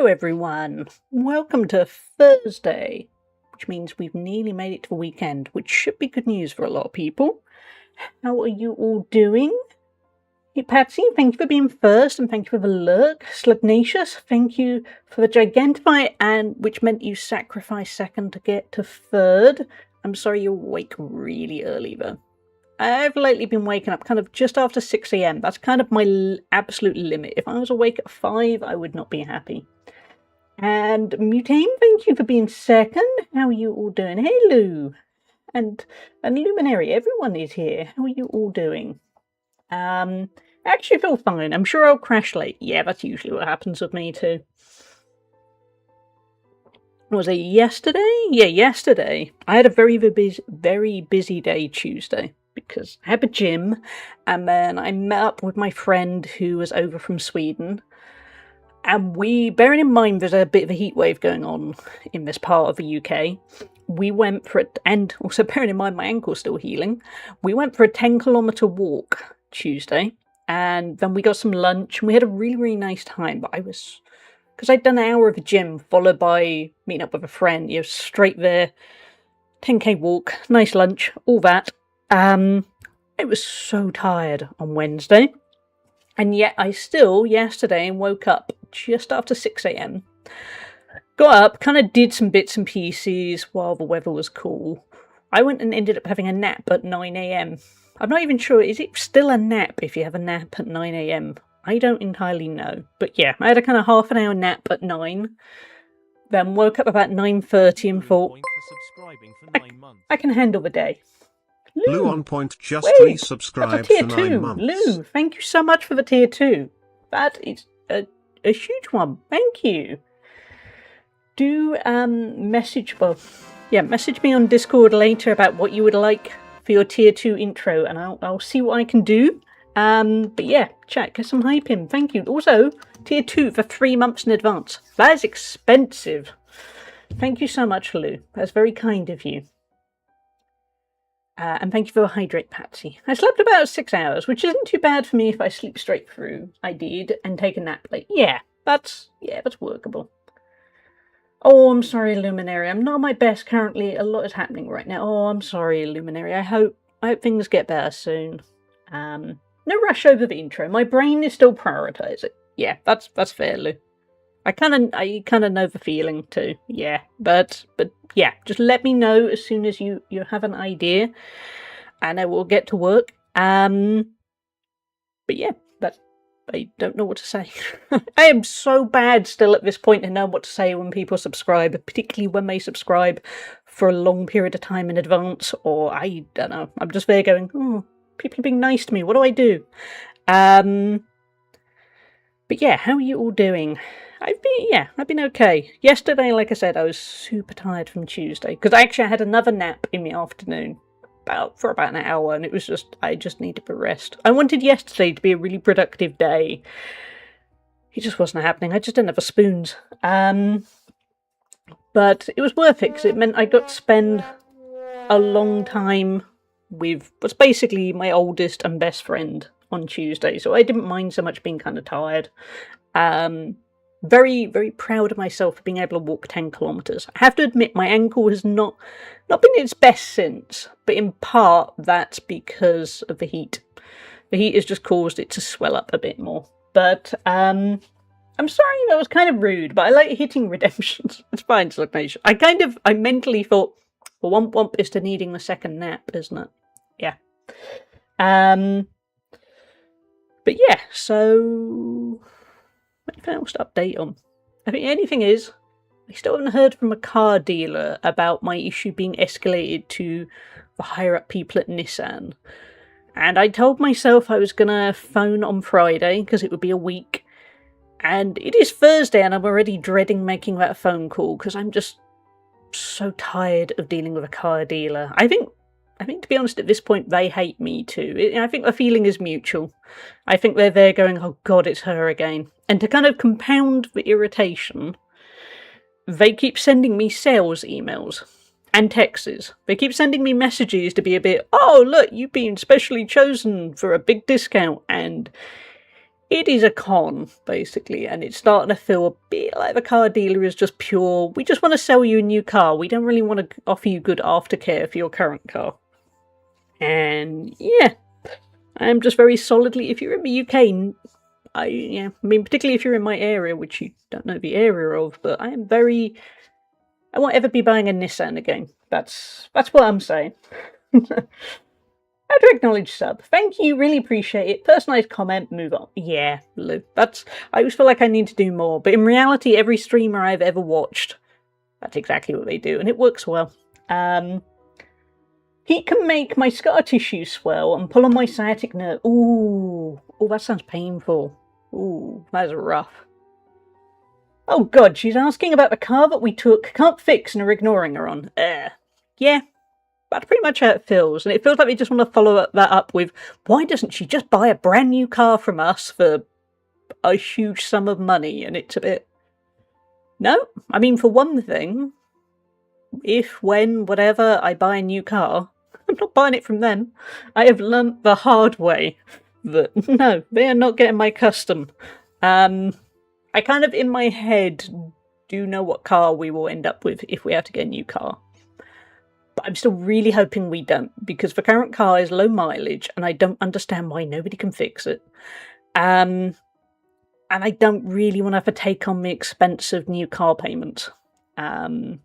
everyone. Welcome to Thursday, which means we've nearly made it to the weekend, which should be good news for a lot of people. How are you all doing? Hey, Patsy, thank you for being first, and thank you for the lurk. Slugnatius, thank you for the Gigantify, and which meant you sacrificed second to get to third. I'm sorry you're awake really early, though. I've lately been waking up kind of just after 6 a.m. That's kind of my absolute limit. If I was awake at 5, I would not be happy. And Mutane, thank you for being second. How are you all doing? Hey, Lou. And Luminary, everyone is here. How are you all doing? I actually feel fine. I'm sure I'll crash late. Yeah, that's usually what happens with me too. Was it yesterday? Yeah, yesterday. I had a very busy day Tuesday, because I had a gym, and then I met up with my friend who was over from Sweden. And bearing in mind there's a bit of a heat wave going on in this part of the UK, we went for it, and also bearing in mind my ankle's still healing, we went for a 10-kilometre walk Tuesday, and then we got some lunch, and we had a really, really nice time. But because I'd done an hour of the gym, followed by meeting up with a friend, straight there, 10k walk, nice lunch, all that. I was so tired on Wednesday, and yet I still, yesterday, woke up just after 6 a.m, got up, kind of did some bits and pieces while the weather was cool. I went and ended up having a nap at 9 a.m. I'm not even sure, is it still a nap if you have a nap at 9 a.m? I don't entirely know. But yeah, I had a kind of half an hour nap at 9, then woke up about 9:30 and thought, I can handle the day. Lou on point just resubscribed for 9 months. Lou, thank you so much for the tier 2. That is a huge one. Thank you. Do message me on Discord later about what you would like for your tier 2 intro, and I'll see what I can do. But yeah, chat, get some hype in. Thank you. Also, tier 2 for 3 months in advance. That is expensive. Thank you so much, Lou. That's very kind of you. And thank you for the hydrate, Patsy. I slept about 6 hours, which isn't too bad for me if I sleep straight through. I did, and take a nap late. Yeah, that's workable. Oh, I'm sorry, Luminary. I'm not at my best currently. A lot is happening right now. Oh, I'm sorry, Luminary. I hope things get better soon. No rush over the intro. My brain is still prioritising. Yeah, that's fair, Lou. I kind of know the feeling too. Yeah, but yeah, just let me know as soon as you have an idea, and I will get to work. But yeah, I don't know what to say. I am so bad still at this point to know what to say when people subscribe, particularly when they subscribe for a long period of time in advance, or I don't know. I'm just there going, oh, people are being nice to me. What do I do? But yeah, how are you all doing? I've been okay. Yesterday, like I said, I was super tired from Tuesday, because I had another nap in the afternoon for about an hour, and I just needed a rest. I wanted yesterday to be a really productive day. It just wasn't happening. I just didn't have the spoons. But it was worth it, because it meant I got to spend a long time with what's basically my oldest and best friend on Tuesday, so I didn't mind so much being kind of tired. Very, very proud of myself for being able to walk 10 kilometres. I have to admit, my ankle has not been its best since, but in part that's because of the heat. The heat has just caused it to swell up a bit more. But I'm sorry, that was kind of rude, but I like hitting redemptions. It's fine, Slugnation. I mentally thought, well, womp is to needing the second nap, isn't it? Yeah. But yeah, so anything else to update on? I think anything is, I still haven't heard from a car dealer about my issue being escalated to the higher up people at Nissan. And I told myself I was going to phone on Friday, because it would be a week. And it is Thursday, and I'm already dreading making that phone call, because I'm just so tired of dealing with a car dealer. I think, to be honest, at this point, they hate me too. I think the feeling is mutual. I think they're there going, oh God, it's her again. And to kind of compound the irritation, they keep sending me sales emails and texts. They keep sending me messages to be a bit, oh, look, you've been specially chosen for a big discount, and It is a con, basically, and it's starting to feel a bit like the car dealer is just pure, we just want to sell you a new car, we don't really want to offer you good aftercare for your current car. And yeah, I am just very solidly, if you're in the UK, I mean, particularly if you're in my area, which you don't know the area of, but I won't ever be buying a Nissan again. That's what I'm saying. How to acknowledge sub. Thank you, really appreciate it. Personalised comment, move on. Yeah, Lou. I always feel like I need to do more, but in reality, every streamer I've ever watched, that's exactly what they do, and it works well. Heat can make my scar tissue swell and pull on my sciatic nerve. Ooh, that sounds painful. Ooh, that's rough. Oh god, she's asking about the car that we took, can't fix, and are ignoring her on. Yeah, that's pretty much how it feels, and it feels like we just want to follow that up with, why doesn't she just buy a brand new car from us for a huge sum of money? And it's a bit... No, I mean, for one thing, if, when, whatever I buy a new car, I'm not buying it from them. I have learnt the hard way that, no, they are not getting my custom. I kind of, in my head, do know what car we will end up with if we have to get a new car. But I'm still really hoping we don't, because the current car is low mileage, and I don't understand why nobody can fix it. And I don't really want to have to take on the expensive new car payment. And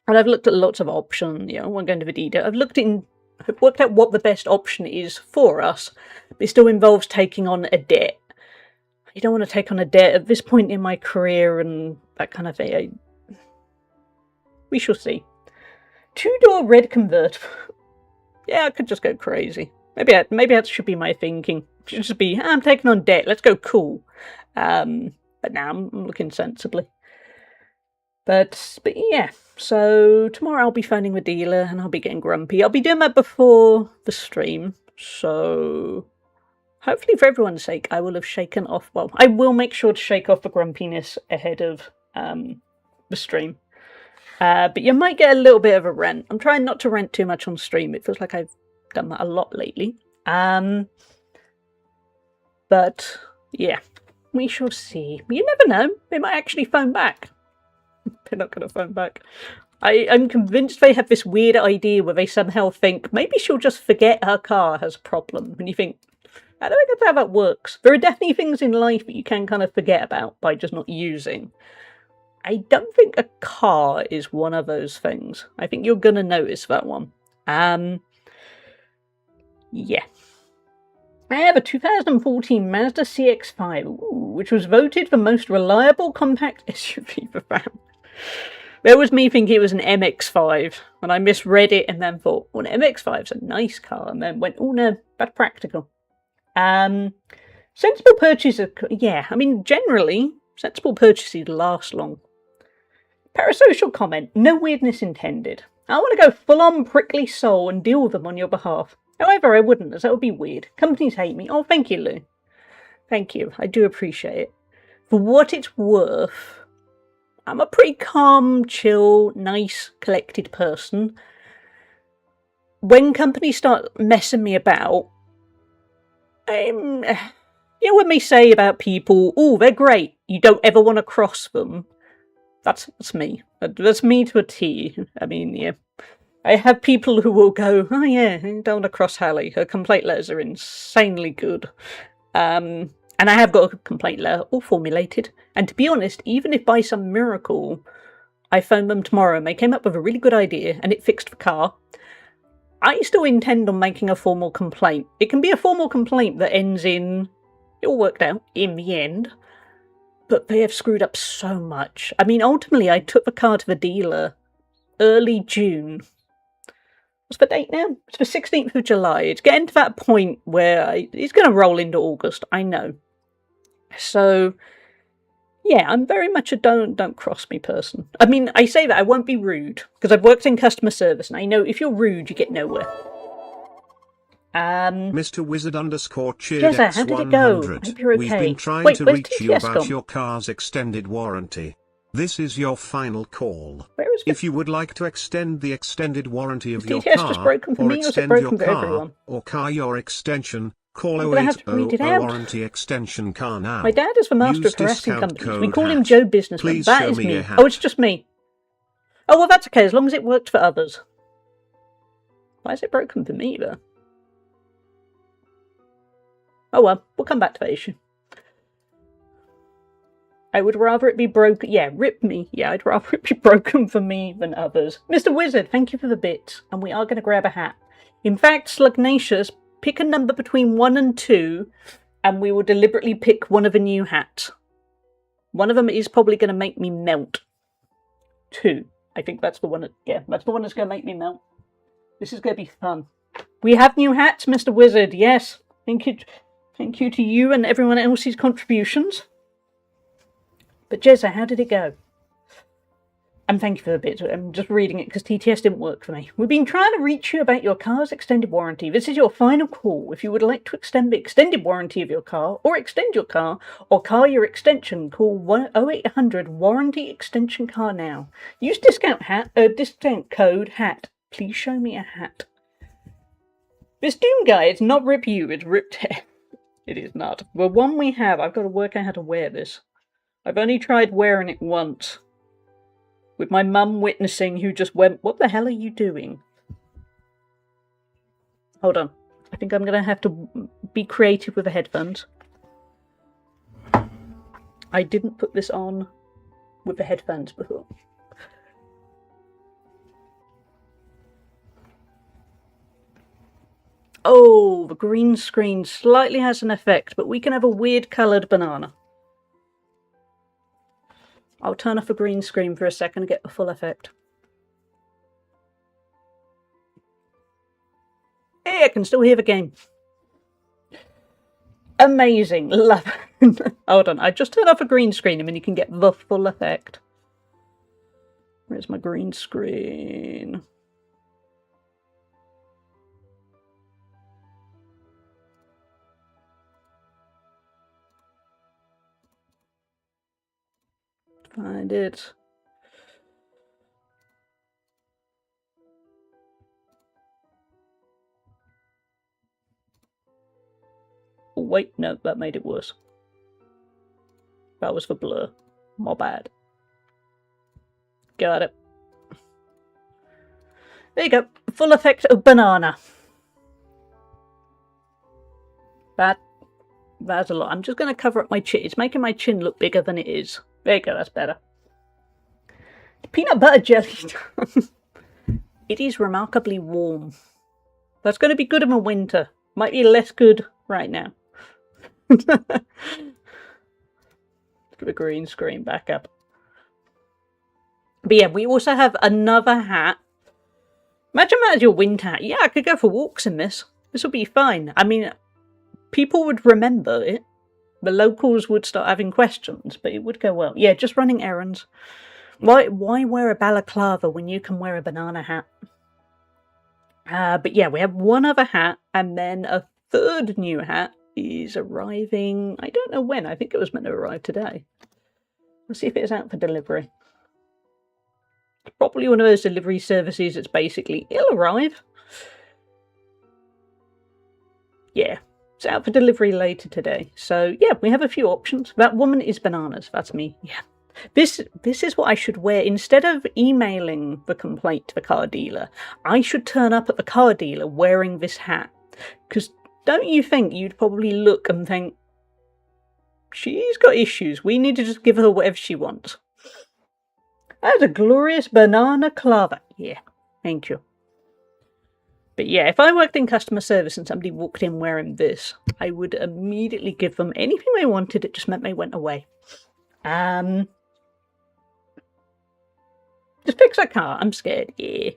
I've looked at lots of options, I won't go into the detail. I've worked out what the best option is for us, but it still involves taking on a debt. You don't want to take on a debt at this point in my career and that kind of thing. We shall see. 2-door red convertible. Yeah, I could just go crazy. Maybe that should be my thinking. It should just be, I'm taking on debt, let's go cool. But now I'm looking sensibly. But yeah, so tomorrow I'll be phoning the dealer and I'll be getting grumpy. I'll be doing that before the stream, so hopefully for everyone's sake I will have shaken off, well, I will make sure to shake off the grumpiness ahead of the stream. But you might get a little bit of a rant. I'm trying not to rant too much on stream. It feels like I've done that a lot lately. But yeah, we shall see. You never know. They might actually phone back. They're not going to phone back. I'm convinced they have this weird idea where they somehow think maybe she'll just forget her car has a problem. And you think, I don't think that's how that works. There are definitely things in life that you can kind of forget about by just not using. I don't think a car is one of those things. I think you're going to notice that one. Yeah. I have a 2014 Mazda CX-5, which was voted the most reliable compact SUV for family. There was me thinking it was an MX-5, and I misread it and then thought, well, an MX-5's a nice car, and then went, oh no, that's practical. Sensible purchases, yeah, I mean, generally, sensible purchases last long. Parasocial comment, no weirdness intended. I want to go full-on prickly soul and deal with them on your behalf. However, I wouldn't, as that would be weird. Companies hate me. Oh, thank you, Lou. Thank you. I do appreciate it. For what it's worth, I'm a pretty calm, chill, nice, collected person. When companies start messing me about, you know when they say about people, oh, they're great, you don't ever want to cross them? That's me. That's me to a T. I mean, yeah. I have people who will go, oh yeah, I don't want to cross Hallie. Her complaint letters are insanely good. And I have got a complaint letter all formulated. And to be honest, even if by some miracle I phoned them tomorrow and they came up with a really good idea and it fixed the car, I still intend on making a formal complaint. It can be a formal complaint that ends in, it all worked out in the end. But they have screwed up so much. I mean, ultimately, I took the car to the dealer early June. What's the date now? It's the 16th of July. It's getting to that point where it's going to roll into August, I know. So, yeah, I'm very much a don't cross me person. I mean, I say that I won't be rude, because I've worked in customer service, and I know if you're rude, you get nowhere. Mr. Wizard _ cheered Jezza, how did it go? I hope you're okay. We've been trying to reach you about your car's extended warranty. This is your final call. If you would like to extend the extended warranty of your car, just broken for or me, or is it extend broken your for car, everyone? or car your extension, Call I'm gonna have to read it 0800 out. warranty extension car now. My dad is the master Use of harassing discount companies. We code call him hat. Joe Businessman. Please That show is me me. your hat. Oh, it's just me. Oh, well, that's okay, as long as it worked for others. Why is it broken for me, though? Oh well, we'll come back to that issue. I would rather it be broken. Yeah, rip me. Yeah, I'd rather it be broken for me than others. Mr. Wizard, thank you for the bit. And we are going to grab a hat. In fact, Slugnacious, pick a number between 1 and 2, and we will deliberately pick one of a new hat. One of them is probably going to make me melt. 2. I think that's the one that, yeah, that's the one that's going to make me melt. This is going to be fun. We have new hats, Mr. Wizard. Yes. Thank you to you and everyone else's contributions. But Jezza, how did it go? And thank you for the bit. I'm just reading it because TTS didn't work for me. We've been trying to reach you about your car's extended warranty. This is your final call. If you would like to extend the extended warranty of your car, or extend your car, or car your extension, call 0800 Warranty Extension Car now. Use discount code HAT. Please show me a hat. This Doom guy, it's not Rip You, it's Rip Tear. It is not. The one we have, I've got to work out how to wear this. I've only tried wearing it once. With my mum witnessing, who just went, "What the hell are you doing?" Hold on. I think I'm going to have to be creative with the headphones. I didn't put this on with the headphones before. Oh, the green screen slightly has an effect, but we can have a weird coloured banana. I'll turn off the green screen for a second to get the full effect. Hey, I can still hear the game. Amazing. Love it. Hold on, I just turn off a green screen and then you can get the full effect. Where's my green screen? Find it. Oh, wait, no, that made it worse. That was for blur. My bad. Got it. There you go. Full effect of banana. That's a lot. I'm just going to cover up my chin. It's making my chin look bigger than it is. There you go, that's better. Peanut butter jelly. It is remarkably warm. That's going to be good in the winter. Might be less good right now. Put the green screen back up. But yeah, we also have another hat. Imagine that as your wind hat. Yeah, I could go for walks in this. This will be fine. I mean, people would remember it. The locals would start having questions, but it would go well. Yeah, just running errands. Why wear a balaclava when you can wear a banana hat? But yeah, we have one other hat, and then a third new hat is arriving. I don't know when. I think it was meant to arrive today. Let's see if it's out for delivery. It's probably one of those delivery services that's basically, it'll arrive. Yeah. It's out for delivery later today. So, yeah, we have a few options. That woman is bananas. That's me. Yeah. This is what I should wear. Instead of emailing the complaint to the car dealer, I should turn up at the car dealer wearing this hat. Because don't you think you'd probably look and think, she's got issues. We need to just give her whatever she wants. That's a glorious banana clava. Yeah, thank you. But yeah, if I worked in customer service and somebody walked in wearing this, I would immediately give them anything they wanted. It just meant they went away. Just fix that car. I'm scared. Yeah.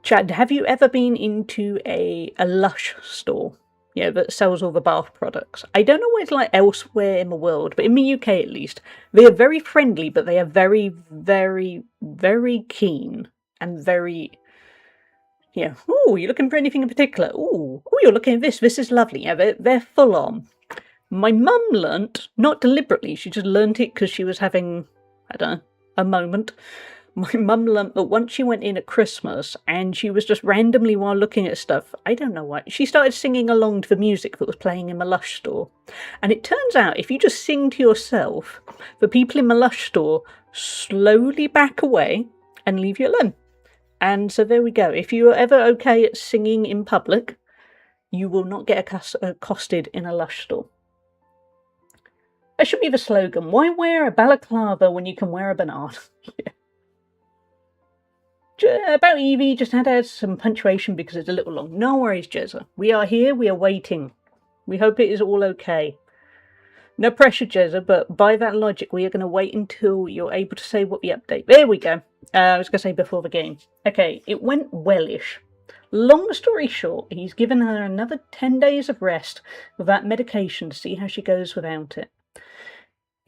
Chad, have you ever been into a Lush store? Yeah, that sells all the bath products. I don't know what it's like elsewhere in the world, but in the UK at least, they are very friendly, but they are very, very, very keen and very... Yeah. Oh, you're looking for anything in particular? Oh, you're looking at this. This is lovely. Yeah, they're full on. My mum learnt, not deliberately, she just learnt it because she was having, I don't know, a moment. My mum learnt that once she went in at Christmas and she was just randomly, while looking at stuff, I don't know why, she started singing along to the music that was playing in my Lush store. And it turns out if you just sing to yourself, the people in my Lush store slowly back away and leave you alone. And so there we go. If you're ever okay at singing in public, you will not get accosted in a Lush store. That should be the slogan. Why wear a balaclava when you can wear a banana? Yeah. About Evie, just had to add some punctuation because it's a little long. No worries, Jezza. We are here, we are waiting. We hope it is all okay. No pressure, Jezza, but by that logic, we are going to wait until you're able to say what the update... There we go. I was going to say before the game. Okay, it went wellish. Long story short, he's given her another 10 days of rest with that medication to see how she goes without it.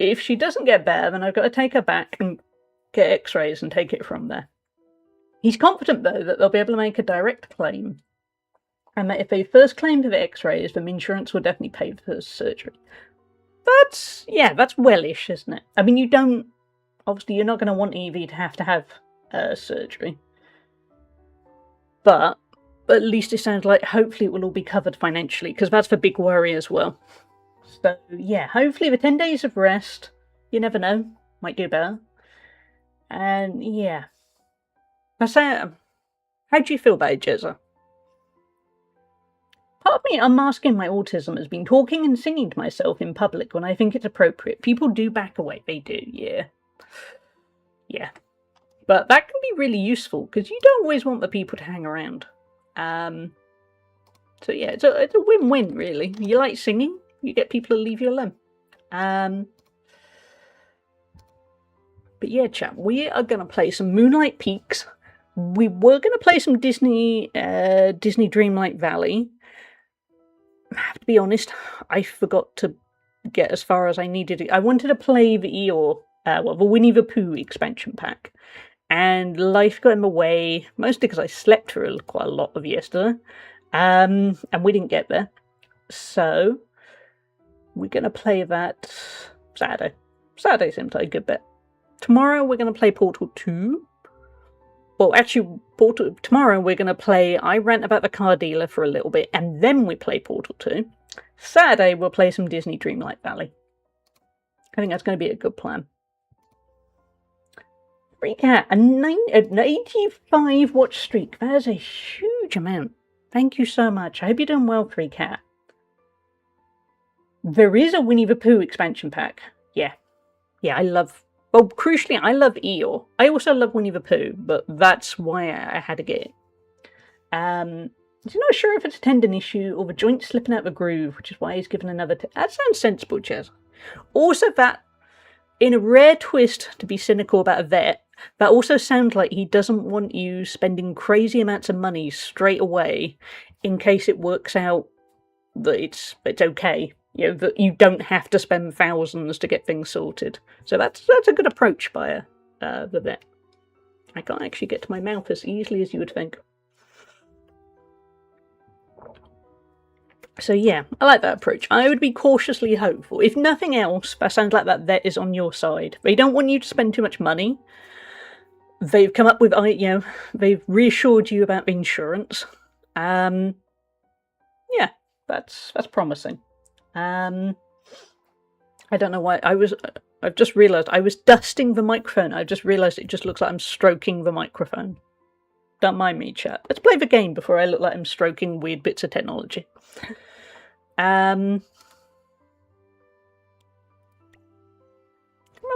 If she doesn't get better, then I've got to take her back and get x-rays and take it from there. He's confident, though, that they'll be able to make a direct claim, and that if they first claim for the x-rays, then insurance will definitely pay for the surgery. That's wellish, isn't it? I mean, obviously you're not going to want Evie to have surgery. But at least it sounds like hopefully it will all be covered financially, because that's the big worry as well. So, yeah, hopefully the 10 days of rest, you never know, might do better. And, yeah. How do you feel about it, Jezza? Part of me unmasking my autism has been talking and singing to myself in public when I think it's appropriate. People do back away. They do, yeah. Yeah. But that can be really useful, because you don't always want the people to hang around. So yeah, it's a win-win, really. You like singing, you get people to leave you alone. But yeah, chat, we are going to play some Moonlight Peaks. We were going to play some Disney Dreamlight Valley. I have to be honest, I forgot to get as far as I needed. I wanted to play the Eeyore, the Winnie the Pooh expansion pack. And life got in the way, mostly because I slept for quite a lot of yesterday. And we didn't get there. So, we're going to play that Saturday. Saturday seems like a good bet. Tomorrow we're going to play Portal 2. Well, actually, tomorrow we're going to play I Rant About the Car Dealer for a little bit, and then we play Portal 2. Saturday we'll play some Disney Dreamlight Valley. I think that's going to be a good plan. Recap, an 85 watch streak. That is a huge amount. Thank you so much. I hope you're doing well, 3Cat. There is a Winnie the Pooh expansion pack. Yeah. Yeah, I love... Well, crucially, I love Eeyore. I also love Winnie the Pooh, but that's why I had to get it. I'm not sure if it's a tendon issue or the joint slipping out of the groove, which is why he's given another... That sounds sensible, Chaz. Also, that, in a rare twist to be cynical about a vet, that also sounds like he doesn't want you spending crazy amounts of money straight away in case it works out that it's okay. You know, that you don't have to spend thousands to get things sorted. So that's a good approach by the vet. I can't actually get to my mouth as easily as you would think. So yeah, I like that approach. I would be cautiously hopeful. If nothing else, that sounds like that vet is on your side. They don't want you to spend too much money. They've come up with, they've reassured you about the insurance. Yeah, that's promising. I don't know why I've just realised I was dusting the microphone. I just realised it just looks like I'm stroking the microphone. Don't mind me, chat. Let's play the game before I look like I'm stroking weird bits of technology. Remember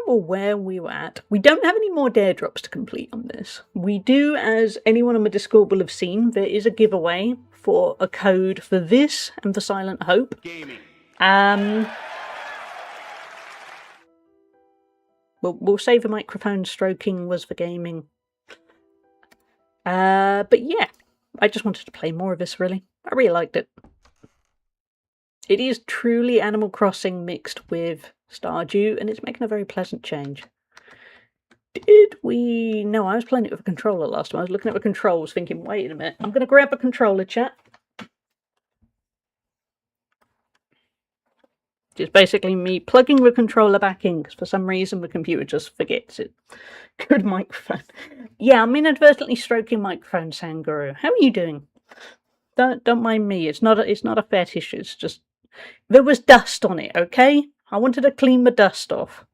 where we were at. We don't have any more dare drops to complete on this. We do, as anyone on the Discord will have seen, there is a giveaway for a code for this and for Silent Hope. Gaming. We'll say the microphone stroking was for gaming. But yeah, I just wanted to play more of this, really. I really liked it. It is truly Animal Crossing mixed with Stardew, and it's making a very pleasant change. Did we... No, I was playing it with a controller last time. I was looking at the controls thinking, wait a minute, I'm going to grab a controller, chat. Which is basically me plugging the controller back in, because for some reason the computer just forgets it. Good microphone. Yeah, I'm inadvertently stroking microphone, Sanguru. How are you doing? Don't mind me. It's not a fetish. It's just there was dust on it. Okay, I wanted to clean the dust off.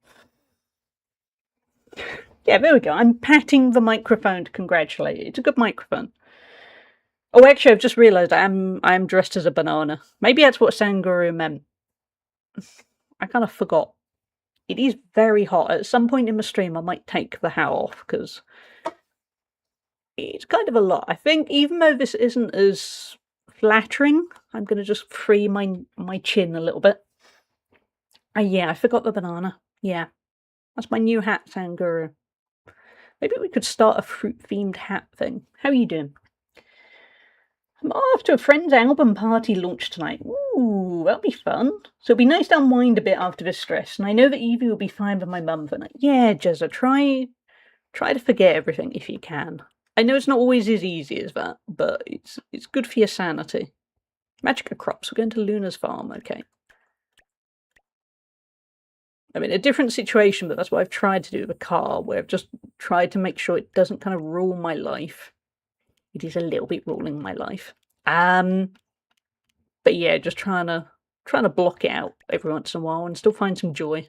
Yeah, there we go. I'm patting the microphone to congratulate it. It's a good microphone. Oh, actually, I've just realised I'm dressed as a banana. Maybe that's what Sanguru meant. I kind of forgot. It is very hot. At some point in the stream, I might take the hat off because it's kind of a lot. I think even though this isn't as flattering, I'm going to just free my chin a little bit. Yeah, I forgot the banana. Yeah, that's my new hat, Sanguru. Maybe we could start a fruit-themed hat thing. How are you doing? I'm off to a friend's album party launch tonight. Ooh, that'll be fun. So it'll be nice to unwind a bit after this stress. And I know that Evie will be fine with my mum for night. Yeah, Jezza, try to forget everything if you can. I know it's not always as easy as that, but it's good for your sanity. Magica crops. We're going to Luna's farm. Okay. I mean, a different situation, but that's what I've tried to do with a car, where I've just tried to make sure it doesn't kind of rule my life. It is a little bit ruling my life. But yeah, just trying to block it out every once in a while and still find some joy.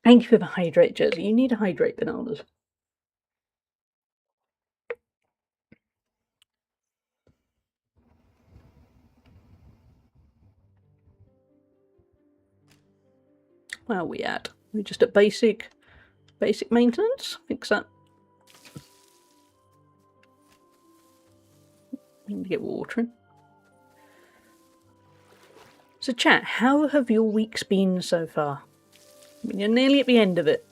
Thank you for the hydrate, Jersey. You need to hydrate, bananas. Where are we at? We're just at basic maintenance. Fix that. We need to get watering. So chat, how have your weeks been so far? I mean, you're nearly at the end of it.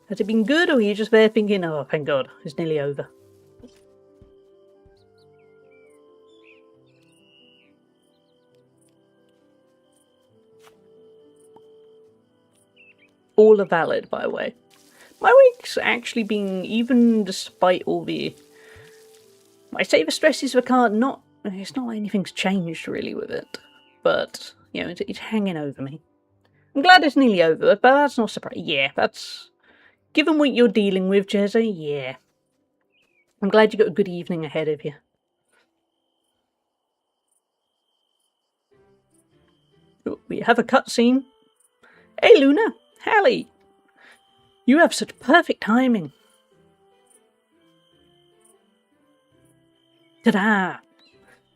Has it been good, or are you just there thinking, oh, thank God, it's nearly over? All are valid, by the way. My week's actually been, even despite all the... I say the stress is the card, it's not like anything's changed really with it. But, you know, it's hanging over me. I'm glad it's nearly over, but that's not surprising. Yeah, that's... Given what you're dealing with, Jezza, yeah. I'm glad you got a good evening ahead of you. We have a cutscene. Hey, Luna! Hallie! You have such perfect timing. Ta-da!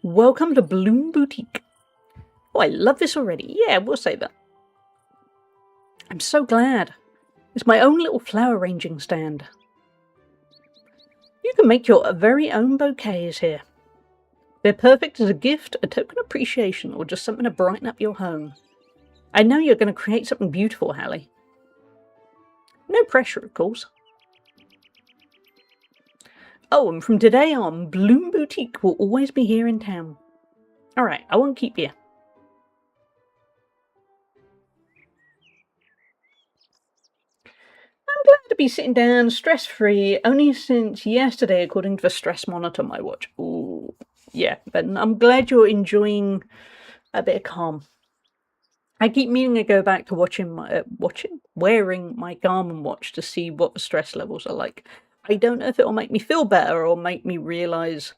Welcome to Bloom Boutique. Oh, I love this already. Yeah, we'll say that. I'm so glad. It's my own little flower arranging stand. You can make your very own bouquets here. They're perfect as a gift, a token of appreciation, or just something to brighten up your home. I know you're going to create something beautiful, Hallie. No pressure, of course. Oh, and from today on, Bloom Boutique will always be here in town. Alright, I won't keep you. I'm glad to be sitting down, stress-free, only since yesterday, according to the stress monitor on my watch. Ooh, yeah, but I'm glad you're enjoying a bit of calm. I keep meaning to go back to wearing my Garmin watch to see what the stress levels are like. I don't know if it'll make me feel better or make me realise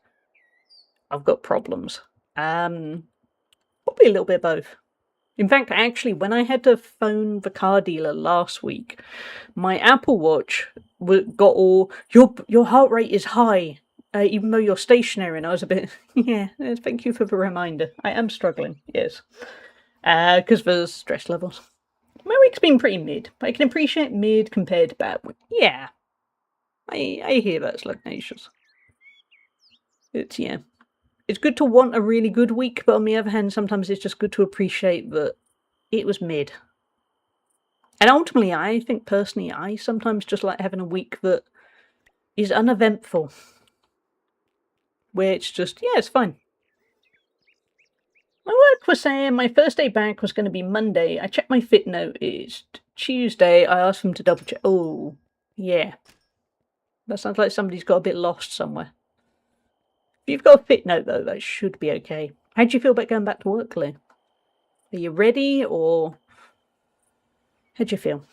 I've got problems. Probably a little bit of both. In fact, actually, when I had to phone the car dealer last week, my Apple Watch got all, your heart rate is high, even though you're stationary, and I was a bit, yeah, thank you for the reminder. I am struggling, yes. Because there's stress levels. My week's been pretty mid. I can appreciate mid compared to bad week. Yeah. I hear that's Lugnacious. Yeah. It's good to want a really good week, but on the other hand, sometimes it's just good to appreciate that it was mid. And ultimately, I think personally, I sometimes just like having a week that is uneventful. Where it's just, yeah, it's fine. My work was saying my first day back was going to be Monday. I checked my fit note. It's Tuesday. I asked them to double check. Oh, yeah. That sounds like somebody's got a bit lost somewhere. If you've got a fit note, though, that should be okay. How do you feel about going back to work, Lee? Are you ready, or how do you feel?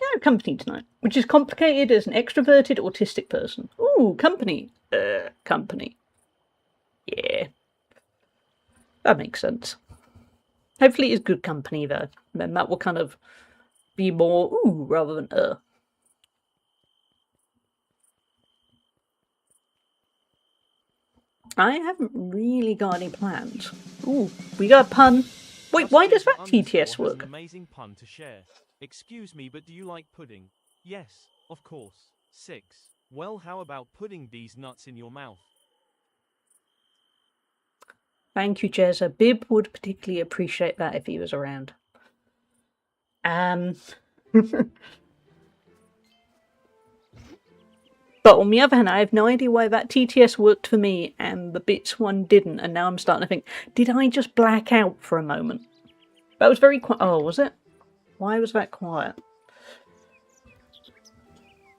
Yeah, company tonight, which is complicated as an extroverted autistic person. Ooh, company. Company. Yeah. That makes sense. Hopefully it's good company, though. Then that will kind of be more ooh rather than I haven't really got any plans. Ooh, we got a pun. Wait, why does that TTS work? An amazing pun to share. Excuse me, but do you like pudding? Yes, of course. 6. Well, how about putting these nuts in your mouth? Thank you, Jezza. Bib would particularly appreciate that if he was around. But on the other hand, I have no idea why that TTS worked for me and the bits one didn't, and now I'm starting to think, did I just black out for a moment? That was very quiet. Oh, was it? Why was that quiet?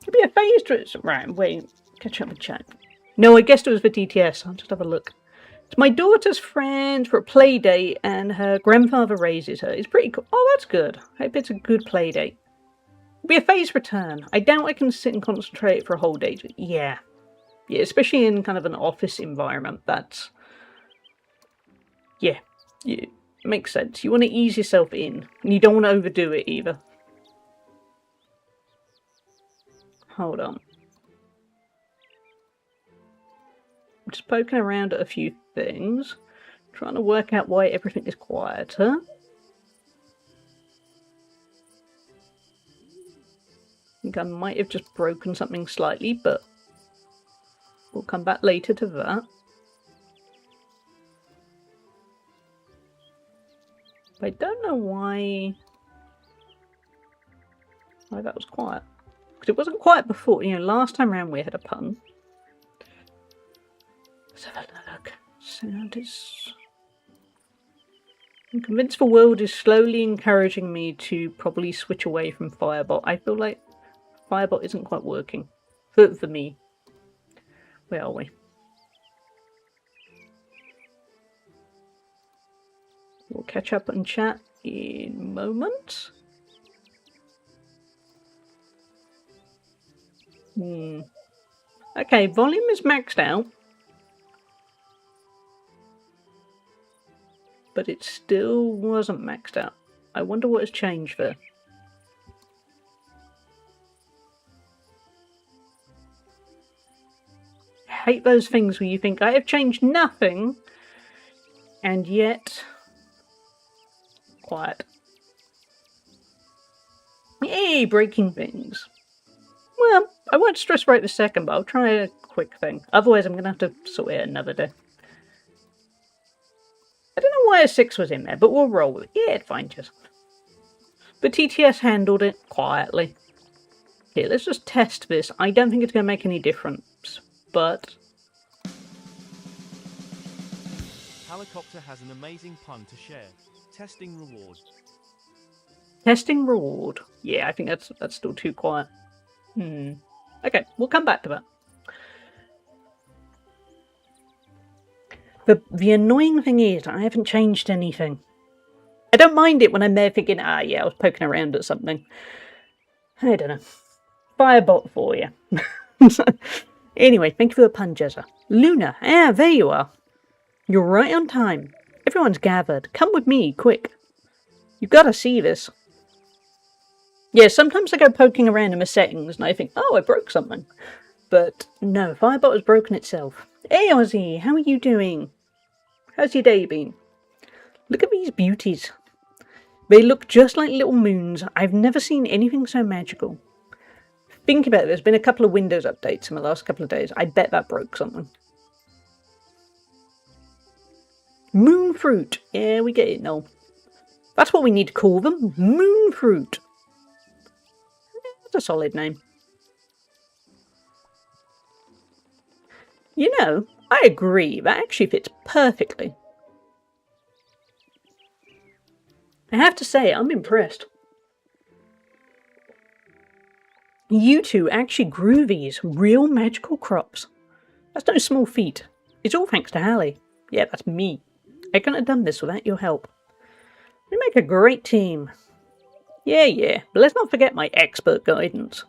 Could be a phase. Right, wait. Catch up with chat. No, I guessed it was for TTS. I'll just have a look. It's my daughter's friend for a play date, and her grandfather raises her. It's pretty cool. Oh, that's good. I hope it's a good play date. It'll be a phase return. I doubt I can sit and concentrate for a whole day. Yeah. Yeah, especially in kind of an office environment. That's... Yeah. Yeah. Makes sense. You want to ease yourself in. And you don't want to overdo it either. Hold on. I'm just poking around at a few things. Trying to work out why everything is quieter. I think I might have just broken something slightly, but we'll come back later to that. I don't know why that was quiet. Because it wasn't quiet before. You know, last time around we had a pun. Let's have a look. Sound is... I'm convinced the world is slowly encouraging me to probably switch away from Firebot. I feel like Firebot isn't quite working. For me. Where are we? We'll catch up and chat in a moment. Okay, volume is maxed out. But it still wasn't maxed out. I wonder what has changed there. I hate those things where you think, I have changed nothing, and yet... Quiet. Yay, breaking things. Well, I won't stress right this second, but I'll try a quick thing. Otherwise, I'm going to have to sort it another day. I don't know why a 6 was in there, but we'll roll with it. Yeah, it's fine, just. But TTS handled it quietly. Here, let's just test this. I don't think it's going to make any difference, but... Helicopter has an amazing pun to share. Testing reward. Testing reward. Yeah, I think that's still too quiet. Okay, we'll come back to that. The annoying thing is, I haven't changed anything. I don't mind it when I'm there thinking, yeah, I was poking around at something. I don't know. Firebot for you. Anyway, thank you for the pun, Jezza. Luna, there you are. You're right on time. Everyone's gathered. Come with me, quick. You've got to see this. Yeah, sometimes I go poking around in my settings and I think, oh, I broke something. But no, Firebot has broken itself. Hey, Ozzy, how are you doing? How's your day been? Look at these beauties. They look just like little moons. I've never seen anything so magical. Think about it, there's been a couple of Windows updates in the last couple of days. I bet that broke something. Moon fruit. Yeah, we get it now. That's what we need to call them. Moon fruit. That's a solid name. You know, I agree. That actually fits perfectly. I have to say, I'm impressed. You two actually grew these real magical crops. That's no small feat. It's all thanks to Hallie. Yeah, that's me. I couldn't have done this without your help. We make a great team. Yeah, but let's not forget my expert guidance.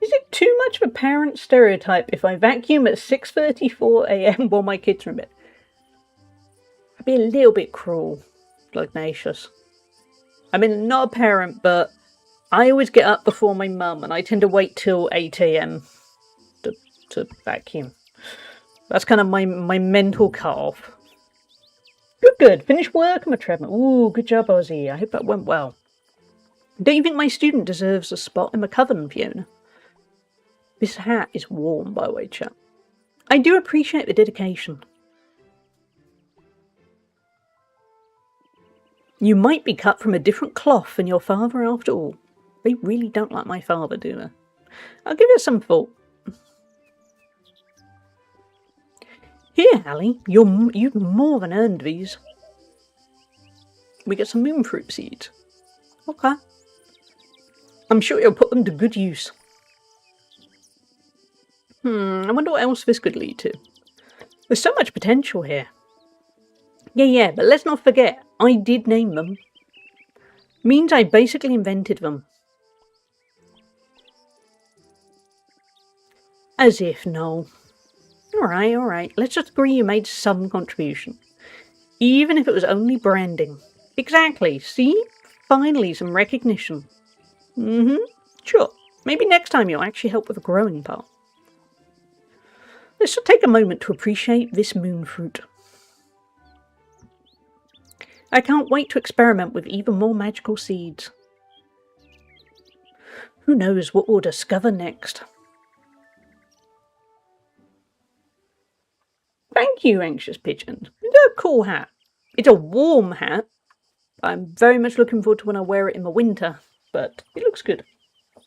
Is it too much of a parent stereotype if I vacuum at 6:34 a.m. while my kids are in bed? I'd be a little bit cruel, Ignatius. I mean, not a parent, but I always get up before my mum, and I tend to wait till 8 a.m. to vacuum. That's kind of my mental cut-off. Good. Finished work, I'm a Trevor. Ooh, good job, Ozzy. I hope that went well. Don't you think my student deserves a spot in my coven, Fiona? This hat is warm, by the way, chap. I do appreciate the dedication. You might be cut from a different cloth than your father after all. They really don't like my father, do they? I'll give it some thought. Here, Hallie, you've more than earned these. We get some moonfruit seeds. Okay. I'm sure you'll put them to good use. I wonder what else this could lead to. There's so much potential here. Yeah, but let's not forget, I did name them. Means I basically invented them. As if, no. Alright. Let's just agree you made some contribution. Even if it was only branding. Exactly, see? Finally, some recognition. Sure. Maybe next time you'll actually help with the growing part. Let's just take a moment to appreciate this moonfruit. I can't wait to experiment with even more magical seeds. Who knows what we'll discover next? Thank you, Anxious Pigeon. It's a cool hat. It's a warm hat. I'm very much looking forward to when I wear it in the winter, but it looks good.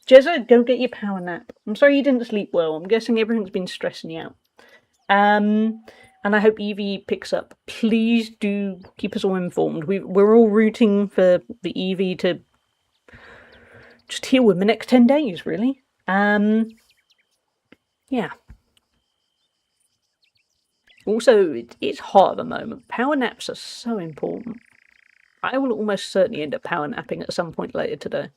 Jezza, go get your power nap. I'm sorry you didn't sleep well. I'm guessing everything's been stressing you out. And I hope Evie picks up. Please do keep us all informed. We're all rooting for the Evie to just heal in the next 10 days, really. Yeah. Also, it's hot at the moment. Power naps are so important. I will almost certainly end up power napping at some point later today.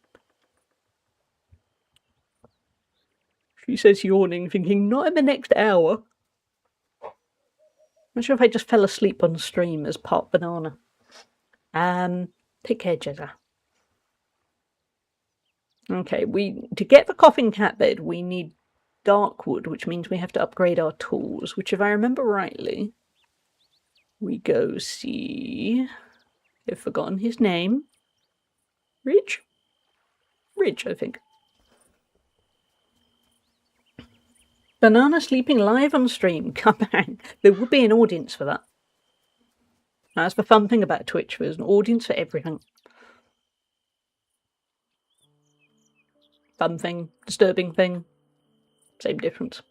She says, yawning, thinking, not in the next hour. I'm not sure if I just fell asleep on stream as Pot Banana. Take care, Jezza. Okay, to get the coffin cat bed, we need dark wood, which means we have to upgrade our tools, which, if I remember rightly, we go see... I've forgotten his name. Ridge, I think. Banana sleeping live on stream. Come on. There would be an audience for that. That's the fun thing about Twitch. There's an audience for everything. Fun thing, disturbing thing. Same difference.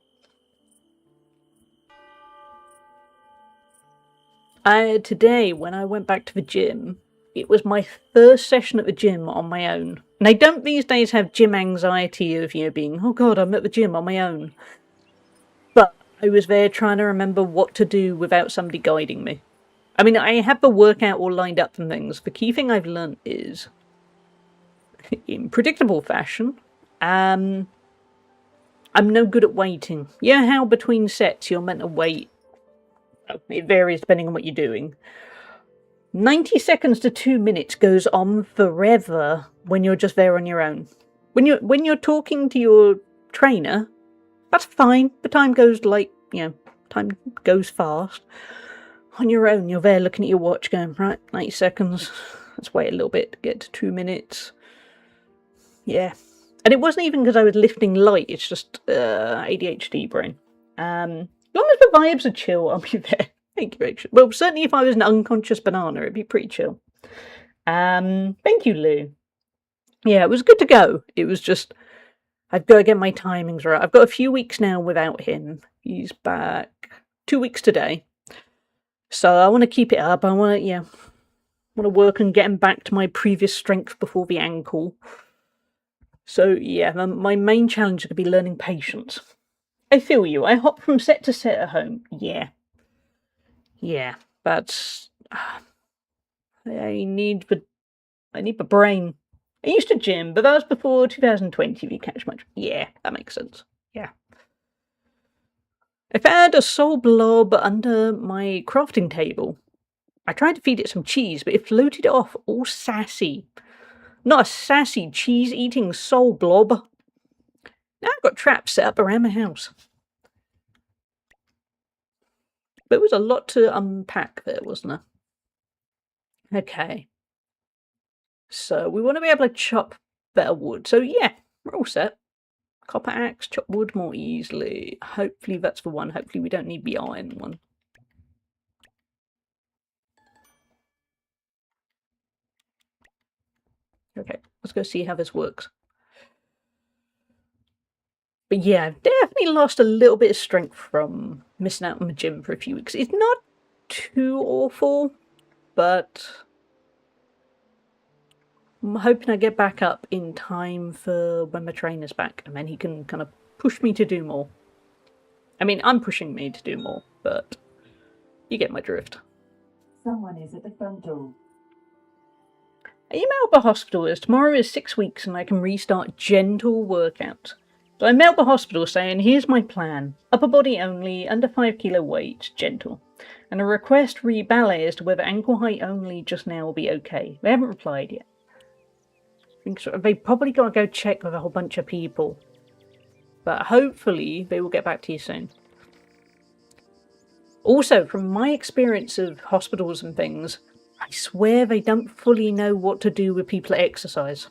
Today, when I went back to the gym, it was my first session at the gym on my own. And I don't these days have gym anxiety of, being, oh God, I'm at the gym on my own. But I was there trying to remember what to do without somebody guiding me. I mean, I have the workout all lined up and things. The key thing I've learned is, in predictable fashion, I'm no good at waiting. Yeah, how between sets you're meant to wait. It varies depending on what you're doing. 90 seconds to 2 minutes goes on forever when you're just there on your own. When you're talking to your trainer, that's fine. The time goes time goes fast. On your own, you're there looking at your watch going, right, 90 seconds. Let's wait a little bit to get to 2 minutes. Yeah. And it wasn't even because I was lifting light. It's just ADHD brain. As long as the vibes are chill, I'll be there. Thank you, Rachel. Well, certainly if I was an unconscious banana, it'd be pretty chill. Thank you, Lou. Yeah, it was good to go. It was just, I've got to get my timings right. I've got a few weeks now without him. He's back 2 weeks today. So I want to keep it up. I want to work on getting back to my previous strength before the ankle. So, yeah, my main challenge is going to be learning patience. I feel you. I hop from set to set at home. Yeah. Yeah, but I need the brain. I used to gym, but that was before 2020, if you catch much. Yeah, that makes sense. Yeah. I found a soul blob under my crafting table. I tried to feed it some cheese, but it floated off all sassy. Not a sassy cheese-eating soul blob. Now I've got traps set up around my house. There was a lot to unpack there, wasn't there? Okay. So we want to be able to chop better wood. So yeah, we're all set. Copper axe, chop wood more easily. Hopefully that's the one. Hopefully we don't need the iron one. Okay, let's go see how this works. But yeah, I've definitely lost a little bit of strength from missing out on the gym for a few weeks. It's not too awful, but I'm hoping I get back up in time for when my trainer's back, and then he can kind of push me to do more. I mean, I'm pushing me to do more, but you get my drift. Someone is at the front door. I emailed the hospital as tomorrow is 6 weeks and I can restart gentle workout. So I mailed the hospital saying, here's my plan. Upper body only, under 5 kilo weight, gentle. And a request re ballet as to whether ankle height only just now will be okay. They haven't replied yet. I think so. They probably got to go check with a whole bunch of people. But hopefully they will get back to you soon. Also, from my experience of hospitals and things, I swear they don't fully know what to do with people that exercise.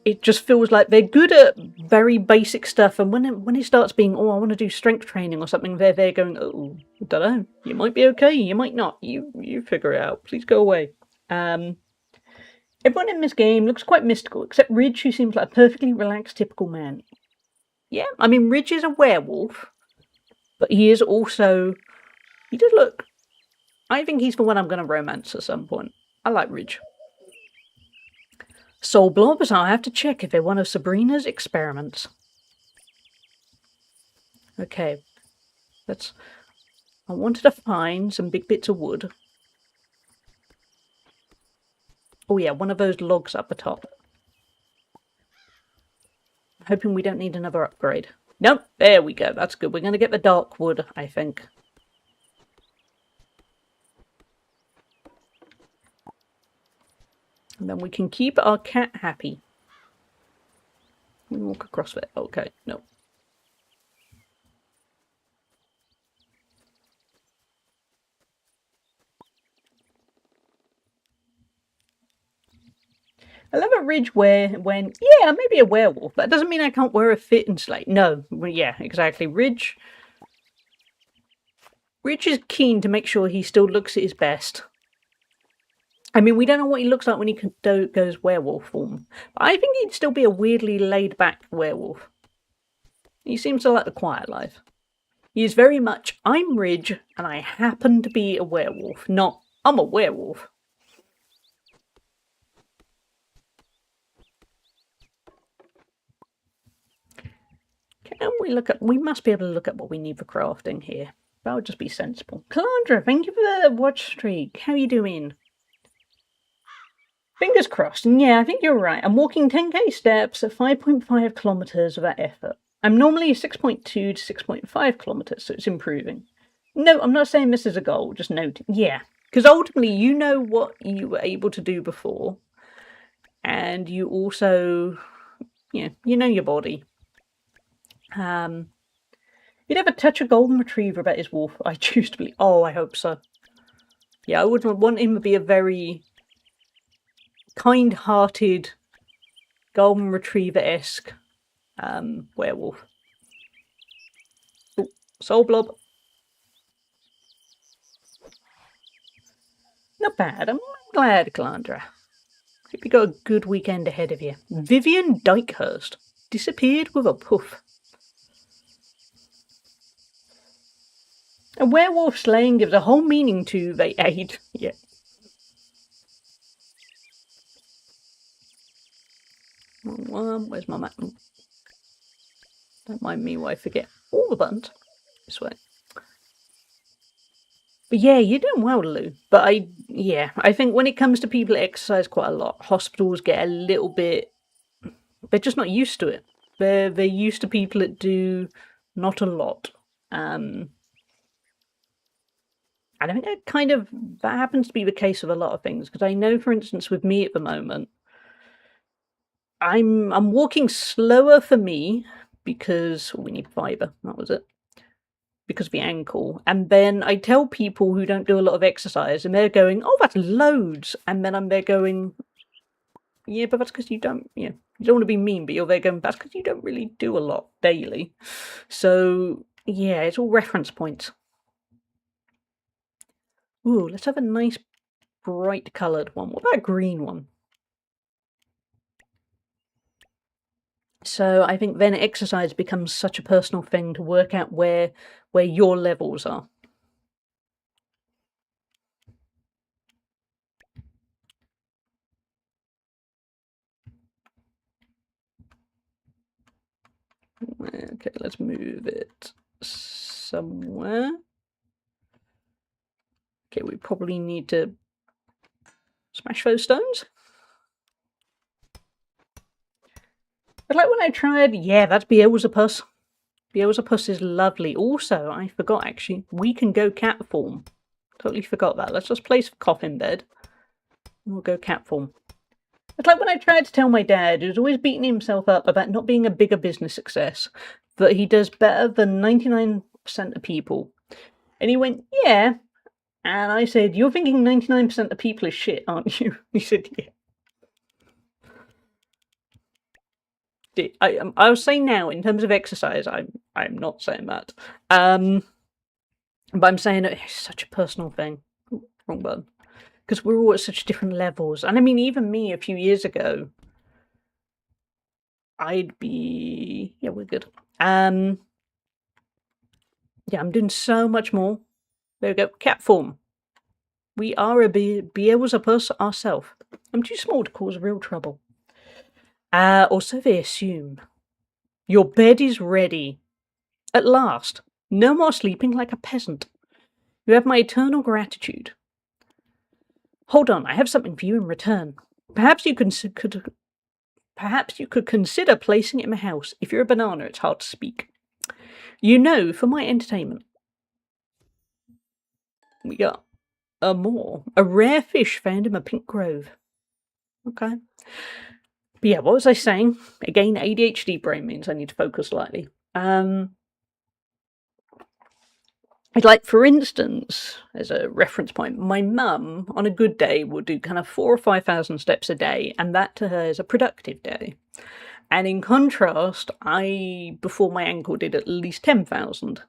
It just feels like they're good at very basic stuff, and when it starts being, oh, I want to do strength training or something, they're going, oh, I don't know, you might be okay, you might not, you figure it out, please go away. Everyone in this game looks quite mystical, except Ridge, who seems like a perfectly relaxed, typical man. Yeah, I mean, Ridge is a werewolf, but he is also, he does look, I think he's the one I'm going to romance at some point. I like Ridge. Soul blobs, I'll have to check if they're one of Sabrina's experiments. Okay, I wanted to find some big bits of wood. Oh yeah, one of those logs up the top. I'm hoping we don't need another upgrade. Nope, there we go, that's good. We're going to get the dark wood, I think. And then we can keep our cat happy. We walk across it. Okay, no. I love a Ridge when, yeah, maybe a werewolf. That doesn't mean I can't wear a fit and slate. No, yeah, exactly. Ridge is keen to make sure he still looks at his best. I mean, we don't know what he looks like when he goes werewolf form. But I think he'd still be a weirdly laid-back werewolf. He seems to like the quiet life. He is very much, I'm Ridge, and I happen to be a werewolf, not, I'm a werewolf. Can we look at, we must be able to look at what we need for crafting here. That would just be sensible. Calandra, thank you for the watch streak. How are you doing? Fingers crossed. And yeah, I think you're right. I'm walking 10k steps at 5.5 kilometers without effort. I'm normally 6.2 to 6.5 kilometers, so it's improving. No, I'm not saying this is a goal, just noting. Yeah, because ultimately you know what you were able to do before, and you also, you know your body. You'd ever touch a golden retriever about his wolf? I choose to believe. Oh, I hope so. Yeah, I wouldn't want him to be a very kind-hearted, golden retriever-esque werewolf. Ooh, soul blob. Not bad. I'm glad, Calandra. Hope you got a good weekend ahead of you. Vivian Dykehurst disappeared with a poof. A werewolf slaying gives a whole meaning to they ate. Yeah. Where's my map? Don't mind me while I forget all the buttons. This way. But yeah, you're doing well, Lou. But I think when it comes to people that exercise quite a lot, hospitals get a little bit. They're just not used to it. They're used to people that do not a lot. And I think that happens to be the case with a lot of things. Because I know, for instance, with me at the moment, I'm walking slower for me because we need fibre. That was it. Because of the ankle. And then I tell people who don't do a lot of exercise, and they're going, "Oh, that's loads." And then I'm there going, "Yeah, but that's because you don't. You don't want to be mean, but you're there going, that's because you don't really do a lot daily." So yeah, it's all reference points. Ooh, let's have a nice bright coloured one. What about a green one? So I think then exercise becomes such a personal thing to work out where your levels are. Okay, let's move it somewhere. Okay, we probably need to smash those stones. But like when I tried, yeah, that's Beelzebus. Beelzebus is lovely. Also, I forgot actually, we can go cat form. Totally forgot that. Let's just place a coffin bed. And we'll go cat form. It's like when I tried to tell my dad, who's always beating himself up about not being a bigger business success, that he does better than 99% of people. And he went, yeah. And I said, you're thinking 99% of people is shit, aren't you? He said, yeah. I was saying now, in terms of exercise, I'm not saying that. But I'm saying it's such a personal thing. Ooh, wrong button. Because we're all at such different levels. And I mean, even me a few years ago, I'd be... Yeah, we're good. Yeah, I'm doing so much more. There we go. Cat form. We are a Beelzebus ourselves. I'm too small to cause real trouble. Or so they assume. Your bed is ready. At last. No more sleeping like a peasant. You have my eternal gratitude. Hold on, I have something for you in return. Perhaps you could consider placing it in my house. If you're a banana, it's hard to speak. You know, for my entertainment. We got a rare fish found in a pink grove. Okay. But yeah, what was I saying? Again, ADHD brain means I need to focus slightly. Like, for instance, as a reference point, my mum, on a good day, will do kind of 4,000 or 5,000 steps a day, and that to her is a productive day. And in contrast, I, before my ankle, did at least 10,000.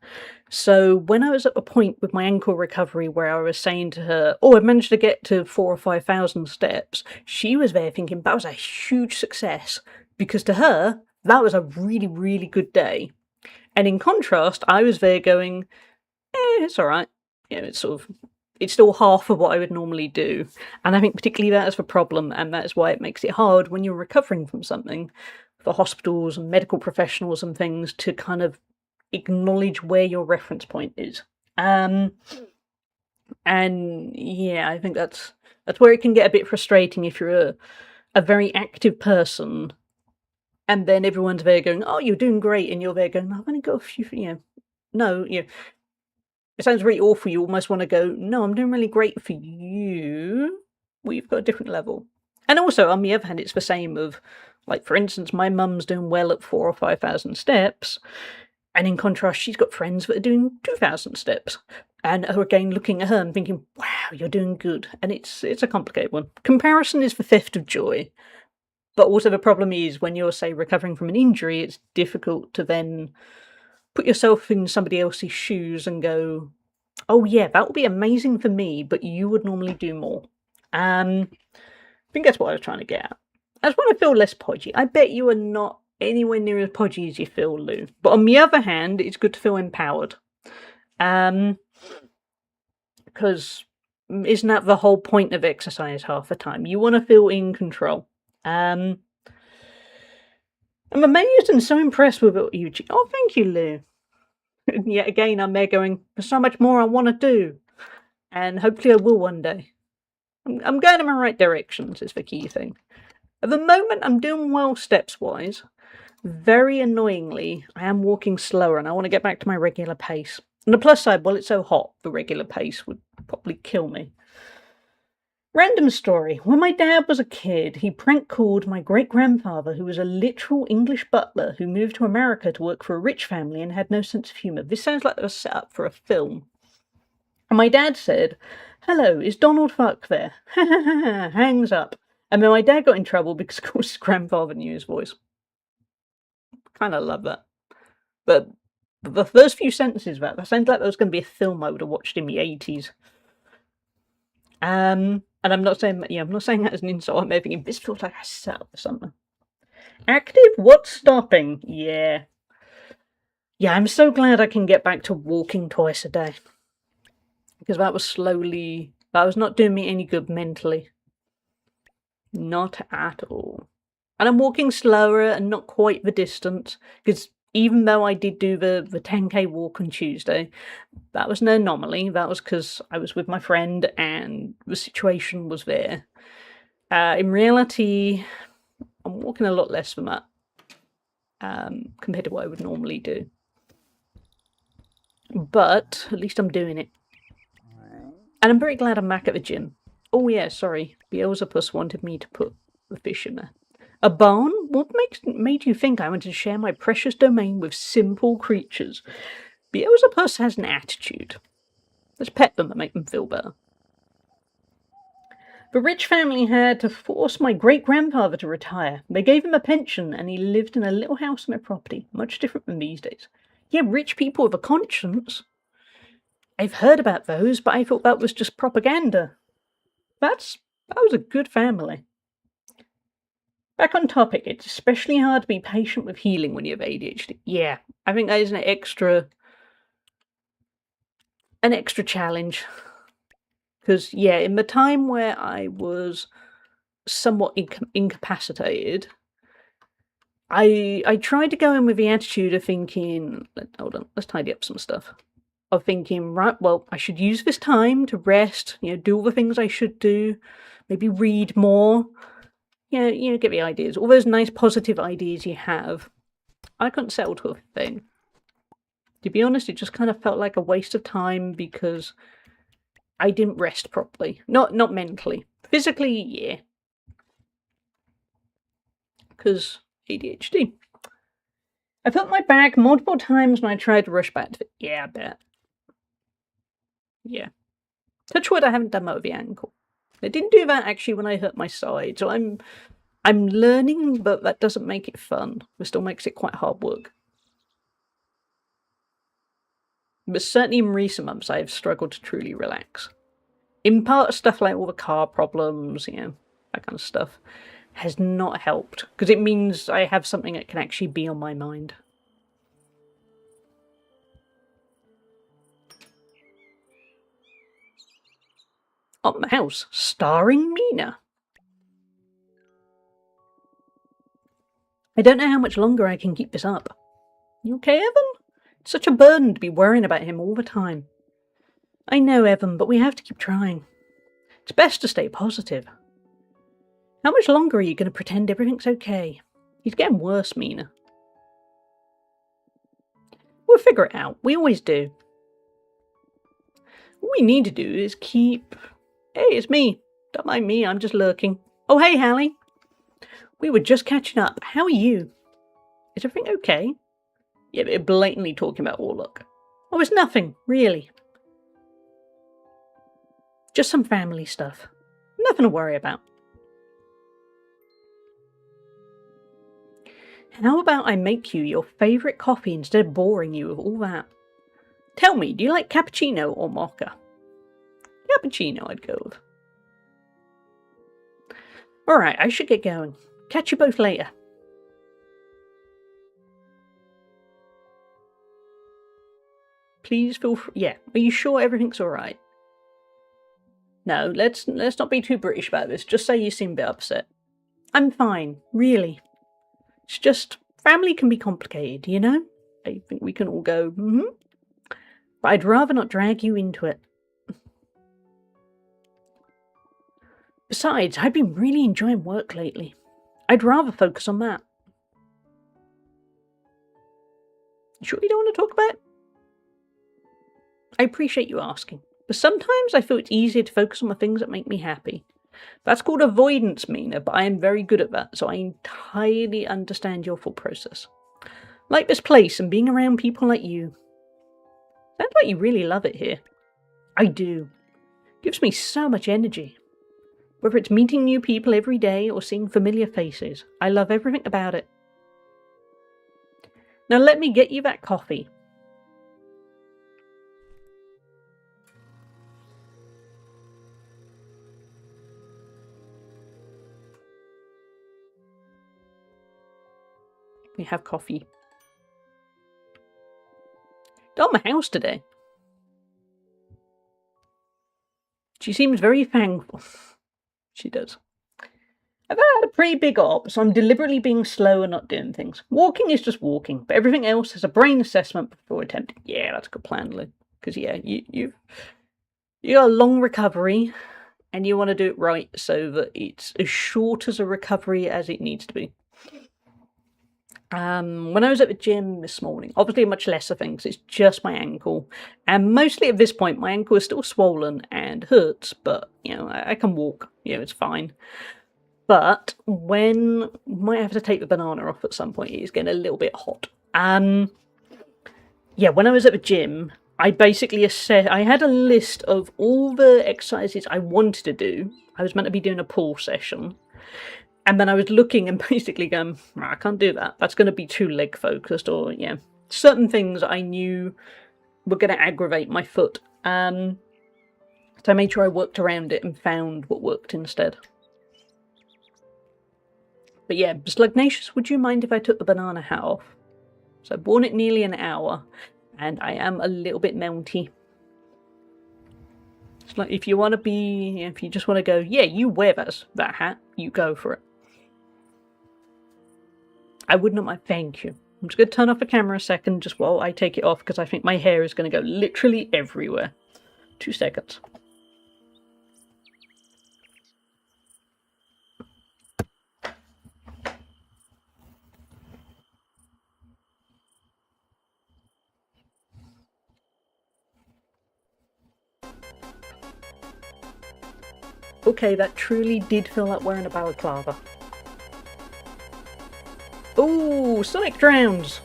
So when I was at a point with my ankle recovery where I was saying to her, oh, I managed to get to 4,000 or 5,000 steps, she was there thinking that was a huge success, because to her, that was a really, really good day. And in contrast, I was there going, it's all right. It's still half of what I would normally do. And I think particularly that is the problem, and that's why it makes it hard when you're recovering from something for hospitals and medical professionals and things to kind of acknowledge where your reference point is. And yeah, I think that's where it can get a bit frustrating if you're a very active person, and then everyone's there going, oh, you're doing great, and you're there going, I've only got a few, no, it sounds really awful. You almost want to go, no, I'm doing really great for you. We've got a different level. And also, on the other hand, it's the same of, like, for instance, my mum's doing well at 4,000 or 5,000 steps. And in contrast, she's got friends that are doing 2,000 steps. And are again looking at her and thinking, wow, you're doing good. And it's a complicated one. Comparison is the theft of joy. But also the problem is when you're, say, recovering from an injury, it's difficult to then put yourself in somebody else's shoes and go, oh yeah, that would be amazing for me, but you would normally do more. I think that's what I was trying to get at. I just want to feel less podgy. I bet you are not anywhere near as podgy as you feel, Lou. But on the other hand, it's good to feel empowered. Because isn't that the whole point of exercise half the time? You want to feel in control. And I'm amazed and so impressed with what you... Oh, thank you, Lou. And yet again, I'm there going, there's so much more I want to do. And hopefully I will one day. I'm going in the right directions is the key thing. At the moment, I'm doing well steps-wise. Very annoyingly, I am walking slower and I want to get back to my regular pace. On the plus side, while it's so hot, the regular pace would probably kill me. Random story. When my dad was a kid, he prank called my great-grandfather, who was a literal English butler who moved to America to work for a rich family and had no sense of humour. This sounds like it was set up for a film. And my dad said, "Hello, is Donald Fuck there?" Hangs up. And then my dad got in trouble because, of course, his grandfather knew his voice. Kind of love that. But the first few sentences of that sounds like there was going to be a film I would have watched in the 80s. And I'm not saying that as an insult. I'm thinking this feels like a setup for something. Active? What's stopping? Yeah, I'm so glad I can get back to walking twice a day. Because that was not doing me any good mentally. Not at all. And I'm walking slower and not quite the distance. Because even though I did do the 10k walk on Tuesday, that was an anomaly. That was because I was with my friend and the situation was there. In reality, I'm walking a lot less than that compared to what I would normally do. But at least I'm doing it. And I'm very glad I'm back at the gym. Oh yeah, sorry. Beelzebub wanted me to put the fish in there. A barn? What made you think I wanted to share my precious domain with simple creatures? Beelzebub has an attitude. Let's pet them and make them feel better. The rich family had to force my great-grandfather to retire. They gave him a pension and he lived in a little house on their property. Much different than these days. Yeah, rich people with a conscience. I've heard about those, but I thought that was just propaganda. That was a good family. Back on topic, it's especially hard to be patient with healing when you have ADHD. Yeah, I think that is an extra challenge. Because, yeah, in the time where I was somewhat incapacitated, I tried to go in with the attitude of thinking, hold on, let's tidy up some stuff. Of thinking, right, well, I should use this time to rest, do all the things I should do, maybe read more, get the ideas. All those nice positive ideas you have. I couldn't settle to a thing. To be honest, it just kind of felt like a waste of time because I didn't rest properly. Not mentally. Physically, yeah. Because ADHD. I felt my back multiple times when I tried to rush back to it. Yeah, I bet. Yeah. Touch wood, I haven't done that with the ankle. I didn't do that actually when I hurt my side, so I'm learning, but that doesn't make it fun. It still makes it quite hard work. But certainly in recent months, I have struggled to truly relax. In part, stuff like all the car problems, that kind of stuff, has not helped. Because it means I have something that can actually be on my mind. On the house, starring Mina. I don't know how much longer I can keep this up. You okay, Evan? It's such a burden to be worrying about him all the time. I know, Evan, but we have to keep trying. It's best to stay positive. How much longer are you going to pretend everything's okay? He's getting worse, Mina. We'll figure it out. We always do. What we need to do is keep... Hey, it's me. Don't mind me, I'm just lurking. Oh, hey, Hallie. We were just catching up. How are you? Is everything okay? Yeah, they're blatantly talking about Orlok. Oh, it's nothing, really. Just some family stuff. Nothing to worry about. How about I make you your favourite coffee instead of boring you with all that? Tell me, do you like cappuccino or mocha? Cappuccino, I'd go with. Alright, I should get going. Catch you both later. Please feel free. Yeah, are you sure everything's alright? No, let's not be too British about this. Just say you seem a bit upset. I'm fine, really. It's just Family can be complicated, you know? I think we can all go, But I'd rather not drag you into it. Besides, I've been really enjoying work lately. I'd rather focus on that. You sure you don't want to talk about it? I appreciate you asking, but sometimes I feel it's easier to focus on the things that make me happy. That's called avoidance, Mina, but I am very good at that, so I entirely understand your thought process. Like this place and being around people like you. Sounds like you really love it here. I do. It gives me so much energy. Whether it's meeting new people every day or seeing familiar faces, I love everything about it. Now let me get you that coffee. We have coffee. At my house today. She seems very thankful. She does. I've had a pretty big op, so I'm deliberately being slow and not doing things. Walking is just walking, but everything else has a brain assessment before attempting. Yeah, that's a good plan, Lou. Because yeah, you got a long recovery, and you want to do it right so that it's as short as a recovery as it needs to be. When I was at the gym this morning, obviously a much lesser thing because it's just my ankle, and mostly at this point my ankle is still swollen and hurts, but you know I can walk. You know, it's fine. But when might have to take the banana off at some point, it's getting a little bit hot. Yeah, when I was at the gym, I basically I had a list of all the exercises I wanted to do. I was meant to be doing a pull session. And then I was looking and basically going, I can't do that. That's going to be too leg focused, or yeah, certain things I knew were going to aggravate my foot. So I made sure I worked around it and found what worked instead. But yeah, Slugnacious, would you mind if I took the banana hat off? So I've worn it nearly an hour, and I am a little bit mounty. It's like if you want to be, if you just want to go, yeah, you wear that hat, you go for it. I would not mind. Thank you. I'm just going to turn off the camera a second just while I take it off because I think my hair is going to go literally everywhere. 2 seconds. Okay, that truly did feel like wearing a balaclava. Ooh, Sonic drowns!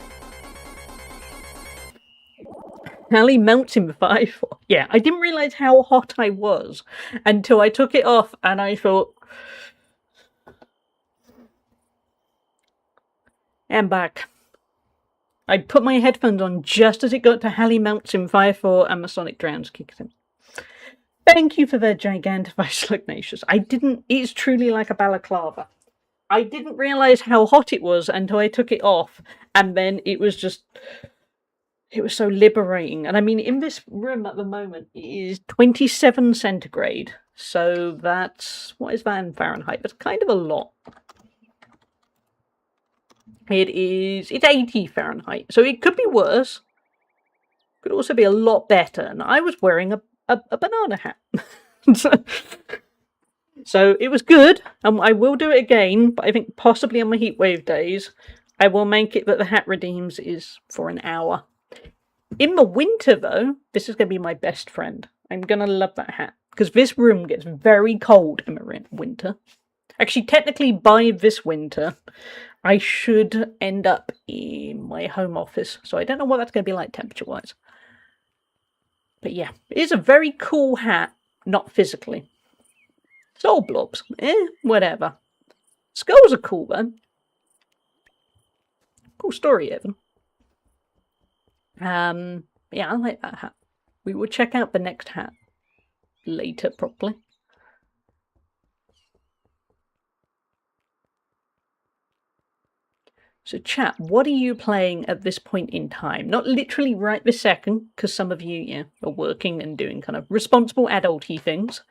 Hallie melts him with ice. Yeah, I didn't realise how hot I was until I took it off and I thought... I'm back. I put my headphones on just as it got to Hallie melts him, Fire 4 and the Sonic drowns kicks in. Thank you for the Gigantify Slugnacious. It's truly like a balaclava. I didn't realise how hot it was until I took it off, and then it was so liberating. And I mean, in this room at the moment, it is 27 centigrade, so that's, what is that in Fahrenheit? That's kind of a lot. It's 80 Fahrenheit, so it could be worse. Could also be a lot better, and I was wearing a banana hat. So it was good, and I will do it again, but I think possibly on my heatwave days, I will make it that the hat redeems is for an hour. In the winter, though, this is going to be my best friend. I'm going to love that hat, because this room gets very cold in the winter. Actually, technically, by this winter, I should end up in my home office, so I don't know what that's going to be like temperature-wise. But yeah, it is a very cool hat, not physically. Soul blobs, whatever. Skulls are cool, though. Cool story, Evan. Yeah, I like that hat. We will check out the next hat later, probably. So chat, what are you playing at this point in time? Not literally right this second, because some of you are working and doing kind of responsible adulty things,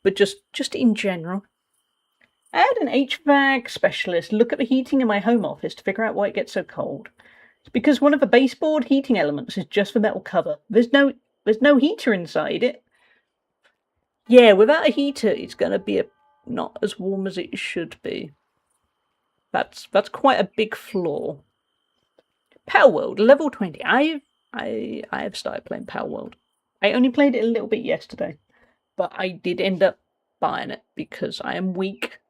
but just in general. I had an HVAC specialist look at the heating in my home office to figure out why it gets so cold. It's because one of the baseboard heating elements is just the metal cover. There's no heater inside it. Yeah, without a heater, it's going to be not as warm as it should be. That's quite a big flaw. Power World, level 20. I have started playing Power World. I only played it a little bit yesterday, but I did end up buying it because I am weak.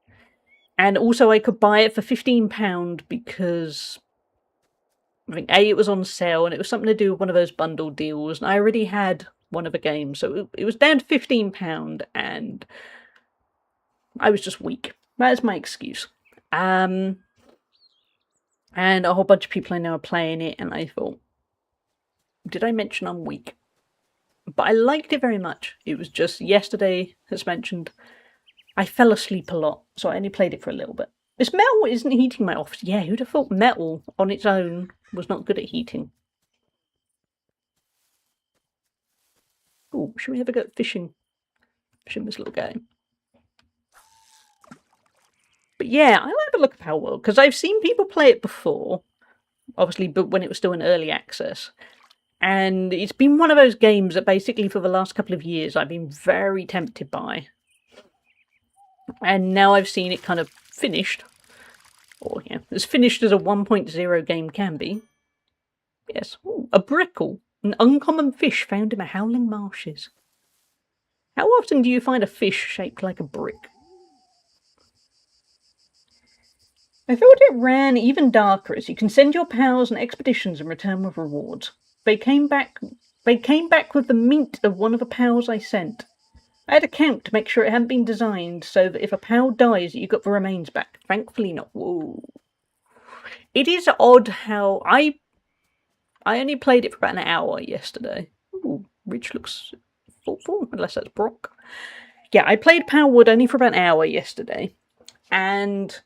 And also I could buy it for £15 because I think it was on sale and it was something to do with one of those bundle deals, and I already had one of the games, so it was down to £15 and I was just weak. That is my excuse. And a whole bunch of people I know are playing it, and I thought, did I mention I'm weak? But I liked it very much. It was just yesterday, as mentioned, I fell asleep a lot, so I only played it for a little bit. This metal isn't heating my office. Yeah, who'd have thought metal on its own was not good at heating? Oh, should we ever go fishing? Fishing this little game. But yeah, I like the look of Power World because I've seen people play it before, obviously, but when it was still in early access. And it's been one of those games that basically for the last couple of years I've been very tempted by. And now I've seen it kind of finished. Or, yeah, as finished as a 1.0 game can be. Yes. Ooh, a brickle. An uncommon fish found in the howling marshes. How often do you find a fish shaped like a brick? I thought it ran even darker, as you can send your pals on expeditions and return with rewards. They came back with the meat of one of the pals I sent. I had a count to make sure it hadn't been designed so that if a pal dies, you got the remains back. Thankfully not. Whoa. It is odd how I only played it for about an hour yesterday. Ooh, Rich looks thoughtful, unless that's Brock. Yeah, I played Power Wood only for about an hour yesterday, and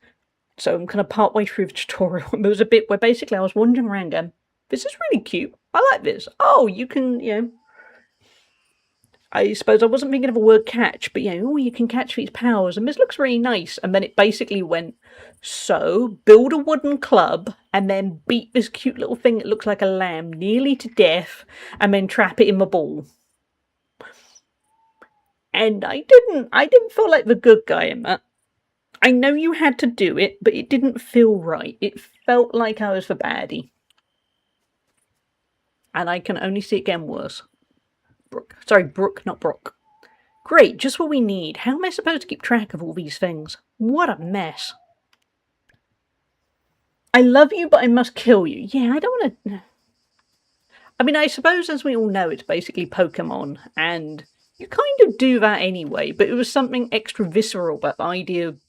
so I'm kind of part way through the tutorial. There was a bit where basically I was wandering around going, this is really cute. I like this. Oh, you can, I suppose I wasn't thinking of a word catch, but you can catch these powers, and this looks really nice. And then it basically went, so build a wooden club and then beat this cute little thing that looks like a lamb nearly to death and then trap it in the ball. And I didn't feel like the good guy in that. I know you had to do it, but it didn't feel right. It felt like I was the baddie. And I can only see it getting worse. Brooke, not Brock. Great, just what we need. How am I supposed to keep track of all these things? What a mess. I love you, but I must kill you. Yeah, I don't want to... I mean, I suppose, as we all know, it's basically Pokemon, and you kind of do that anyway, but it was something extra visceral about the idea of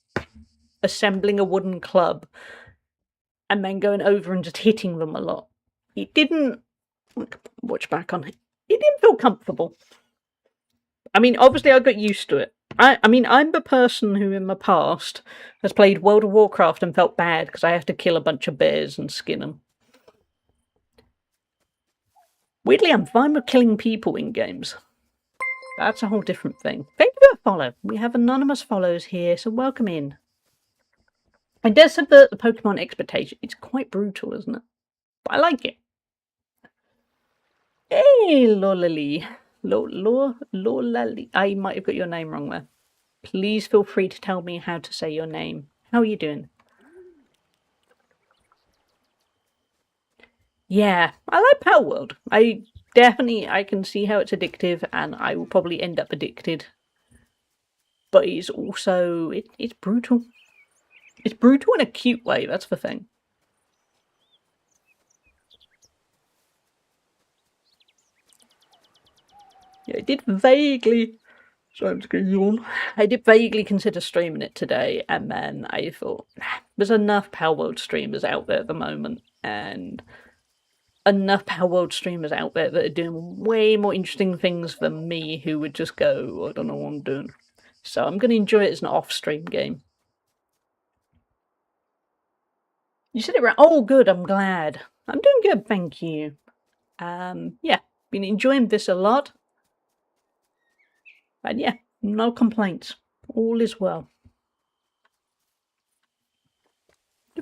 assembling a wooden club and then going over and just hitting them a lot. It didn't... Watch back on it. It didn't feel comfortable. I mean, obviously I got used to it. I mean, I'm the person who in the past has played World of Warcraft and felt bad because I have to kill a bunch of bears and skin them. Weirdly, I'm fine with killing people in games. That's a whole different thing. Thank you for the follow. We have anonymous follows here, so welcome in. I dare subvert the Pokemon expectation. It's quite brutal, isn't it? But I like it. Hey, Lolali. Lolali. I might have got your name wrong there. Please feel free to tell me how to say your name. How are you doing? Yeah, I like Power World. I can see how it's addictive, and I will probably end up addicted. But it's also, it's brutal. It's brutal in a cute way, that's the thing. Yeah, I did vaguely... Sorry, I'm just going to yawn. I did vaguely consider streaming it today, and then I thought, there's enough Power World streamers out there at the moment, and enough Power World streamers out there that are doing way more interesting things than me, who would just go, I don't know what I'm doing. So I'm going to enjoy it as an off-stream game. You said it right. Oh, good, I'm glad. I'm doing good, thank you. Yeah, been enjoying this a lot. And yeah, no complaints. All is well.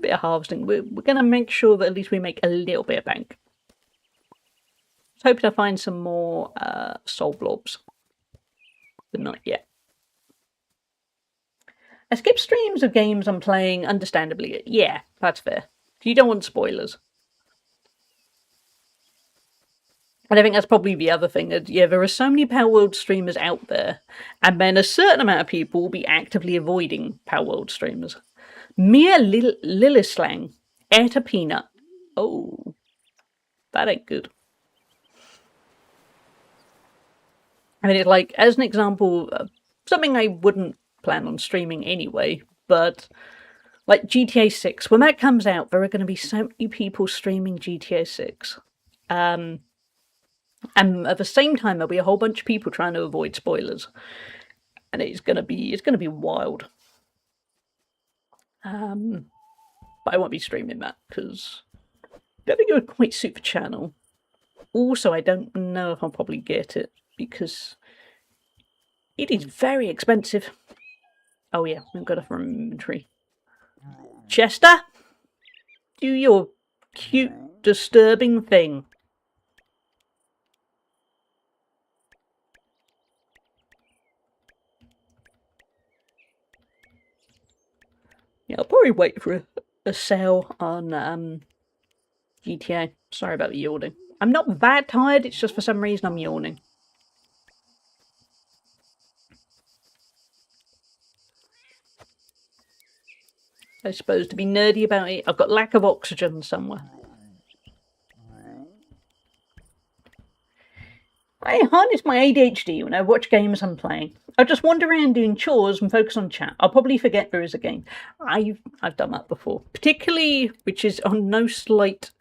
bit of harvesting. We're going to make sure that at least we make a little bit of bank. I was hoping to find some more soul blobs, but not yet. I skip streams of games I'm playing, understandably. Yeah, that's fair. You don't want spoilers. And I think that's probably the other thing. That, yeah, there are so many Power World streamers out there, and then a certain amount of people will be actively avoiding Power World streamers. Mia Lillislang, ate a peanut. Oh, that ain't good. I mean, it's like, as an example, something I wouldn't plan on streaming anyway, but like GTA 6, when that comes out, there are going to be so many people streaming GTA 6. And at the same time, there'll be a whole bunch of people trying to avoid spoilers, and it's gonna be wild. But I won't be streaming that because I don't think it would quite suit the channel. Also, I don't know if I'll probably get it because it is very expensive. Oh yeah, we've got a from inventory. Chester, do your cute, disturbing thing. Yeah, I'll probably wait for a sale on GTA. Sorry about the yawning. I'm not that tired, it's just for some reason I'm yawning. I suppose to be nerdy about it, I've got lack of oxygen somewhere. I harness my ADHD when I watch games I'm playing. I just wander around doing chores and focus on chat. I'll probably forget there is a game. I've done that before. Particularly, which is on no slight,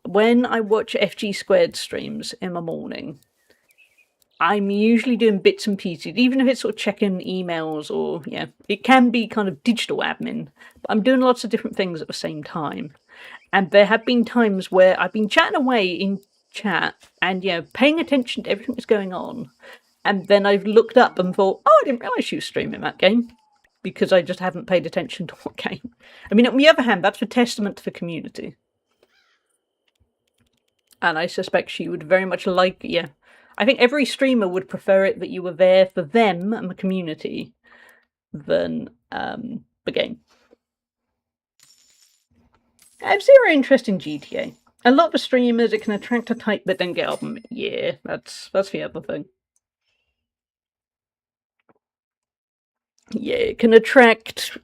when I watch FG² streams in the morning. I'm usually doing bits and pieces, even if it's sort of checking emails or, yeah, it can be kind of digital admin. But I'm doing lots of different things at the same time. And there have been times where I've been chatting away in chat and, you know, paying attention to everything that's going on. And then I've looked up and thought, oh, I didn't realise you were streaming that game. Because I just haven't paid attention to what game. I mean, on the other hand, that's a testament to the community. And I suspect she would very much like, yeah. I think every streamer would prefer it that you were there for them and the community than the game. I have zero interest in GTA. A lot of the streamers, it can attract a type that don't get on. Yeah, that's the other thing. Yeah, it can attract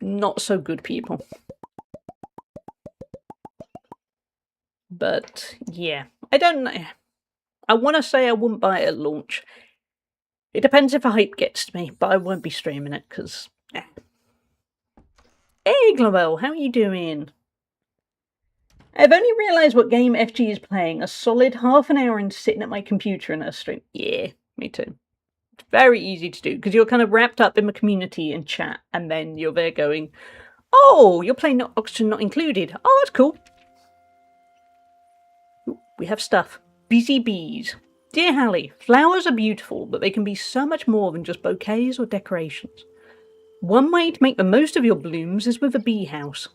not so good people. But yeah, I don't know. I want to say I wouldn't buy it at launch. It depends if the hype gets to me, but I won't be streaming it because. Hey, Global, how are you doing? I've only realised what game FG is playing a solid half an hour and sitting at my computer in a stream. Yeah, me too. It's very easy to do because you're kind of wrapped up in the community and chat, and then you're there going, oh, you're playing Oxygen Not Included. Oh, that's cool. Ooh, we have stuff. Busy bees. Dear Hallie, flowers are beautiful, but they can be so much more than just bouquets or decorations. One way to make the most of your blooms is with a bee house.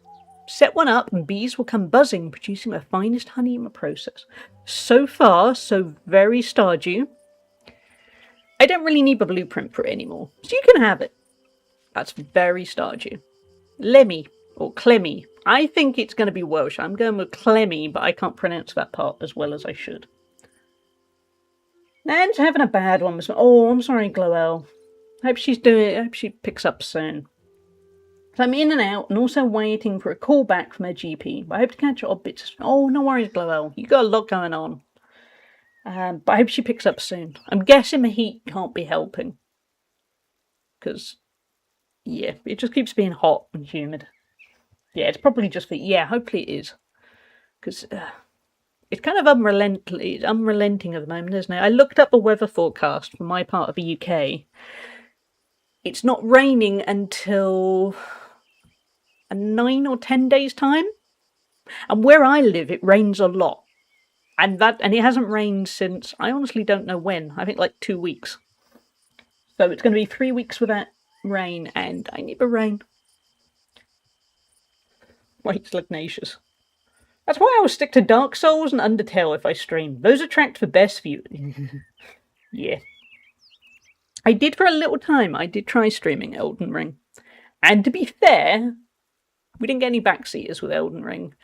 Set one up and bees will come buzzing, producing the finest honey in the process. So far, so very Stardew. I don't really need a blueprint for it anymore, so you can have it. That's very Stardew. Lemmy, or Clemmy. I think it's going to be Welsh. I'm going with Clemmy, but I can't pronounce that part as well as I should. Nan's having a bad one. Oh, I'm sorry, Gloel. Hope she picks up soon. So I'm in and out and also waiting for a call back from her GP. But I hope to catch odd bits. Oh, no worries, Gloel. You got a lot going on. But I hope she picks up soon. I'm guessing the heat can't be helping. Because, yeah, it just keeps being hot and humid. Yeah, it's probably just the... Yeah, hopefully it is. Because it's kind of unrelenting at the moment, isn't it? I looked up the weather forecast for my part of the UK. It's not raining until 9 or 10 days' time. And where I live, it rains a lot. And it hasn't rained since, I honestly don't know when. I think like 2 weeks. So it's going to be 3 weeks without rain, and I need the rain. Wait, Lugnacious. That's why I will stick to Dark Souls and Undertale if I stream. Those attract the best view. Yeah. I did for a little time. I did try streaming Elden Ring. And to be fair, we didn't get any backseaters with Elden Ring.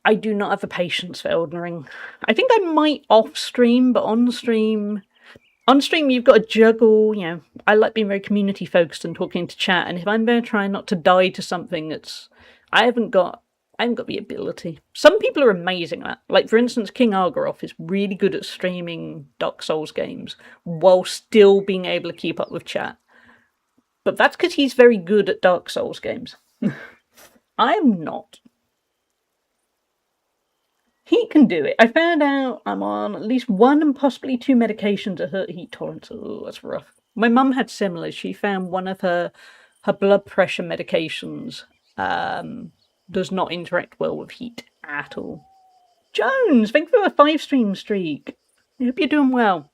I do not have the patience for Elden Ring. I think I might off stream, but on stream you've got to juggle, you know, I like being very community focused and talking to chat, and if I'm there trying not to die to something, I haven't got the ability. Some people are amazing at that. Like, for instance, King Argaroth is really good at streaming Dark Souls games while still being able to keep up with chat. But that's because he's very good at Dark Souls games. I am not. He can do it. I found out I'm on at least 1 and possibly 2 medications to hurt heat tolerance. Oh, that's rough. My mum had similar. She found one of her blood pressure medications does not interact well with heat at all. Jones, thank you for a 5-stream streak. I hope you're doing well.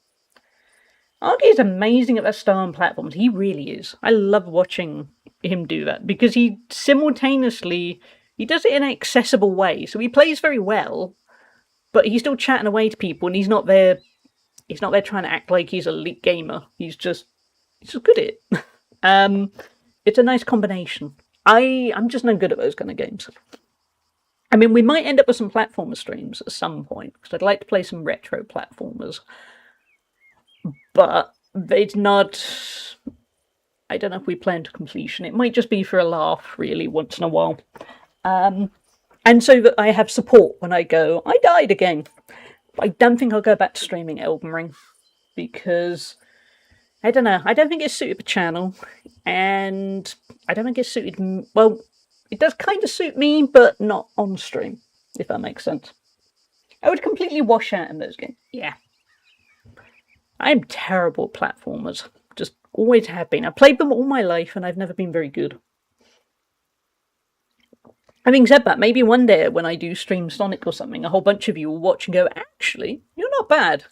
Argy is amazing at that star on platforms. He really is. I love watching him do that because he simultaneously does it in an accessible way. So he plays very well, but he's still chatting away to people, and he's not there trying to act like he's a elite gamer. He's just good at it. It's a nice combination. I'm just no good at those kind of games. I mean, we might end up with some platformer streams at some point, because I'd like to play some retro platformers. But it's not... I don't know if we plan to completion. It might just be for a laugh, really, once in a while. And so that I have support when I go, I died again. I don't think I'll go back to streaming Elden Ring, because... I don't know. I don't think it's suited the channel, and I don't think it's suited... Well, it does kind of suit me, but not on stream, if that makes sense. I would completely wash out in those games. Yeah. I'm terrible at platformers. Just always have been. I've played them all my life, and I've never been very good. Having said that, maybe one day when I do stream Sonic or something, a whole bunch of you will watch and go, actually, you're not bad.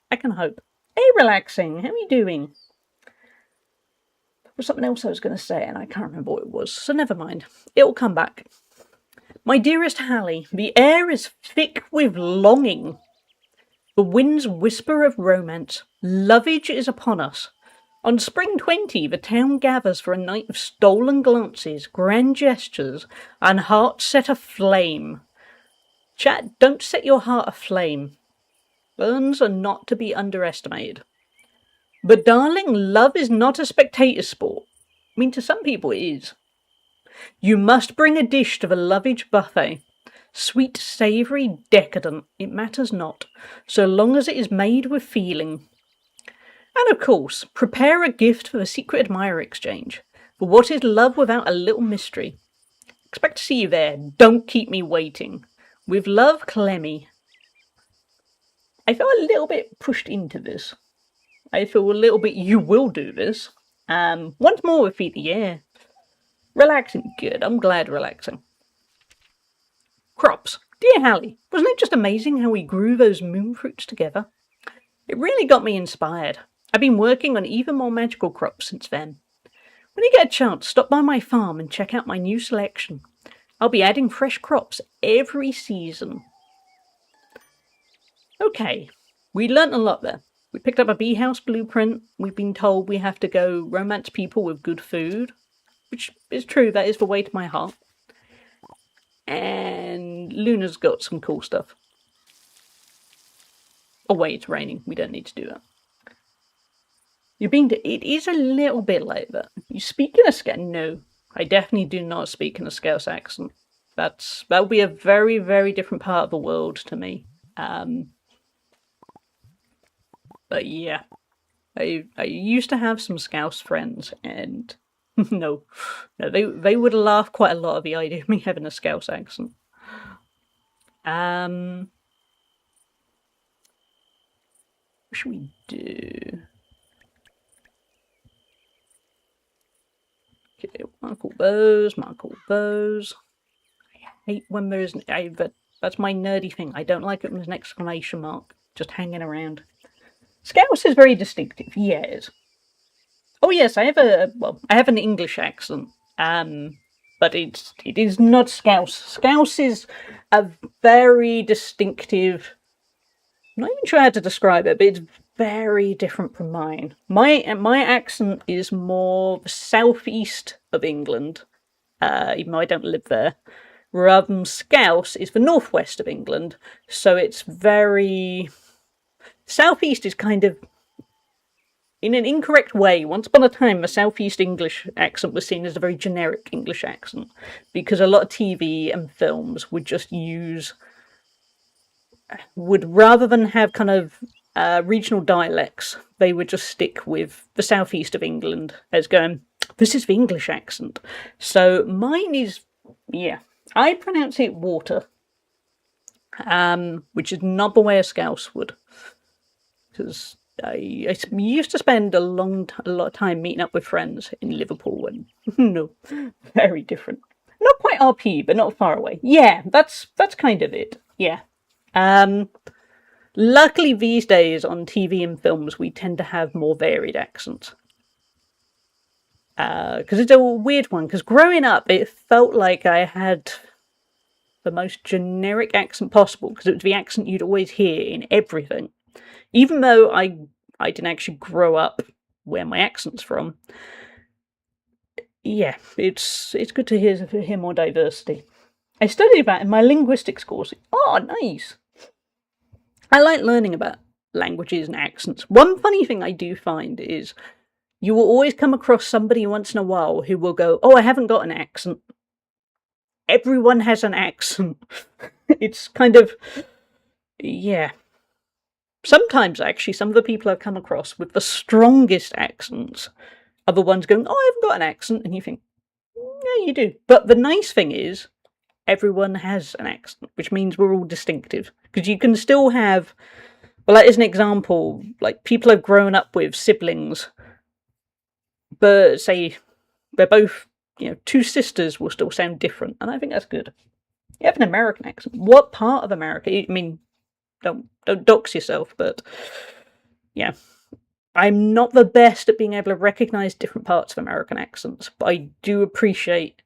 I can hope. Hey, Relaxing, how are you doing? There was something else I was going to say, and I can't remember what it was, so never mind. It'll come back. My dearest Hallie, the air is thick with longing. The winds whisper of romance. Lovage is upon us. On Spring 20, the town gathers for a night of stolen glances, grand gestures, and hearts set aflame. Chat, don't set your heart aflame. Burns are not to be underestimated. But darling, love is not a spectator sport. I mean, to some people it is. You must bring a dish to the lovage buffet. Sweet, savoury, decadent, it matters not, so long as it is made with feeling. And of course, prepare a gift for the secret admirer exchange. For what is love without a little mystery? Expect to see you there. Don't keep me waiting. With love, Clemmy. I feel a little bit pushed into this. I feel a little bit, you will do this. Once more with feet, yeah. Relaxing, good. I'm glad relaxing. Crops. Dear Hallie, wasn't it just amazing how we grew those moon fruits together? It really got me inspired. I've been working on even more magical crops since then. When you get a chance, stop by my farm and check out my new selection. I'll be adding fresh crops every season. Okay, we learnt a lot there. We picked up a bee house blueprint. We've been told we have to go romance people with good food, which is true, that is the way to my heart. And Luna's got some cool stuff. Oh wait, it's raining. We don't need to do that. It is a little bit like that. You speak in a Scouse? No, I definitely do not speak in a Scouse accent. That'll be a very, very different part of the world to me. But yeah, I used to have some Scouse friends, and no, they would laugh quite a lot at the idea of me having a Scouse accent. What should we do? Okay, mark all those. I hate when there's that's my nerdy thing. I don't like it when there's an exclamation mark just hanging around. Scouse is very distinctive, yes. Oh yes, I have an English accent. but it is not Scouse. Scouse is a very distinctive. I'm not even sure how to describe it, but it's very different from mine. My accent is more the southeast of England, even though I don't live there. Rather than Scouse is the northwest of England, so it's very. Southeast is kind of, in an incorrect way, once upon a time, the Southeast English accent was seen as a very generic English accent, because a lot of TV and films would just rather than have kind of regional dialects, they would just stick with the southeast of England as going, this is the English accent. So mine is, I pronounce it water, which is not the way a Scouse would, because I used to spend a lot of time meeting up with friends in Liverpool, and no, very different. Not quite RP, but not far away. Yeah, that's kind of it. Yeah. Luckily these days on TV and films we tend to have more varied accents. Because it's a weird one, because growing up it felt like I had the most generic accent possible, because it was the accent you'd always hear in everything. Even though I didn't actually grow up where my accent's from. Yeah, it's good to hear more diversity. I studied that in my linguistics course. Oh, nice! I like learning about languages and accents. One funny thing I do find is you will always come across somebody once in a while who will go, oh, I haven't got an accent. Everyone has an accent. It's kind of, yeah. Sometimes, actually, some of the people I've come across with the strongest accents are the ones going, oh, I haven't got an accent. And you think, yeah, you do. But the nice thing is, everyone has an accent, which means we're all distinctive. Because you can still have, well, like, as an example, like people I've grown up with, siblings, but say they're both, two sisters will still sound different. And I think that's good. You have an American accent. What part of America? I mean, don't dox yourself, but yeah. I'm not the best at being able to recognise different parts of American accents, but I do appreciate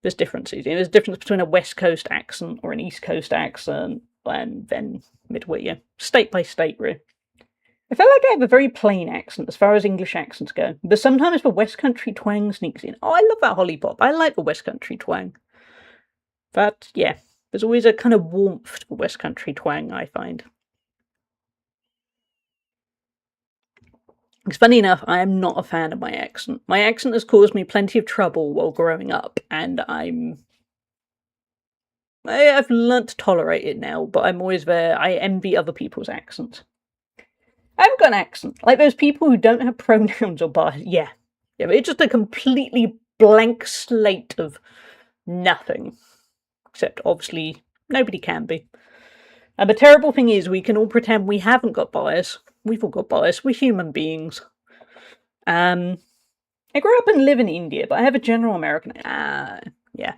there's differences. There's a difference between a West Coast accent or an East Coast accent, and then midway, state by state, really. I feel like I have a very plain accent as far as English accents go, but sometimes the West Country twang sneaks in. Oh, I love that Holly Pop. I like the West Country twang. But, yeah, there's always a kind of warmth to the West Country twang, I find. It's funny enough, I am not a fan of my accent. My accent has caused me plenty of trouble while growing up, and I've learnt to tolerate it now, but I'm always there. I envy other people's accents. I haven't got an accent. Like those people who don't have pronouns or bias. Yeah, but it's just a completely blank slate of nothing. Except, obviously, nobody can be. And the terrible thing is, we can all pretend we haven't got bias. We've all got bias. We're human beings. I grew up and live in India, but I have a general American. Yeah,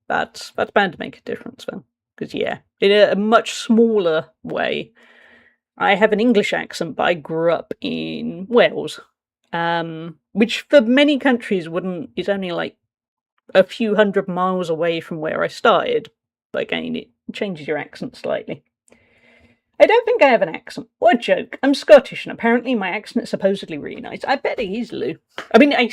that's bound to make a difference then. Because in a much smaller way, I have an English accent, but I grew up in Wales, which for many countries is only like a few hundred miles away from where I started. But again, it changes your accent slightly. I don't think I have an accent. What a joke. I'm Scottish, and apparently my accent is supposedly really nice. I bet it is, Lou. I mean, I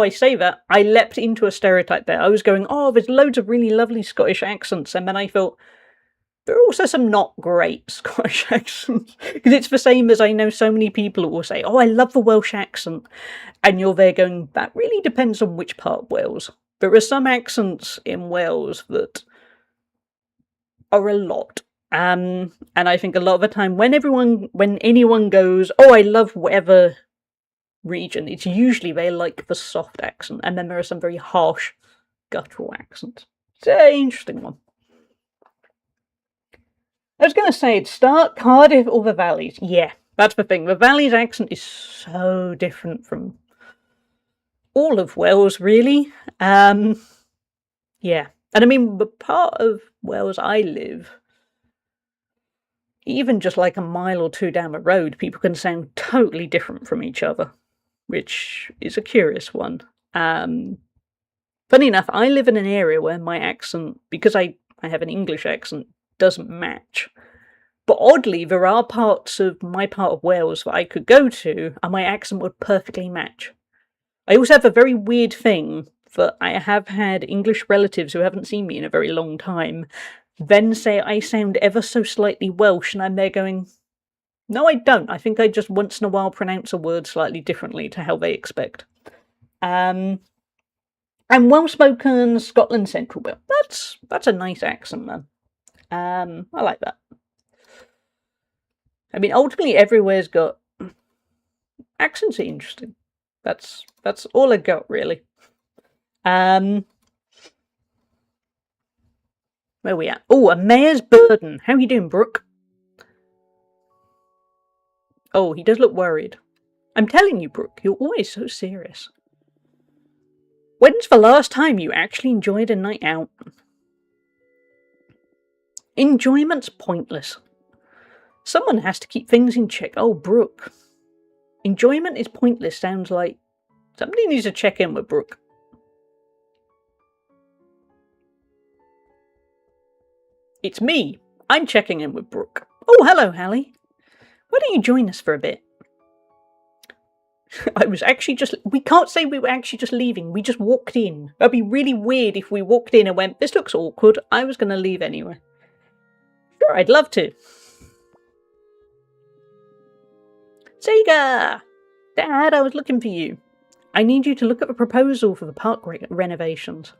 say that. I leapt into a stereotype there. I was going, oh, there's loads of really lovely Scottish accents, and then I thought, there are also some not great Scottish accents. Because it's the same as I know so many people who will say, oh, I love the Welsh accent. And you're there going, that really depends on which part of Wales. There are some accents in Wales that are a lot. And I think a lot of the time when anyone goes, oh, I love whatever region, it's usually they like the soft accent, and then there are some very harsh, guttural accents. It's an interesting one. I was going to say, it's start Cardiff or the Valleys. Yeah, that's the thing. The Valleys accent is so different from all of Wales, really. Yeah. And I mean, the part of Wales I live, even just like a mile or two down the road, people can sound totally different from each other, which is a curious one. Funny enough, I live in an area where my accent, because I have an English accent, doesn't match. But oddly, there are parts of my part of Wales that I could go to and my accent would perfectly match. I also have a very weird thing that I have had English relatives who haven't seen me in a very long time then say I sound ever so slightly Welsh, and I'm there going, no, I don't. I think I just once in a while pronounce a word slightly differently to how they expect. And well-spoken Scotland Central Belt. That's a nice accent, man. I like that. I mean, ultimately, everywhere's got accents are interesting. That's all I got, really. Where we at? Oh, a mayor's burden. How you doing, Brooke? Oh, he does look worried. I'm telling you, Brooke, you're always so serious. When's the last time you actually enjoyed a night out? Enjoyment's pointless. Someone has to keep things in check. Oh, Brooke. Enjoyment is pointless sounds like somebody needs to check in with Brooke. It's me. I'm checking in with Brooke. Oh, hello, Hallie. Why don't you join us for a bit? I was actually we can't say we were actually just leaving. We just walked in. That'd be really weird if we walked in and went, this looks awkward. I was going to leave anyway. Sure, I'd love to. Sega! Dad, I was looking for you. I need you to look at the proposal for the park renovations.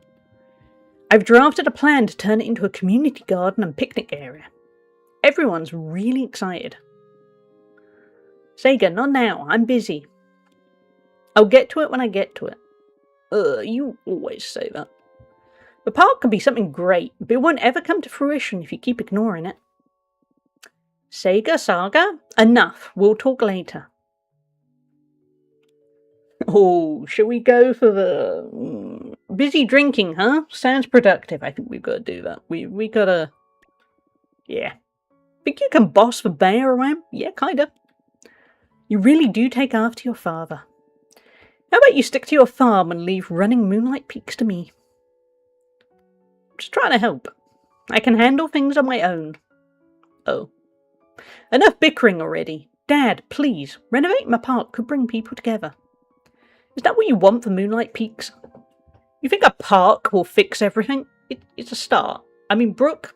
I've drafted a plan to turn it into a community garden and picnic area. Everyone's really excited. Sega, not now. I'm busy. I'll get to it when I get to it. You always say that. The park can be something great, but it won't ever come to fruition if you keep ignoring it. Sega Saga? Enough. We'll talk later. Oh, shall we go for the busy drinking, huh? Sounds productive. I think we've got to do that. We gotta... Yeah. Think you can boss the mayor around? Yeah, kinda. You really do take after your father. How about you stick to your farm and leave running Moonlight Peaks to me? Just trying to help. I can handle things on my own. Oh. Enough bickering already. Dad, please, renovating my park could bring people together. Is that what you want for Moonlight Peaks? You think a park will fix everything? It's a start. I mean, Brooke,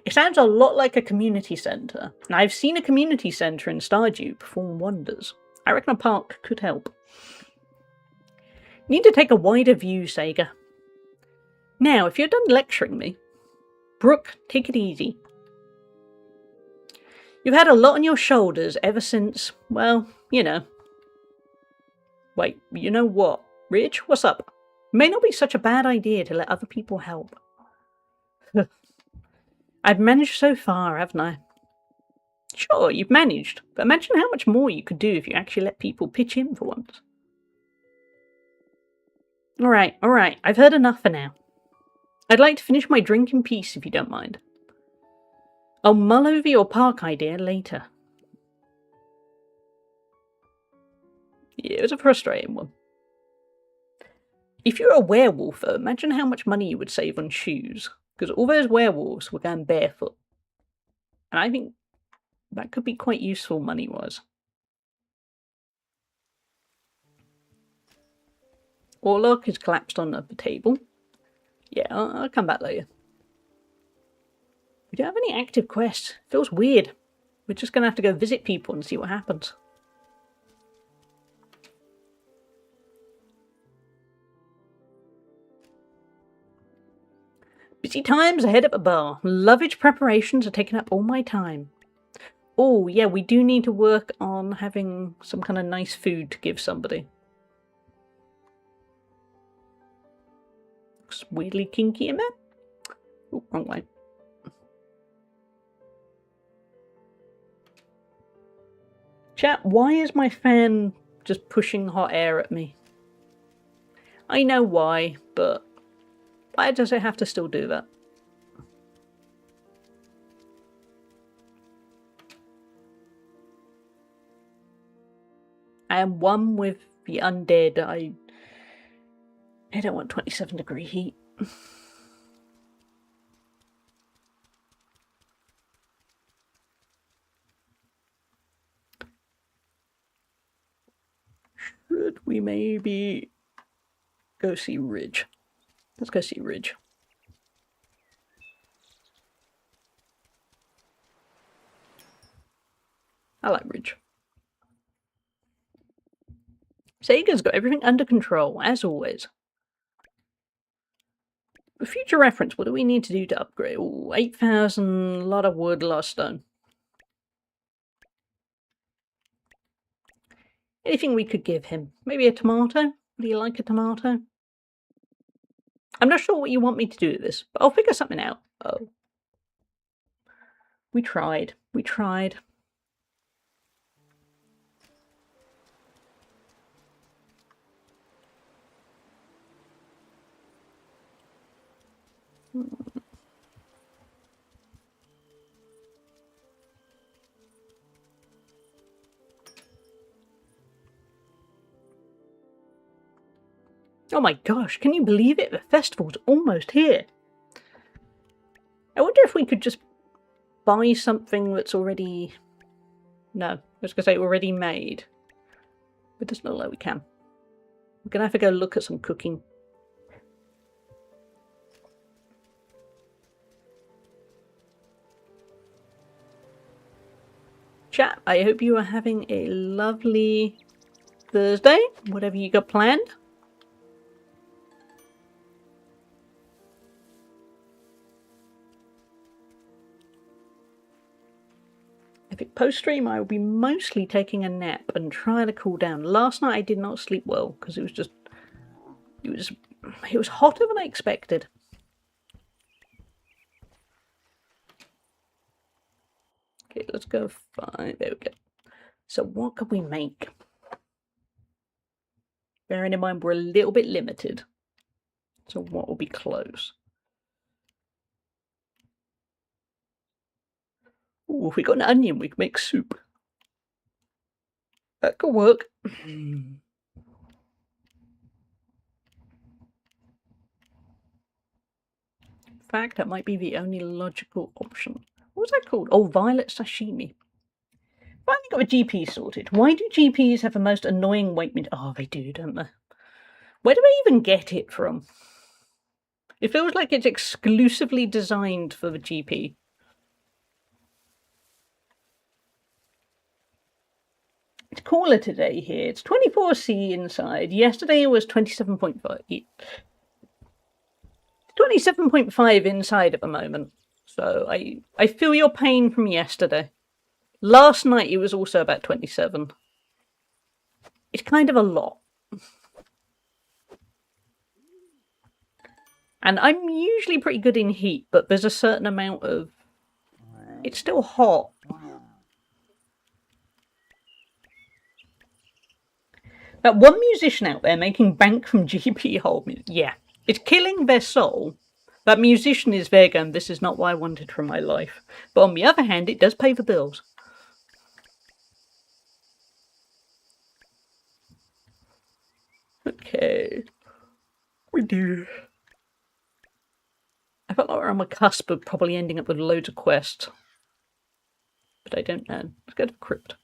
it sounds a lot like a community centre. And I've seen a community centre in Stardew perform wonders. I reckon a park could help. You need to take a wider view, Sega. Now, if you're done lecturing me, Brooke, take it easy. You've had a lot on your shoulders ever since, well, you know. Wait, you know what? Rich, what's up? It may not be such a bad idea to let other people help. I've managed so far, haven't I? Sure, you've managed, but imagine how much more you could do if you actually let people pitch in for once. Alright, I've heard enough for now. I'd like to finish my drink in peace if you don't mind. I'll mull over your park idea later. Yeah, it was a frustrating one. If you're a werewolf, though, imagine how much money you would save on shoes, because all those werewolves were going barefoot. And I think that could be quite useful money-wise. Orlok is collapsed on the table. Yeah, I'll come back later. We don't have any active quests. Feels weird. We're just going to have to go visit people and see what happens. Busy times ahead at the bar. Lovage preparations are taking up all my time. Oh, yeah, we do need to work on having some kind of nice food to give somebody. Looks weirdly kinky in there. Oh, wrong way. Chat, why is my fan just pushing hot air at me? I know why, but why does it have to still do that? I am one with the undead. I I don't want 27-degree heat. Should we maybe go see Ridge? Let's go see Ridge. I like Ridge. Sega's got everything under control, as always. For future reference, what do we need to do to upgrade? Ooh, 8,000, a lot of wood, a lot of stone. Anything we could give him? Maybe a tomato? Would you like a tomato? I'm not sure what you want me to do with this, but I'll figure something out. Oh. We tried. We tried. Oh my gosh, can you believe it? The festival's almost here. I wonder if we could just buy something that's already... No, I was going to say already made. But it doesn't look like we can. We're going to have to go look at some cooking. Chat, I hope you are having a lovely Thursday, whatever you got planned. If it post-stream, I will be mostly taking a nap and trying to cool down. Last night I did not sleep well because it was hotter than I expected. Okay, let's go find. There we go. So what can we make? Bearing in mind we're a little bit limited. So what will be close? Ooh, if we got an onion, we can make soup. That could work. In fact, that might be the only logical option. What was that called? Oh, violet sashimi. Finally got a GP sorted. Why do GPs have the most annoying weight? Oh, they do, don't they? Where do they even get it from? It feels like it's exclusively designed for the GP. It's cooler today here. It's 24°C inside. Yesterday it was 27.5. 27.5 inside at the moment. So I feel your pain from yesterday. Last night it was also about 27. It's kind of a lot. And I'm usually pretty good in heat, but there's a certain amount of... It's still hot. That one musician out there making bank from GP hold music. Yeah, it's killing their soul. That musician is there going, this is not what I wanted from my life. But on the other hand, it does pay the bills. Okay. We do. I felt like we're on the cusp of probably ending up with loads of quests. But I don't know. Let's go to the crypt.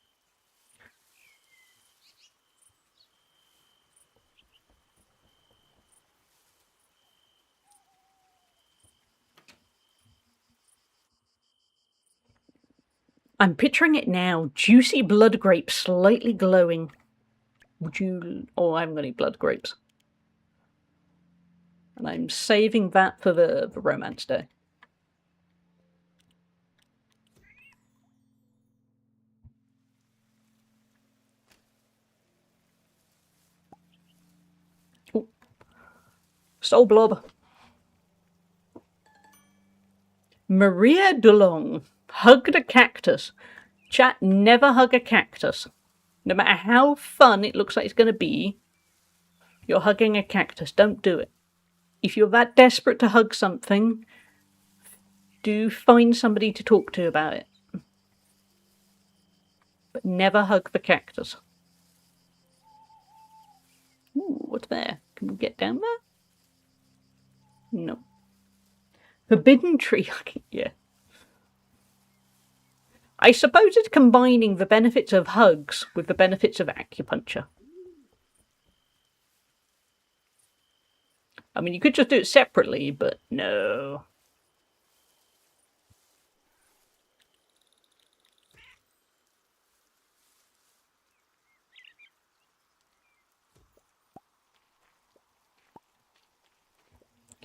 I'm picturing it now. Juicy blood grapes, slightly glowing. Would you... Oh, I haven't got any blood grapes. And I'm saving that for the romance day. Ooh. Soul blob. Maria Dulong hugged a cactus. Chat, never hug a cactus. No matter how fun it looks like it's going to be, you're hugging a cactus. Don't do it. If you're that desperate to hug something, do find somebody to talk to about it. But never hug the cactus. Ooh, what's there? Can we get down there? No. Forbidden tree. Yeah. I suppose it's combining the benefits of hugs with the benefits of acupuncture. I mean, you could just do it separately, but no.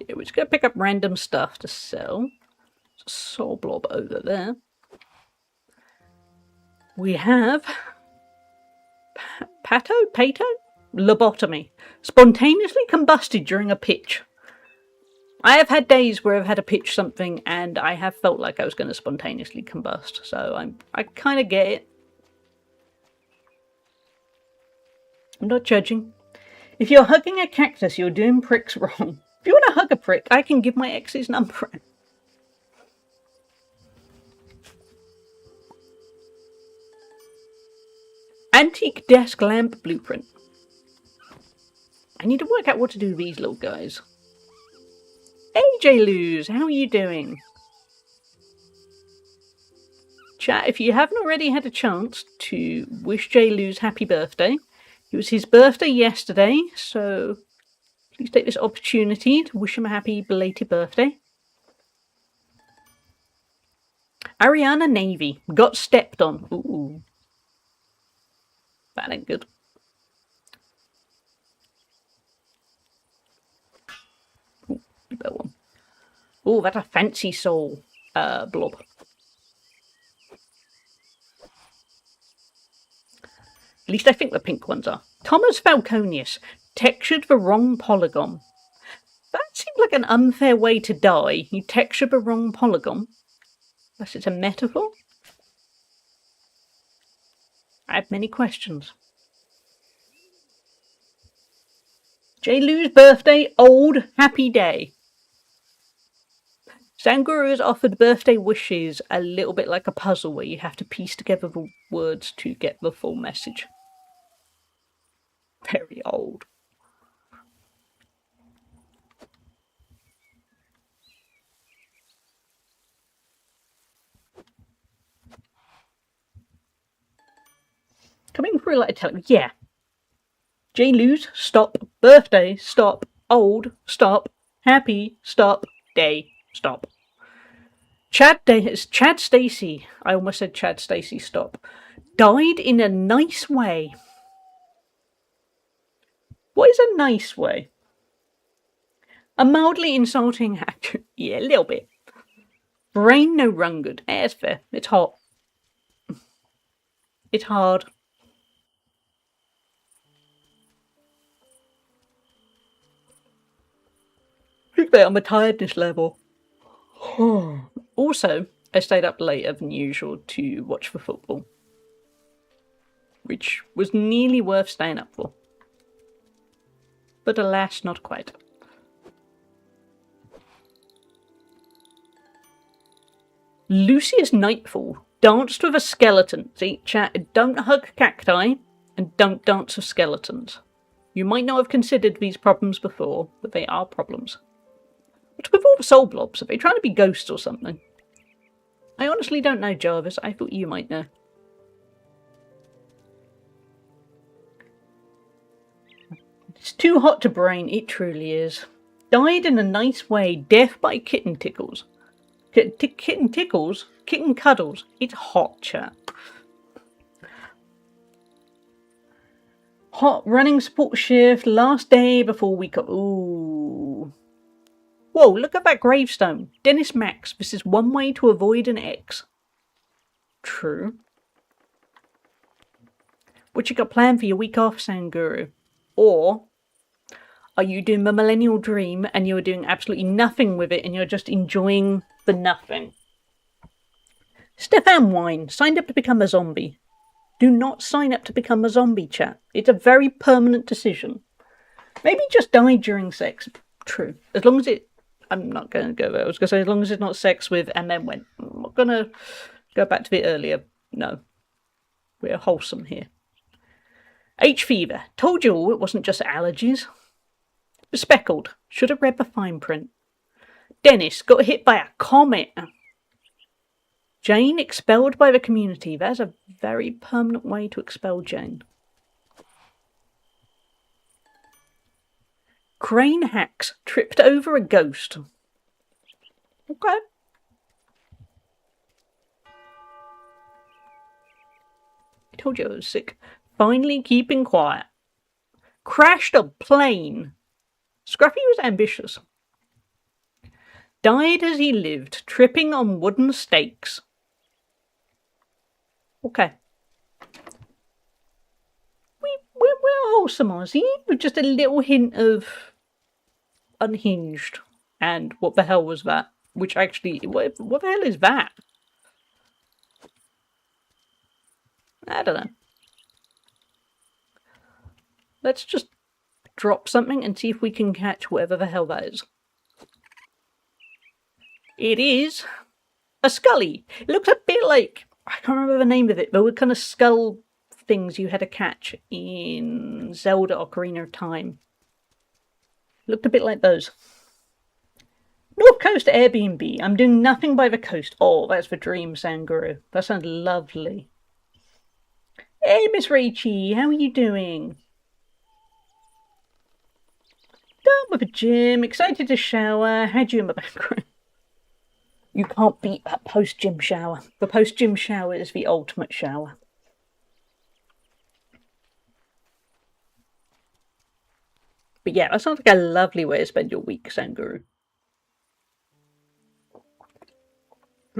Okay, we're just going to pick up random stuff to sell. There's a soul blob over there. We have Pato? Lobotomy. Spontaneously combusted during a pitch. I have had days where I've had to pitch something and I have felt like I was going to spontaneously combust. So I kind of get it. I'm not judging. If you're hugging a cactus, you're doing pricks wrong. If you want to hug a prick, I can give my ex's number. Antique desk lamp blueprint. I need to work out what to do with these little guys. Hey, J-Luz, how are you doing? Chat, if you haven't already had a chance to wish J-Luz happy birthday, it was his birthday yesterday, so please take this opportunity to wish him a happy belated birthday. Ariana Navy got stepped on. Ooh. That ain't good. Ooh, that one. Ooh, that's a fancy soul blob. At least I think the pink ones are. Thomas Falconius textured the wrong polygon. That seemed like an unfair way to die. You textured the wrong polygon. Unless it's a metaphor. I have many questions. J-Lou's birthday, old, happy day. Sanguru has offered birthday wishes a little bit like a puzzle where you have to piece together the words to get the full message. Very old. Coming through like a telegram. Yeah. J-Luz, stop. Birthday, stop. Old, stop. Happy, stop. Day, stop. Chad Stacy. I almost said Chad Stacy, stop. Died in a nice way. What is a nice way? A mildly insulting actor. Yeah, a little bit. Brain no run good. It's fair. It's hot. It's hard. Look at on the tiredness level. Also, I stayed up later than usual to watch the football, which was nearly worth staying up for. But alas, not quite. Lucius Nightfall danced with a skeleton. See, chat, don't hug cacti and don't dance with skeletons. You might not have considered these problems before, but they are problems. What's with all the soul blobs? Are they trying to be ghosts or something? I honestly don't know, Jarvis. I thought you might know. It's too hot to brain. It truly is. Died in a nice way. Death by kitten tickles. Kitten tickles? Kitten cuddles. It's hot, chat. Hot running support shift. Last day before we got... Ooh. Whoa, look at that gravestone. Dennis Max. This is one way to avoid an X. True. What you got planned for your week off, Sanguru? Or are you doing the millennial dream and you're doing absolutely nothing with it and you're just enjoying the nothing? Stefan Wine signed up to become a zombie. Do not sign up to become a zombie, chat. It's a very permanent decision. Maybe just die during sex. True. As long as it... I'm not going to go there. I was going to say as long as it's not sex with and then went. I'm not going to go back to it earlier. No. We're wholesome here. H fever. Told you all it wasn't just allergies. Bespeckled. Should have read the fine print. Dennis got hit by a comet. Jane expelled by the community. That's a very permanent way to expel Jane. Crane hacks tripped over a ghost. Okay. I told you I was sick. Finally keeping quiet. Crashed a plane. Scruffy was ambitious. Died as he lived, tripping on wooden stakes. Okay. We're wholesome, Ozzy, with just a little hint of unhinged. And what the hell was that? Which actually, what the hell is that? I don't know. Let's just drop something and see if we can catch whatever the hell that is. It is a Scully. It looks a bit like, I can't remember the name of it, but what kind of skull things you had to catch in Zelda Ocarina of Time. Looked a bit like those. North Coast Airbnb. I'm doing nothing by the coast. Oh, that's the dream, Sanguru. That sounds lovely. Hey, Miss Rachie, how are you doing? Done with the gym. Excited to shower. Had you in the background. You can't beat that post-gym shower. The post-gym shower is the ultimate shower. But yeah, that sounds like a lovely way to spend your week, Sanguru.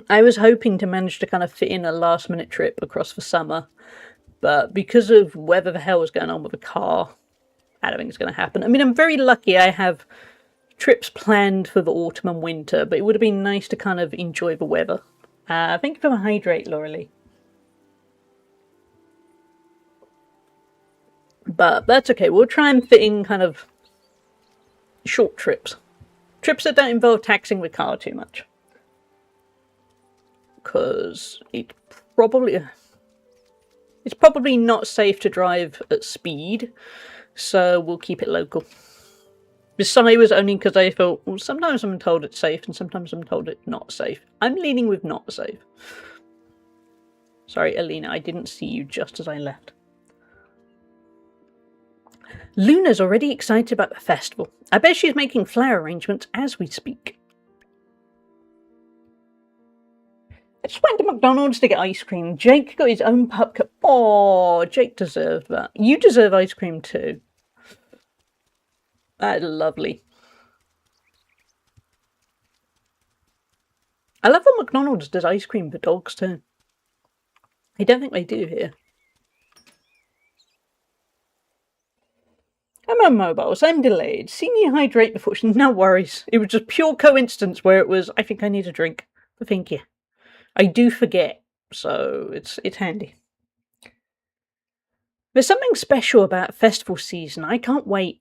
I was hoping to manage to kind of fit in a last-minute trip across the summer, but because of whatever the hell is going on with the car, I don't think it's going to happen. I mean, I'm very lucky I have trips planned for the autumn and winter, but it would have been nice to kind of enjoy the weather. Thank you for the hydrate, Laura Lee. But that's okay. We'll try and fit in kind of short trips. Trips that don't involve taxing the car too much. Because it's probably not safe to drive at speed, so we'll keep it local. This was only because I thought, well, sometimes I'm told it's safe and sometimes I'm told it's not safe. I'm leaning with not safe. Sorry, Alina, I didn't see you just as I left. Luna's already excited about the festival. I bet she's making flower arrangements as we speak. I just went to McDonald's to get ice cream. Jake got his own pup cup. Oh, Jake deserved that. You deserve ice cream too. That is lovely. I love that McDonald's does ice cream for dogs too. I don't think they do here. I'm on mobile, so I'm delayed. Seen you hydrate before. No worries. It was just pure coincidence where it was, I think I need a drink. But thank you. I do forget, so it's handy. There's something special about festival season. I can't wait.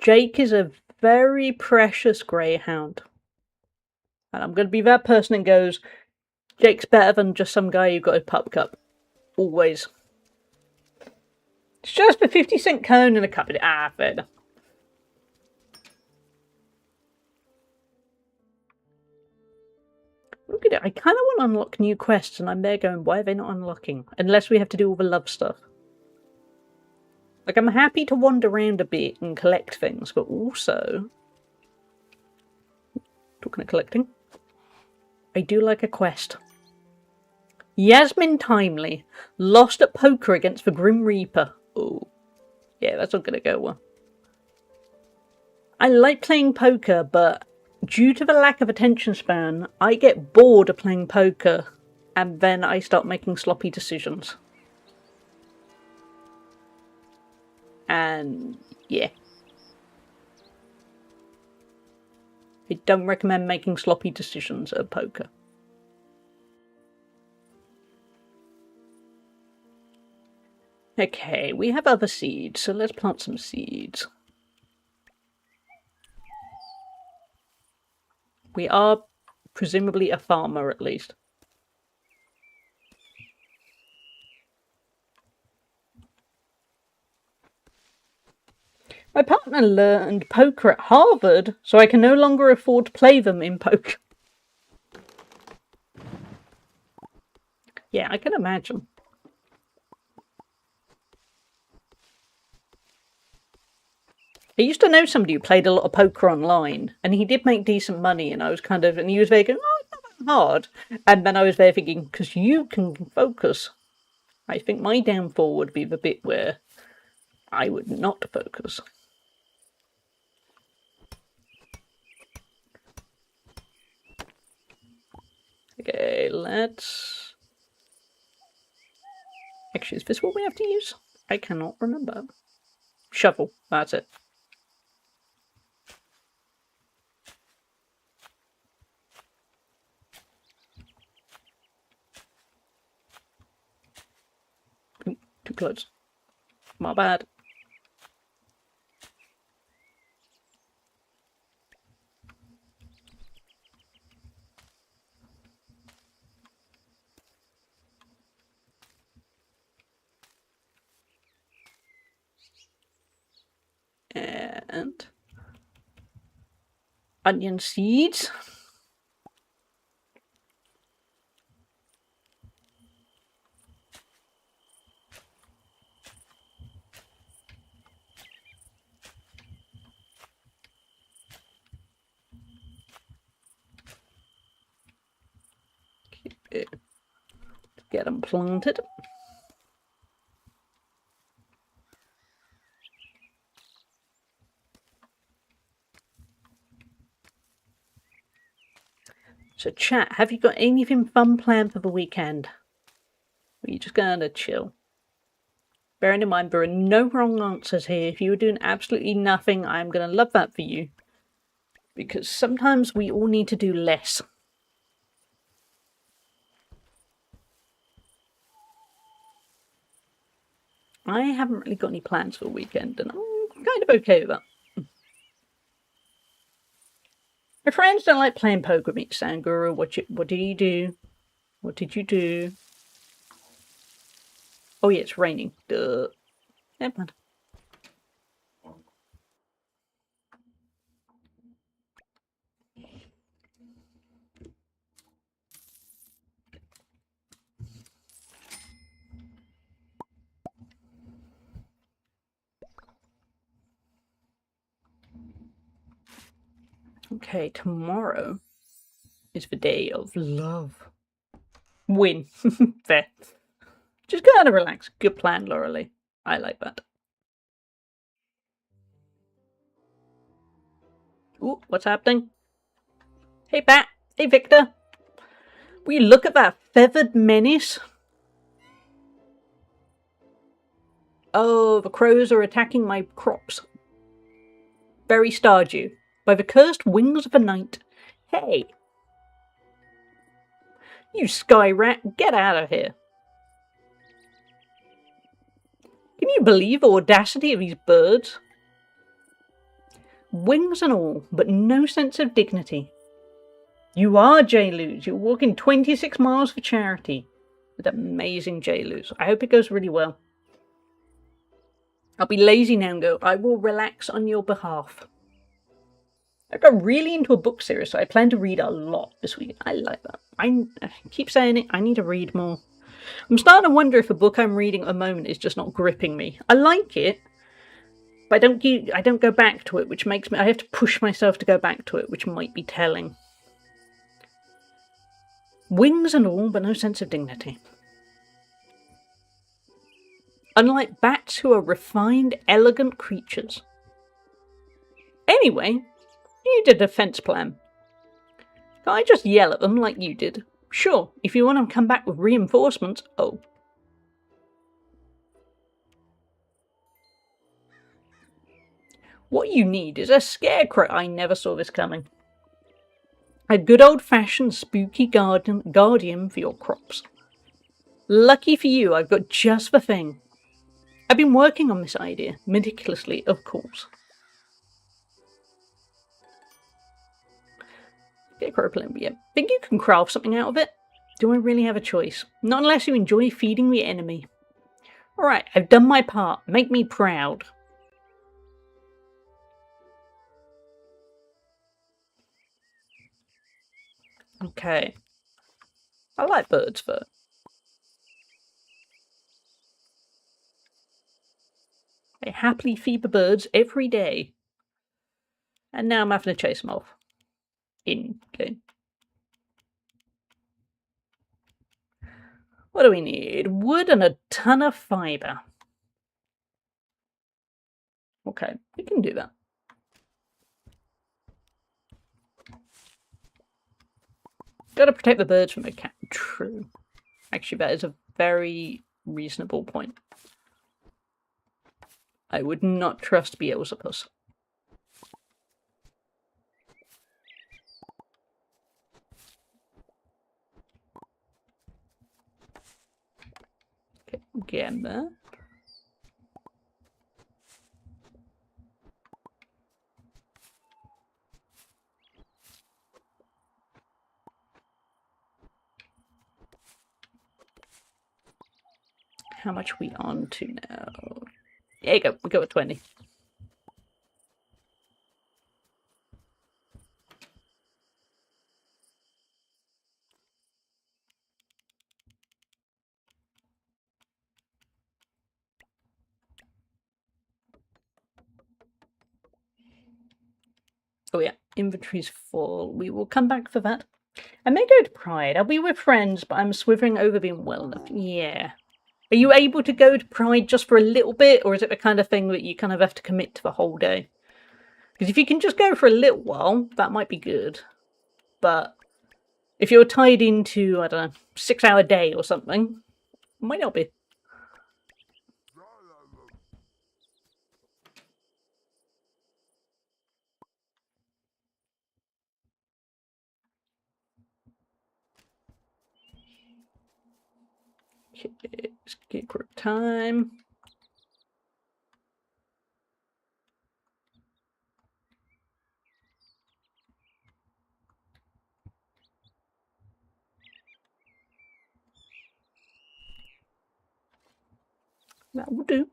Jake is a very precious greyhound. And I'm going to be that person that goes, Jake's better than just some guy who got a pup cup. Always. It's just a 50-cent cone and a cup of it. Ah, fair enough. Look at it. I kind of want to unlock new quests, and I'm there going, why are they not unlocking? Unless we have to do all the love stuff. Like, I'm happy to wander around a bit and collect things, but also... Talking of collecting, I do like a quest. Yasmin Timely, lost at poker against the Grim Reaper. Oh, yeah, that's not going to go well. I like playing poker, but due to the lack of attention span, I get bored of playing poker, and then I start making sloppy decisions. And, yeah. I don't recommend making sloppy decisions at poker. Okay, we have other seeds, so let's plant some seeds. We are presumably a farmer, at least. My partner learned poker at Harvard, so I can no longer afford to play them in poker. Yeah, I can imagine. I used to know somebody who played a lot of poker online, and he did make decent money, and I was and he was there going, oh, it's not that hard. And then I was there thinking, because you can focus. I think my downfall would be the bit where I would not focus. Okay, let's... Actually, is this what we have to use? I cannot remember. Shovel, that's it. Ooh, too close. My bad. And onion seeds. Keep it. Get them planted. So chat, have you got anything fun planned for the weekend? Or are you just going to chill? Bearing in mind, there are no wrong answers here. If you were doing absolutely nothing, I'm going to love that for you. Because sometimes we all need to do less. I haven't really got any plans for the weekend, and I'm kind of okay with that. My friends don't like playing poker with me. Sanguru, what did you do? What did you do? Oh yeah, it's raining. Duh. Never mind. Okay, tomorrow is the day of love. Win. Fair. Just kind of relax. Good plan, Laurelie. I like that. Ooh, what's happening? Hey, Pat. Hey, Victor. Will you look at that feathered menace? Oh, the crows are attacking my crops. Very Stardew. By the cursed wings of the night. Hey! You sky rat, get out of here. Can you believe the audacity of these birds? Wings and all, but no sense of dignity. You are J-Luz. You're walking 26 miles for charity. With amazing J-Luz. I hope it goes really well. I'll be lazy now and go, I will relax on your behalf. I got really into a book series, so I plan to read a lot this week. I like that. I keep saying it, I need to read more. I'm starting to wonder if a book I'm reading at the moment is just not gripping me. I like it, but I don't go back to it, which makes me... I have to push myself to go back to it, which might be telling. Wings and all, but no sense of dignity. Unlike bats, who are refined, elegant creatures. Anyway, you need a defense plan. Can I just yell at them like you did? Sure, if you want to come back with reinforcements. Oh. What you need is a scarecrow. I never saw this coming. A good old-fashioned spooky guardian for your crops. Lucky for you, I've got just the thing. I've been working on this idea, meticulously, of course. Scarecrow plan, yeah. Think you can craft something out of it? Do I really have a choice? Not unless you enjoy feeding the enemy. Alright, I've done my part. Make me proud. Okay. I like birds' fur. I happily feed the birds every day. And now I'm having to chase them off. In game. What do we need? Wood and a ton of fibre. Okay, we can do that. Gotta protect the birds from a cat. True. Actually, that is a very reasonable point. I would not trust Beelzebus. Okay, get him there. How much are we on to now? There you go, we go at 20. Oh yeah, inventory's full. We will come back for that. I may go to Pride. I'll be with friends, but I'm swithering over being well enough. Yeah. Are you able to go to Pride just for a little bit, or is it the kind of thing that you kind of have to commit to the whole day? Because if you can just go for a little while, that might be good. But if you're tied into, I don't know, 6-hour day or something, it might not be. Okay, skip group time. That will do.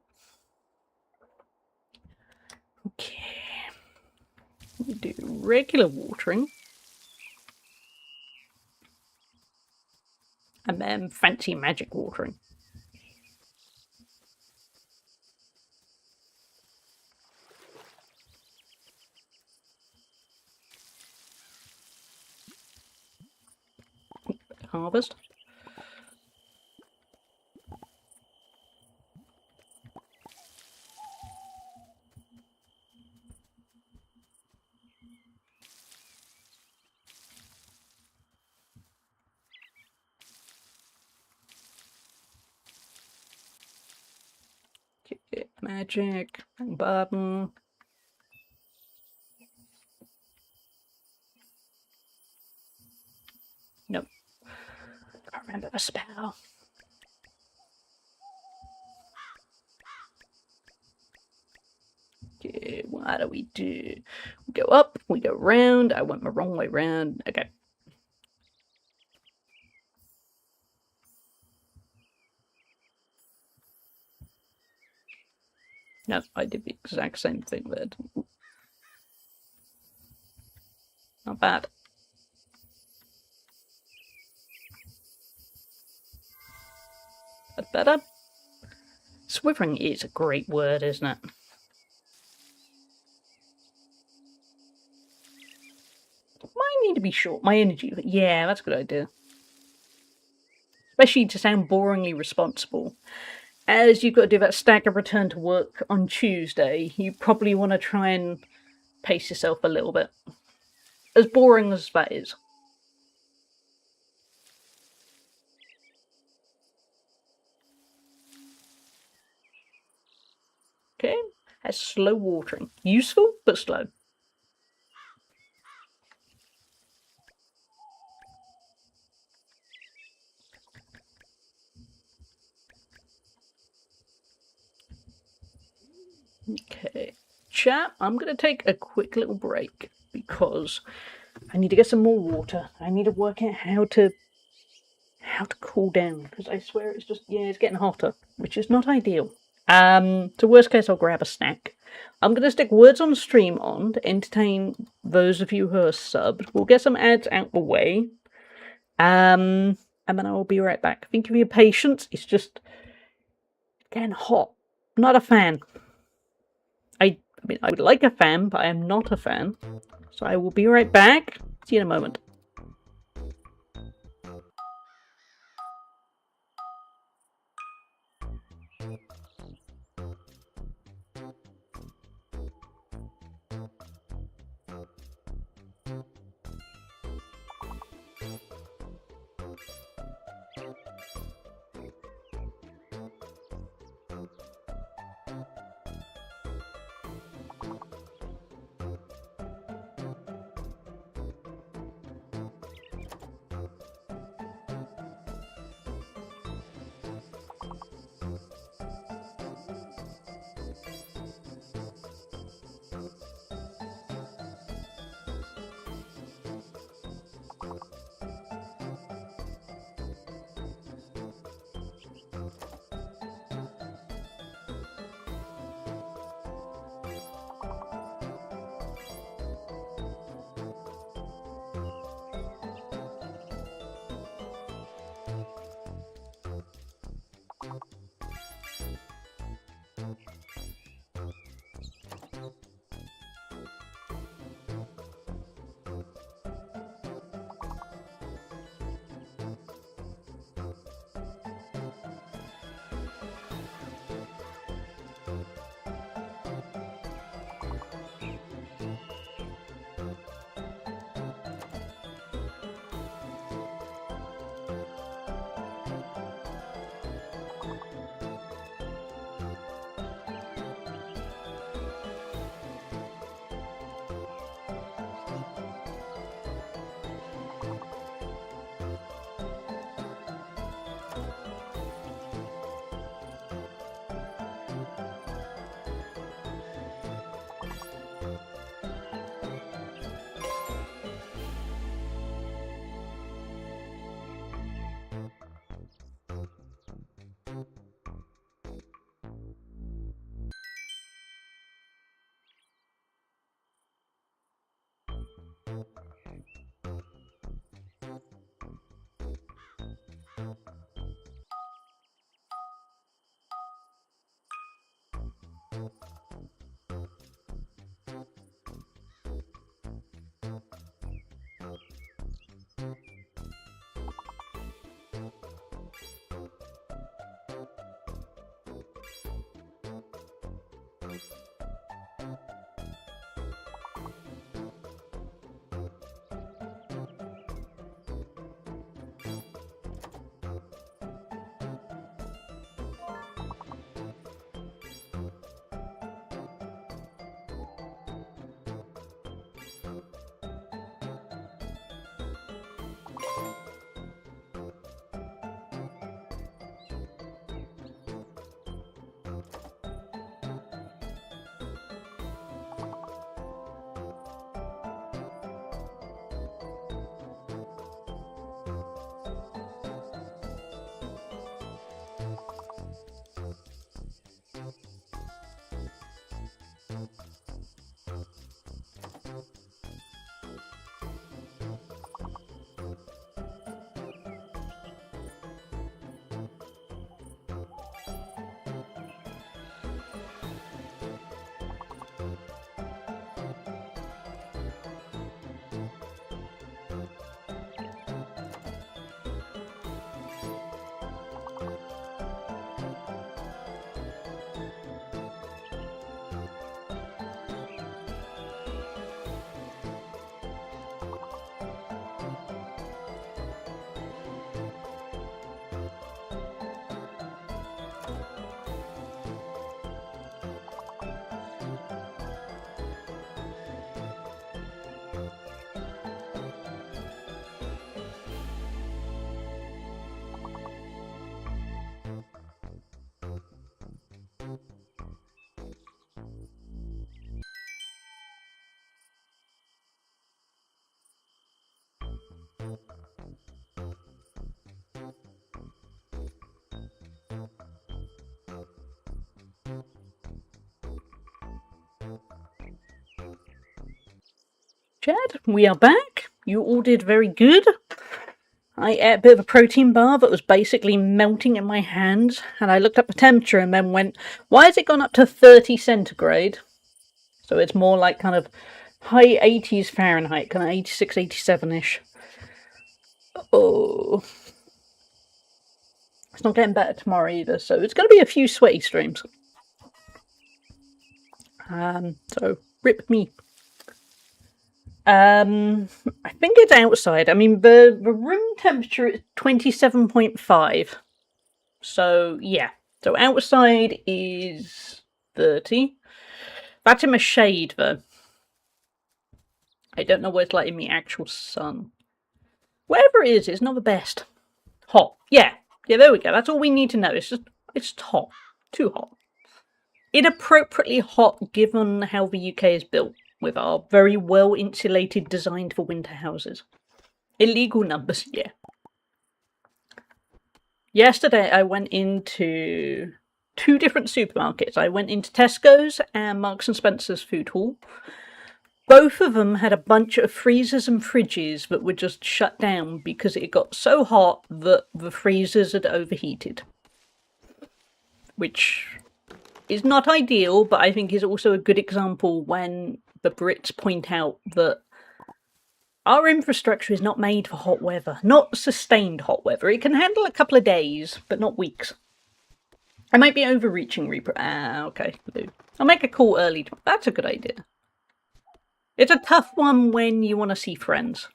Okay. We do regular watering. And then fancy magic watering. Harvest. Okay, magic, button. Nope. Can't remember the spell. Okay, what do? We go up, we go round. I went the wrong way round. Okay. No, I did the exact same thing there. Not bad. That's better. Swivering is a great word, isn't it? Mine need to be short. My energy. Yeah, that's a good idea. Especially to sound boringly responsible. As you've got to do that staggered return to work on Tuesday, you probably want to try and pace yourself a little bit. As boring as that is. Okay, that's slow watering. Useful, but slow. Okay, chat, I'm going to take a quick little break because I need to get some more water. I need to work out how to cool down, because I swear it's just, yeah, it's getting hotter, which is not ideal. So worst case, I'll grab a snack. I'm going to stick words on stream on to entertain those of you who are subbed. We'll get some ads out the way. And then I will be right back. Thank you for your patience. It's just getting hot. Not a fan. I mean, I would like a fan, but I am not a fan. So I will be right back. See you in a moment. Chad, we are back. You all did very good. I ate a bit of a protein bar that was basically melting in my hands, and I looked up the temperature and then went, why has it gone up to 30 centigrade? So it's more like kind of high 80s Fahrenheit, kind of 86, 87-ish. Oh. It's not getting better tomorrow either, so it's going to be a few sweaty streams. So, rip me. I think it's outside. I mean, the room temperature is 27.5. So, yeah. So, outside is 30. That's in the shade, though. I don't know what it's like in the actual sun. Wherever it is, it's not the best. Hot. Yeah. Yeah, there we go. That's all we need to know. It's just hot. Too hot. Inappropriately hot given how the UK is built, with our very well insulated, designed for winter houses. Illegal numbers, yeah. Yesterday I went into 2 different supermarkets. I went into Tesco's and Marks and Spencer's food hall. Both of them had a bunch of freezers and fridges that were just shut down because it got so hot that the freezers had overheated. Which is not ideal, but I think is also a good example when the Brits point out that our infrastructure is not made for hot weather, not sustained hot weather. It can handle a couple of days, but not weeks. I might be overreaching, okay. I'll make a call early. That's a good idea. It's a tough one when you want to see friends.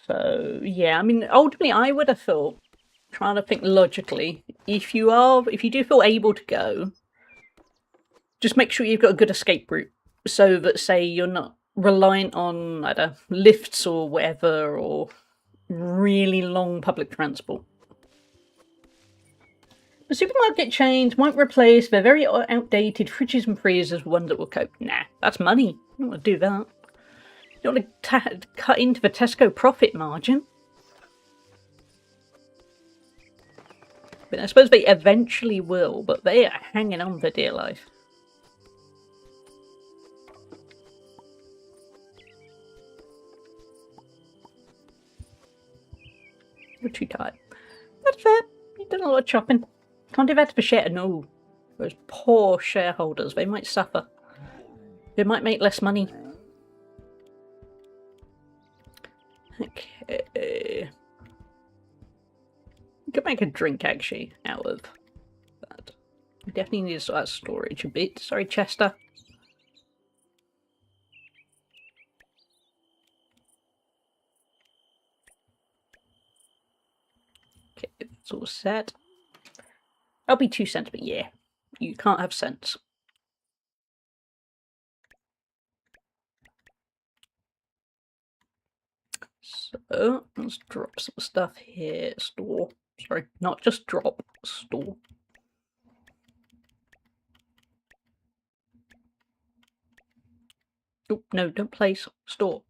So, yeah, I mean, ultimately I would have thought, trying to think logically, if you do feel able to go, just make sure you've got a good escape route, so that, say, you're not reliant on, I don't know, lifts or whatever, or really long public transport. The supermarket chains won't replace their very outdated fridges and freezers with ones that will cope. Nah, that's money. You don't want to do that. You don't want to cut into the Tesco profit margin. But I suppose they eventually will, but they are hanging on for dear life. We're too tired. That's fair. You've done a lot of shopping. Can't do that for share. No. Those poor shareholders, they might suffer. They might make less money. Okay. You could make a drink, actually, out of that. We definitely need to sort out storage a bit. Sorry, Chester. Okay, it's all set. I'll be 2 cents, but yeah, you can't have cents. So, let's drop some stuff here. Store. Sorry, not just drop. Store. Oh, no, don't place. Store.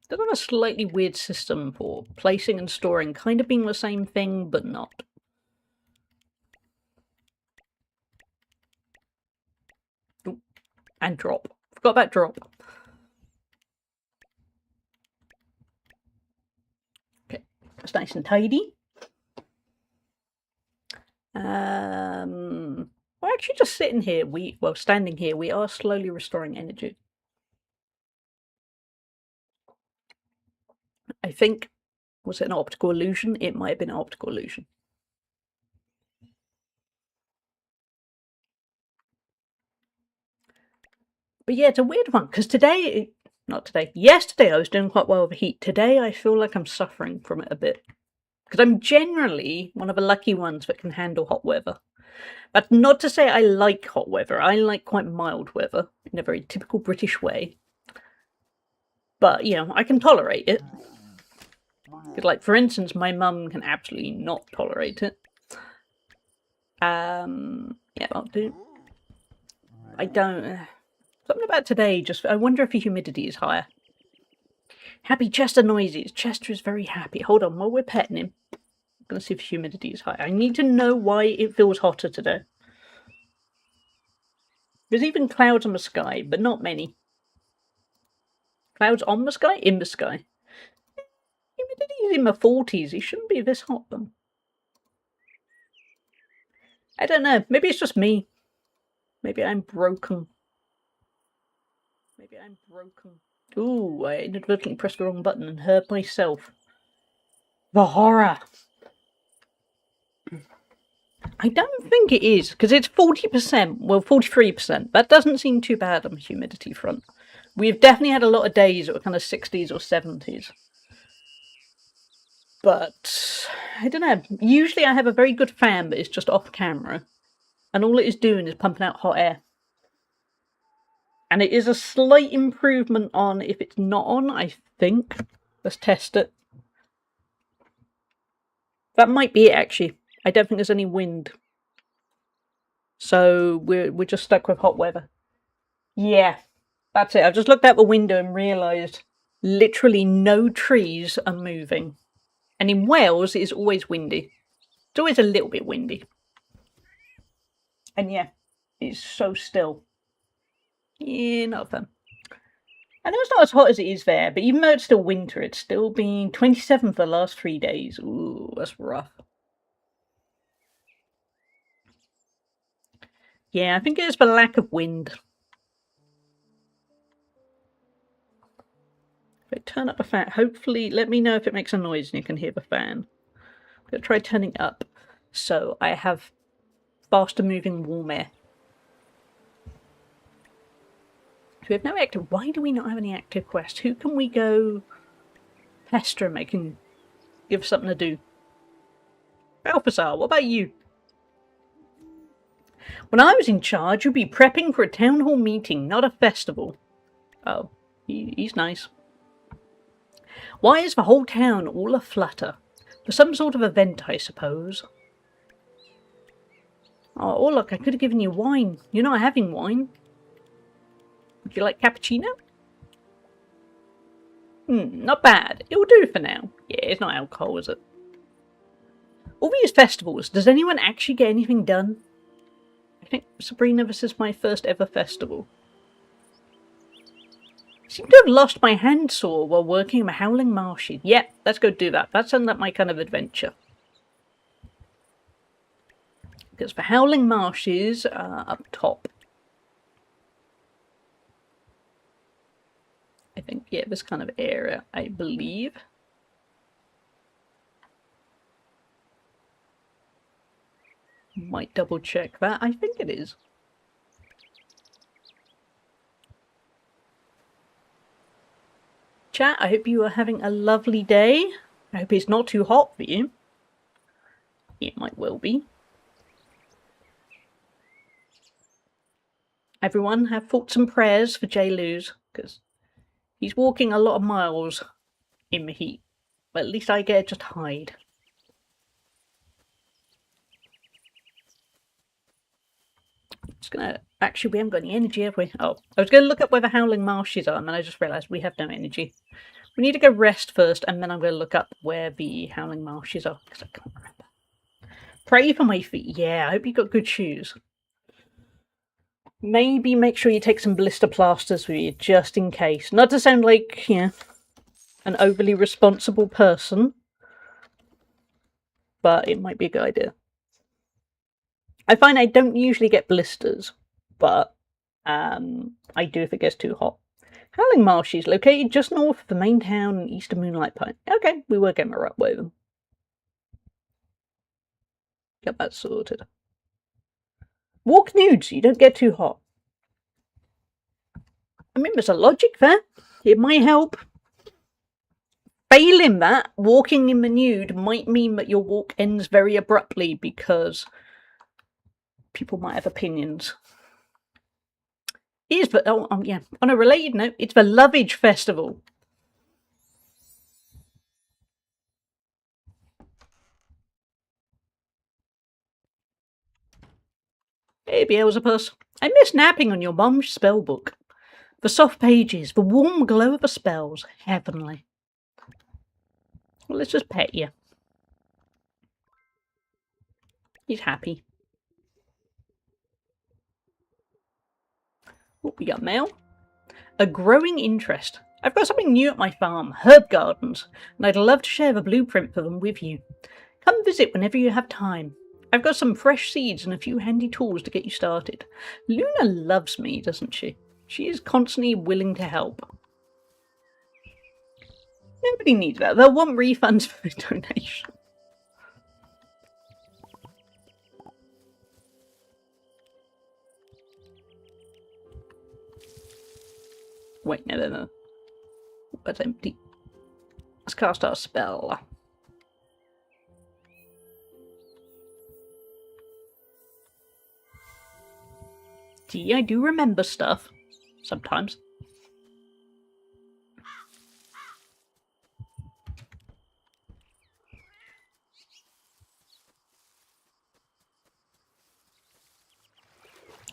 They've got a slightly weird system for placing and storing, kind of being the same thing, but not. Oh, and drop. Forgot about drop. Okay, that's nice and tidy. We're actually just sitting here. Standing here, we are slowly restoring energy. I think, was it an optical illusion? It might have been an optical illusion. But yeah, it's a weird one, because yesterday I was doing quite well with the heat. Today I feel like I'm suffering from it a bit. Because I'm generally one of the lucky ones that can handle hot weather. That's not to say I like hot weather. I like quite mild weather, in a very typical British way. But, you know, I can tolerate it. Like, for instance, my mum can absolutely not tolerate it. Yeah, I'll do. I don't. Something about today, I wonder if the humidity is higher. Happy Chester noises. Chester is very happy. Hold on, while we're petting him, I'm going to see if the humidity is higher. I need to know why it feels hotter today. There's even clouds on the sky, but not many. Clouds on the sky? In the sky. Humidity's in the 40s. It shouldn't be this hot, then. I don't know. Maybe it's just me. Maybe I'm broken. Maybe I'm broken. Ooh, I inadvertently pressed the wrong button and hurt myself. The horror. I don't think it is, because it's 40%, well, 43%. That doesn't seem too bad on the humidity front. We've definitely had a lot of days that were kind of 60s or 70s. But, I don't know. Usually I have a very good fan, but it's just off camera. And all it is doing is pumping out hot air. And it is a slight improvement on if it's not on, I think. Let's test it. That might be it, actually. I don't think there's any wind. So we're just stuck with hot weather. Yeah, that's it. I've just looked out the window and realised literally no trees are moving. And in Wales, it's always windy. It's always a little bit windy. And yeah, it's so still. Yeah, not fun. I know it's not as hot as it is there, but even though it's still winter, it's still been 27 for the last 3 days. Ooh, that's rough. Yeah, I think it is the lack of wind. If I turn up the fan, hopefully, let me know if it makes a noise and you can hear the fan. I'm going to try turning up so I have faster moving warm air. So we have no active. Why do we not have any active quests? Who can we go pester and make him give us something to do? Balthazar, what about you? When I was in charge, you'd be prepping for a town hall meeting, not a festival. Oh, he's nice. Why is the whole town all aflutter? For some sort of event, I suppose. Oh, look, I could have given you wine. You're not having wine. Would you like cappuccino? Not bad. It'll do for now. Yeah, it's not alcohol, is it? All these festivals, does anyone actually get anything done? I think, Sabrina, this is my first ever festival. I seem to have lost my handsaw while working in the Howling Marshes. Yep, let's go do that. That sounds like my kind of adventure. Because the Howling Marshes are up top. I think, yeah, this kind of area, I believe. Might double check that. I think it is. Chat, I hope you are having a lovely day. I hope it's not too hot for you. It might well be. Everyone have thoughts and prayers for J. Luz, because he's walking a lot of miles in the heat. But at least I get to just hide. Just gonna... Actually, we haven't got any energy, have we? Oh, I was going to look up where the Howling Marshes are, and then I just realised we have no energy. We need to go rest first, and then I'm going to look up where the Howling Marshes are, because I can't remember. Pray for my feet. Yeah, I hope you got good shoes. Maybe make sure you take some blister plasters with you, just in case. Not to sound like, you know, an overly responsible person, but it might be a good idea. I find I don't usually get blisters, but I do if it gets too hot. Howling Marshes, located just north of the main town and east of Moonlight Pine. Okay, we were getting right with them. Get that sorted. Walk nude so you don't get too hot. I mean, there's a logic there. It might help. Failing that, walking in the nude might mean that your walk ends very abruptly because people might have opinions. It is, but yeah. On a related note, it's the Lovage Festival. Hey, Beelzebus. I miss napping on your mum's spellbook. The soft pages, the warm glow of the spells, heavenly. Well, let's just pet you. He's happy. Oh, we got mail. A growing interest. I've got something new at my farm, herb gardens, and I'd love to share the blueprint for them with you. Come visit whenever you have time. I've got some fresh seeds and a few handy tools to get you started. Luna loves me, doesn't she? She is constantly willing to help. Nobody needs that. They'll want refunds for the donation. Wait, no. That's empty. Let's cast our spell. See, I do remember stuff. Sometimes.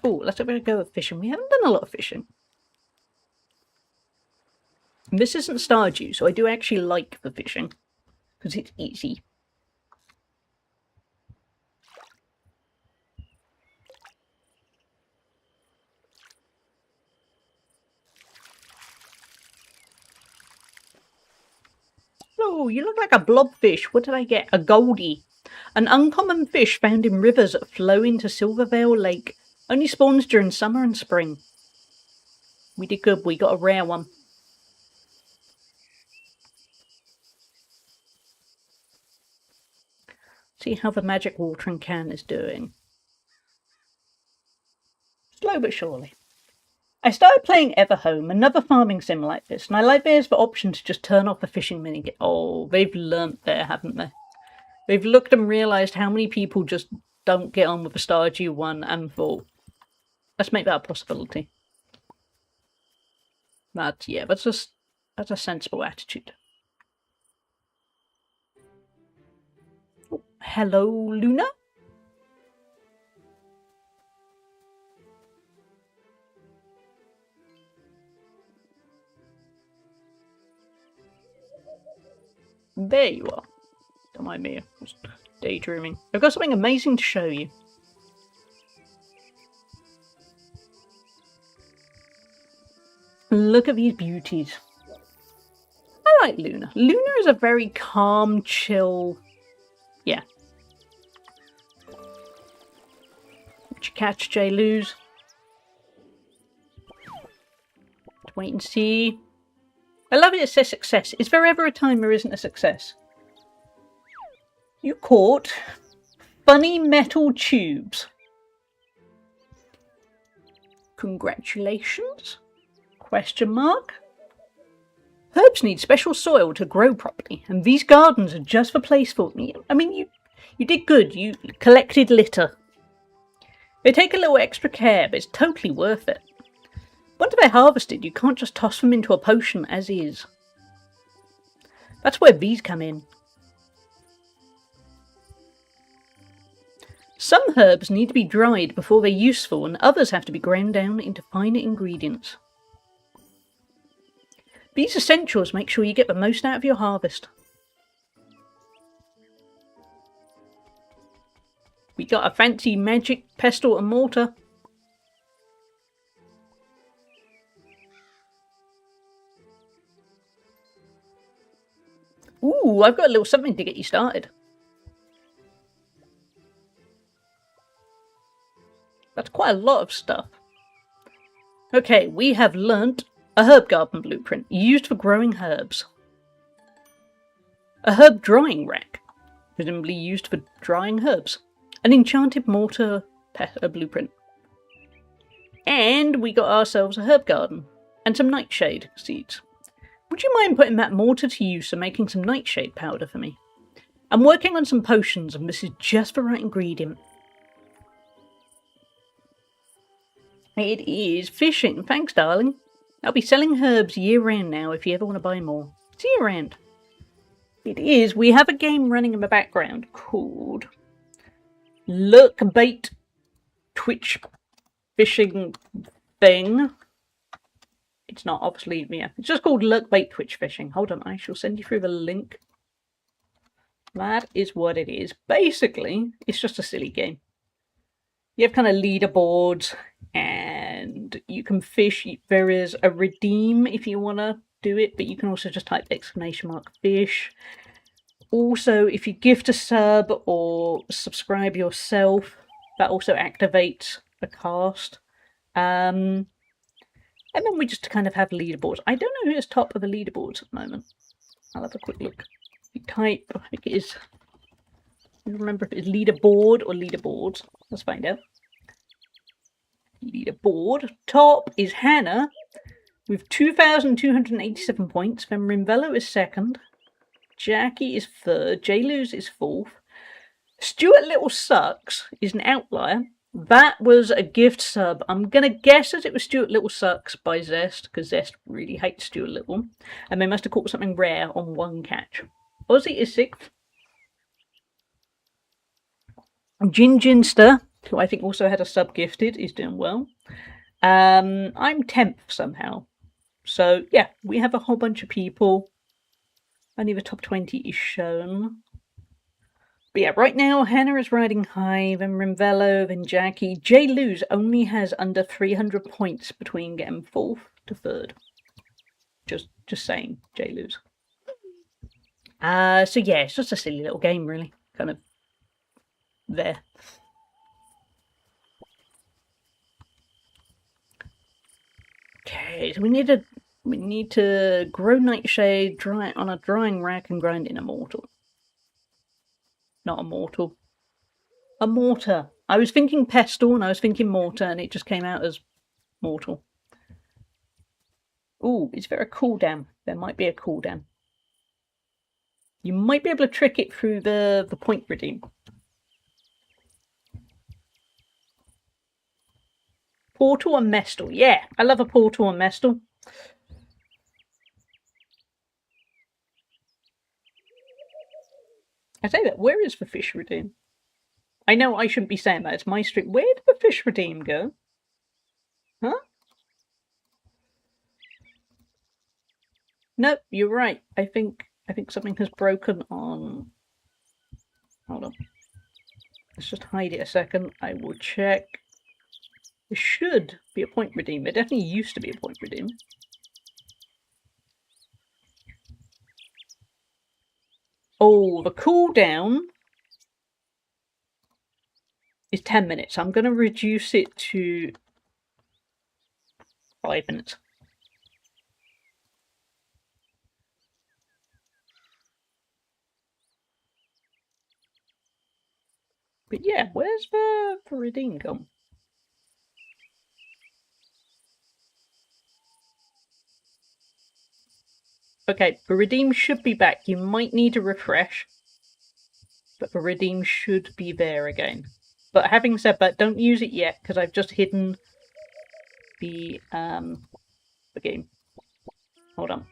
Oh, let's have a go at fishing. We haven't done a lot of fishing. This isn't Stardew, so I do actually like the fishing. Because it's easy. Oh, you look like a blobfish. What did I get? A goldie. An uncommon fish found in rivers that flow into Silvervale Lake. Only spawns during summer and spring. We did good. We got a rare one. See how the magic watering can is doing. Slow but surely. I started playing Everhome, another farming sim like this, and I like there's the option to just turn off the fishing minigame. Oh, they've learnt there, haven't they? They've looked and realised how many people just don't get on with the Stardew one and thought, let's make that a possibility. That's a sensible attitude. Oh, hello, Luna? There you are. Don't mind me, I was daydreaming. I've got something amazing to show you. Look at these beauties. I like Luna. Luna is a very calm, chill... Yeah. Did you catch J. Lose? Wait and see. I love it says success. Is there ever a time there isn't a success? You caught funny metal tubes. Congratulations? Question mark? Herbs need special soil to grow properly, and these gardens are just the place for me. I mean, you did good. You collected litter. They take a little extra care, but it's totally worth it. Once they're harvested, you can't just toss them into a potion as is. That's where bees come in. Some herbs need to be dried before they're useful, and others have to be ground down into finer ingredients. These essentials make sure you get the most out of your harvest. We got a fancy magic pestle and mortar. Ooh, I've got a little something to get you started. That's quite a lot of stuff. Okay, we have learnt a herb garden blueprint used for growing herbs. A herb drying rack, presumably used for drying herbs. An enchanted mortar blueprint. And we got ourselves a herb garden and some nightshade seeds. Would you mind putting that mortar to use and making some nightshade powder for me? I'm working on some potions and this is just the right ingredient. It is fishing. Thanks, darling. I'll be selling herbs year round now if you ever want to buy more. See you around. It is. We have a game running in the background called Lurk Bait Twitch Fishing Thing. It's not, obviously, yeah. It's just called Lurk Bait Twitch Fishing. Hold on, I shall send you through the link. That is what it is. Basically, it's just a silly game. You have kind of leaderboards and and you can fish. There is a redeem if you want to do it, but you can also just type !fish. Also, if you gift a sub or subscribe yourself, that also activates a cast. And then we just kind of have leaderboards. I don't know who is top of the leaderboards at the moment. I'll have a quick look. You type, I think it is, I don't remember if it's leaderboard or leaderboards. Let's find out. Leaderboard. Top is Hannah with 2,287 points. Then Rinvello is second. Jackie is third. J-Luz is fourth. Stuart Little Sucks is an outlier. That was a gift sub. I'm going to guess that it was Stuart Little Sucks by Zest, because Zest really hates Stuart Little. And they must have caught something rare on one catch. Ozzy is sixth. Ginster, who I think also had a sub gifted, is doing well. I'm 10th somehow. So, yeah, we have a whole bunch of people. Only the top 20 is shown. But yeah, right now, Hannah is riding high, then Rinvello, then Jackie. J-Luz only has under 300 points between getting 4th to 3rd. Just saying, J-Luz. So yeah, it's just a silly little game, really. Kind of there. Okay, so we need to grow Nightshade, dry it on a drying rack, and grind in Immortal. Not Immortal. A Mortar. I was thinking Pestle and I was thinking Mortar, and it just came out as Mortal. Ooh, is there a cooldown? There might be a cooldown. You might be able to trick it through the point redeem. Portal and Mestle. Yeah, I love a Portal and Mestle. I say that, where is the fish redeem? I know I shouldn't be saying that, it's my stream. Where did the fish redeem go? Huh? No, you're right. I think something has broken on... Hold on. Let's just hide it a second. I will check. There should be a point redeem. There definitely used to be a point redeem. Oh, the cooldown is 10 minutes. I'm going to reduce it to 5 minutes. But yeah, where's the redeem gone? Okay, the redeem should be back. You might need to refresh, but the redeem should be there again. But having said that, don't use it yet, because I've just hidden the game. Hold on.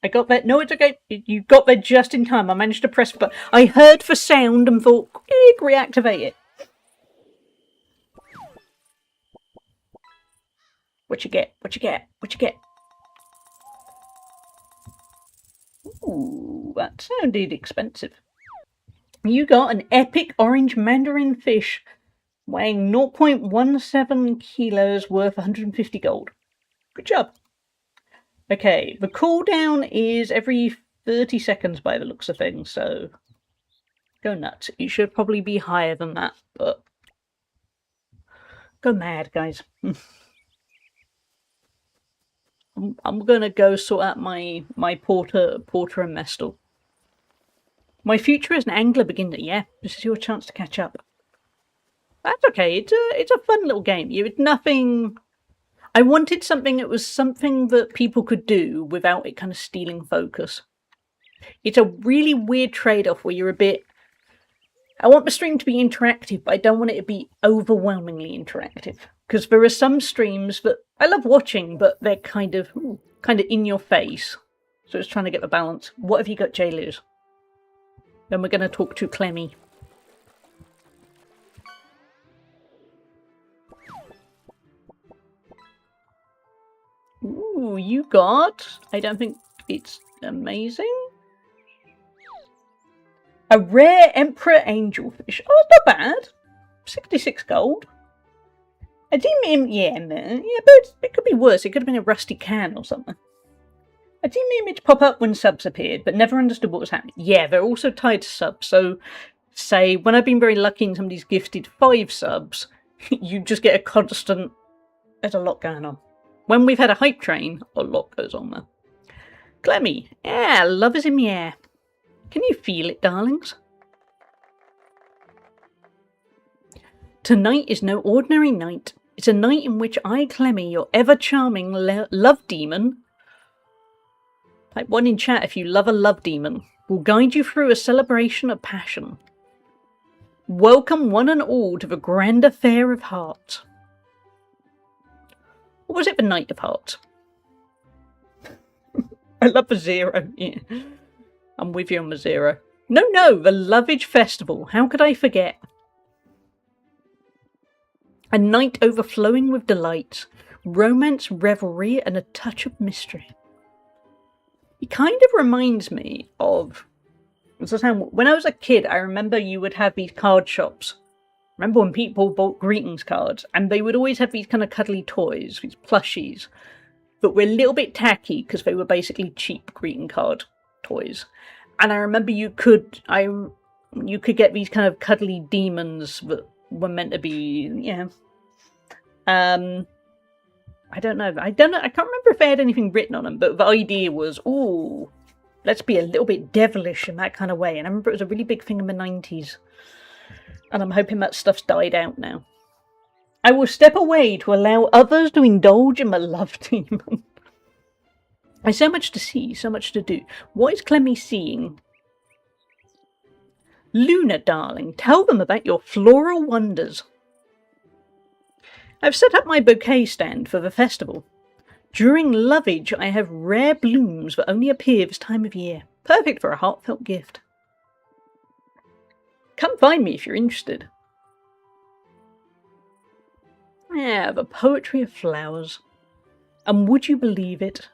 I got there. No, it's okay. You got there just in time. I managed to press but I heard the sound and thought, reactivate it. What you get? What you get? What you get? Ooh, that sounded expensive. You got an epic orange mandarin fish weighing 0.17 kilos worth 150 gold. Good job. Okay, the cooldown is every 30 seconds by the looks of things, so go nuts. It should probably be higher than that, but go mad, guys. I'm gonna go sort out my porter and mestle. My future as an angler beginner. Yeah, this is your chance to catch up. That's okay. It's a fun little game. It's nothing. I wanted something that was something that people could do without it kind of stealing focus. It's a really weird trade-off where you're a bit. I want the stream to be interactive, but I don't want it to be overwhelmingly interactive. Because there are some streams that I love watching, but they're kind of in your face. So it's trying to get the balance. What have you got, J-Luz? Then we're going to talk to Clemmy. Ooh, you got... I don't think it's amazing. A rare Emperor Angelfish. Oh, it's not bad. 66 gold. I didn't yeah, man. Yeah, but it could be worse. It could have been a rusty can or something. I didn't mean it to pop up when subs appeared, but never understood what was happening. Yeah, they're also tied to subs. So, say, when I've been very lucky and somebody's gifted 5 subs, you just get a constant... There's a lot going on. When we've had a hype train, a lot goes on there. Clemmy. Yeah, love is in the air. Can you feel it, darlings? Tonight is no ordinary night. It's a night in which I, Clemmy, your ever-charming love demon... Type 1 in chat if you love a love demon. Will guide you through a celebration of passion. Welcome one and all to the grand affair of heart. Or was it the night of heart? I love the 0. Yeah. I'm with you on the 0. No, the Lovage Festival. How could I forget? A night overflowing with delight, romance, revelry, and a touch of mystery. It kind of reminds me of... When I was a kid, I remember you would have these card shops. Remember when people bought greetings cards? And they would always have these kind of cuddly toys, these plushies. But were a little bit tacky because they were basically cheap greeting card toys. And I remember you could get these kind of cuddly demons that were meant to be, I don't know. I can't remember if they had anything written on them, but the idea was, ooh, let's be a little bit devilish in that kind of way. And I remember it was a really big thing in the 90s. And I'm hoping that stuff's died out now. I will step away to allow others to indulge in my love demon. There's so much to see, so much to do. What is Clemmy seeing? Luna, darling, tell them about your floral wonders. I've set up my bouquet stand for the festival. During Lovage, I have rare blooms that only appear this time of year. Perfect for a heartfelt gift. Come find me if you're interested. Yeah, the poetry of flowers. And would you believe it?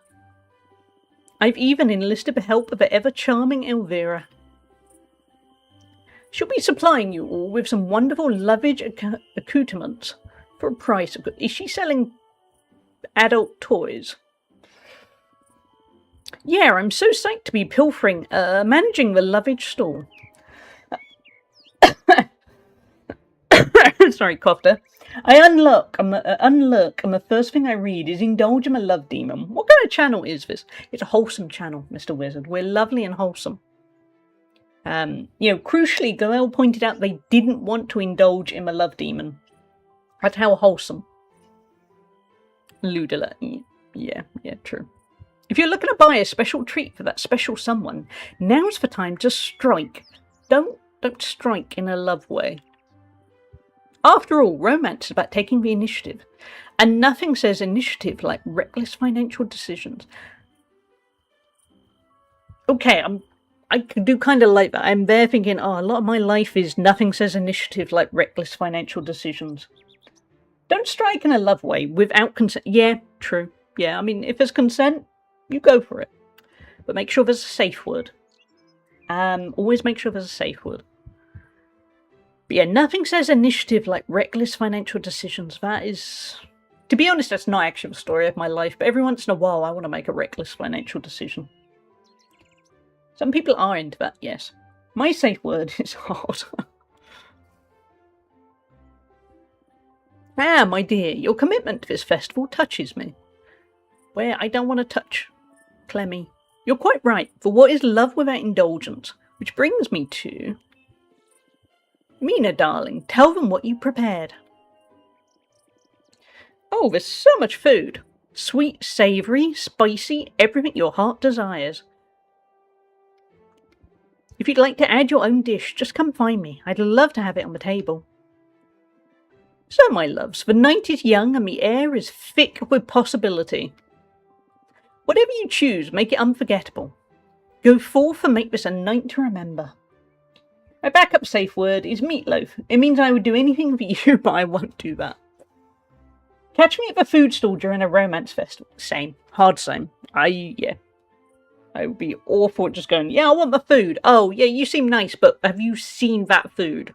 I've even enlisted the help of the ever-charming Elvira. She'll be supplying you all with some wonderful Lovage accoutrements for a price. Is she selling adult toys? Yeah, I'm so psyched to be pilfering, managing the Lovage stall. Sorry, Cofter. I unlurk, and the first thing I read is Indulge in a Love Demon. What kind of channel is this? It's a wholesome channel, Mr. Wizard. We're lovely and wholesome. Crucially, Goel pointed out they didn't want to indulge in a love demon. That's how wholesome. Ludala. Yeah, true. If you're looking to buy a special treat for that special someone, now's the time to strike. Don't strike in a love way. After all, romance is about taking the initiative. And nothing says initiative like reckless financial decisions. Okay, I do kind of like that. I'm there thinking, a lot of my life is nothing says initiative like reckless financial decisions. Don't strike in a love way without consent. Yeah, true. Yeah, I mean, if there's consent, you go for it. But make sure there's a safe word. Always make sure there's a safe word. But yeah, nothing says initiative like reckless financial decisions. That is... To be honest, that's not actually the story of my life, but every once in a while I want to make a reckless financial decision. Some people are into that, yes. My safe word is hard. My dear, your commitment to this festival touches me. Where I don't want to touch Clemmy. You're quite right, for what is love without indulgence? Which brings me to... Mina, darling, tell them what you prepared. Oh, there's so much food. Sweet, savoury, spicy, everything your heart desires. If you'd like to add your own dish, just come find me. I'd love to have it on the table. So, my loves, the night is young and the air is thick with possibility. Whatever you choose, make it unforgettable. Go forth and make this a night to remember. My backup safe word is meatloaf. It means I would do anything for you, but I won't do that. Catch me at the food stall during a romance festival. Same. Hard same. Yeah. I would be awful at just going, yeah, I want the food. Oh, yeah, you seem nice, but have you seen that food?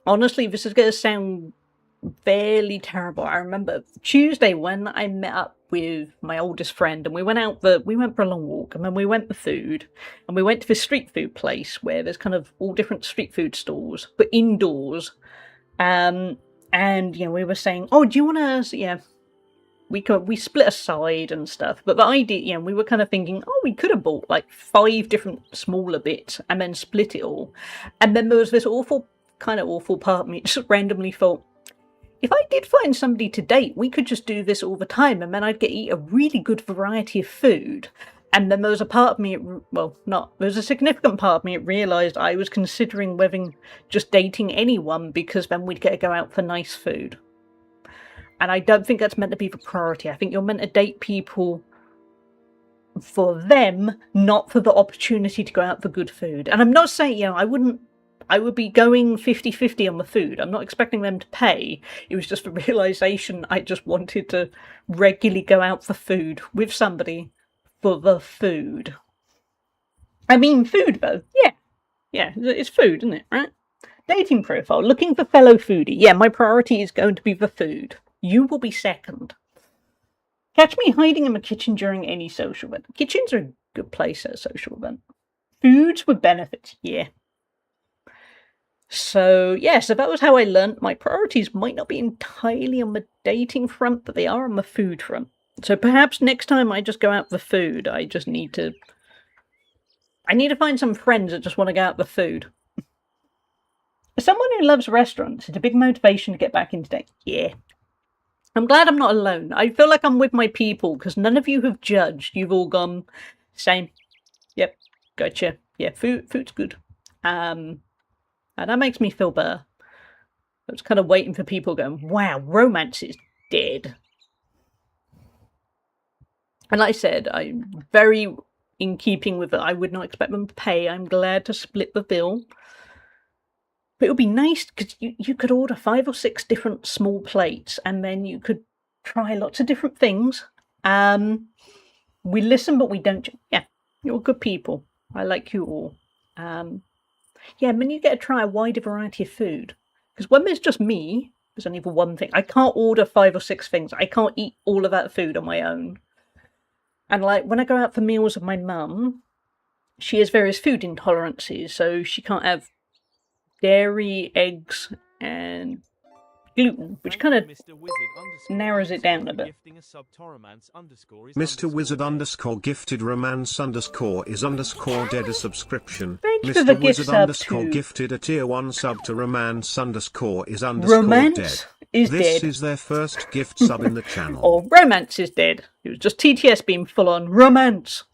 Honestly, this is going to sound fairly terrible. I remember Tuesday when I met up with my oldest friend and we went for a long walk, and then we went for food, and we went to this street food place where there's kind of all different street food stalls, but indoors. And we were saying, oh, do you want to, we split aside and stuff, but the idea, we were kind of thinking, oh, we could have bought like 5 different smaller bits and then split it all. And then there was this awful part of me just randomly thought, if I did find somebody to date, we could just do this all the time, and then I'd get to eat a really good variety of food. And then there was a part of me, there was a significant part of me that realised I was considering whether just dating anyone, because then we'd get to go out for nice food. And I don't think that's meant to be the priority. I think you're meant to date people for them, not for the opportunity to go out for good food. And I'm not saying, I would be going 50-50 on the food. I'm not expecting them to pay. It was just the realisation I just wanted to regularly go out for food with somebody for the food. I mean food, though. Yeah, it's food, isn't it, right? Dating profile. Looking for fellow foodie. Yeah, my priority is going to be the food. You will be second. Catch me hiding in my kitchen during any social event. Kitchens are a good place at a social event. Foods with benefits. Yeah. So that was how I learnt my priorities might not be entirely on the dating front, but they are on the food front. So perhaps next time I just go out for food, I need to find some friends that just want to go out for food. As someone who loves restaurants, it's a big motivation to get back into dating. Yeah. I'm glad I'm not alone. I feel like I'm with my people, because none of you have judged. You've all gone, same. Yep, gotcha. Yeah, food's good. And that makes me feel better. I was kind of waiting for people going, wow, romance is dead. And like I said, I'm very in keeping with it. I would not expect them to pay. I'm glad to split the bill. But it would be nice, because you could order 5 or 6 different small plates, and then you could try lots of different things. We listen, but we don't. Yeah, you're good people. I like you all. Yeah, and then you get to try a wider variety of food. Because when there's just me, there's only the one thing. I can't order 5 or 6 things. I can't eat all of that food on my own. And like when I go out for meals with my mum, she has various food intolerances, so she can't have dairy, eggs, and gluten, which kind of narrows it down a bit. Mr. Wizard _gifted romance _ dead a subscription. Thank you Mr. for the Wizard gift _ sub gifted a tier 1 sub to romance _ Romance dead. is This dead. is their first gift sub in the channel. Or romance is dead. It was just TTS being full on romance.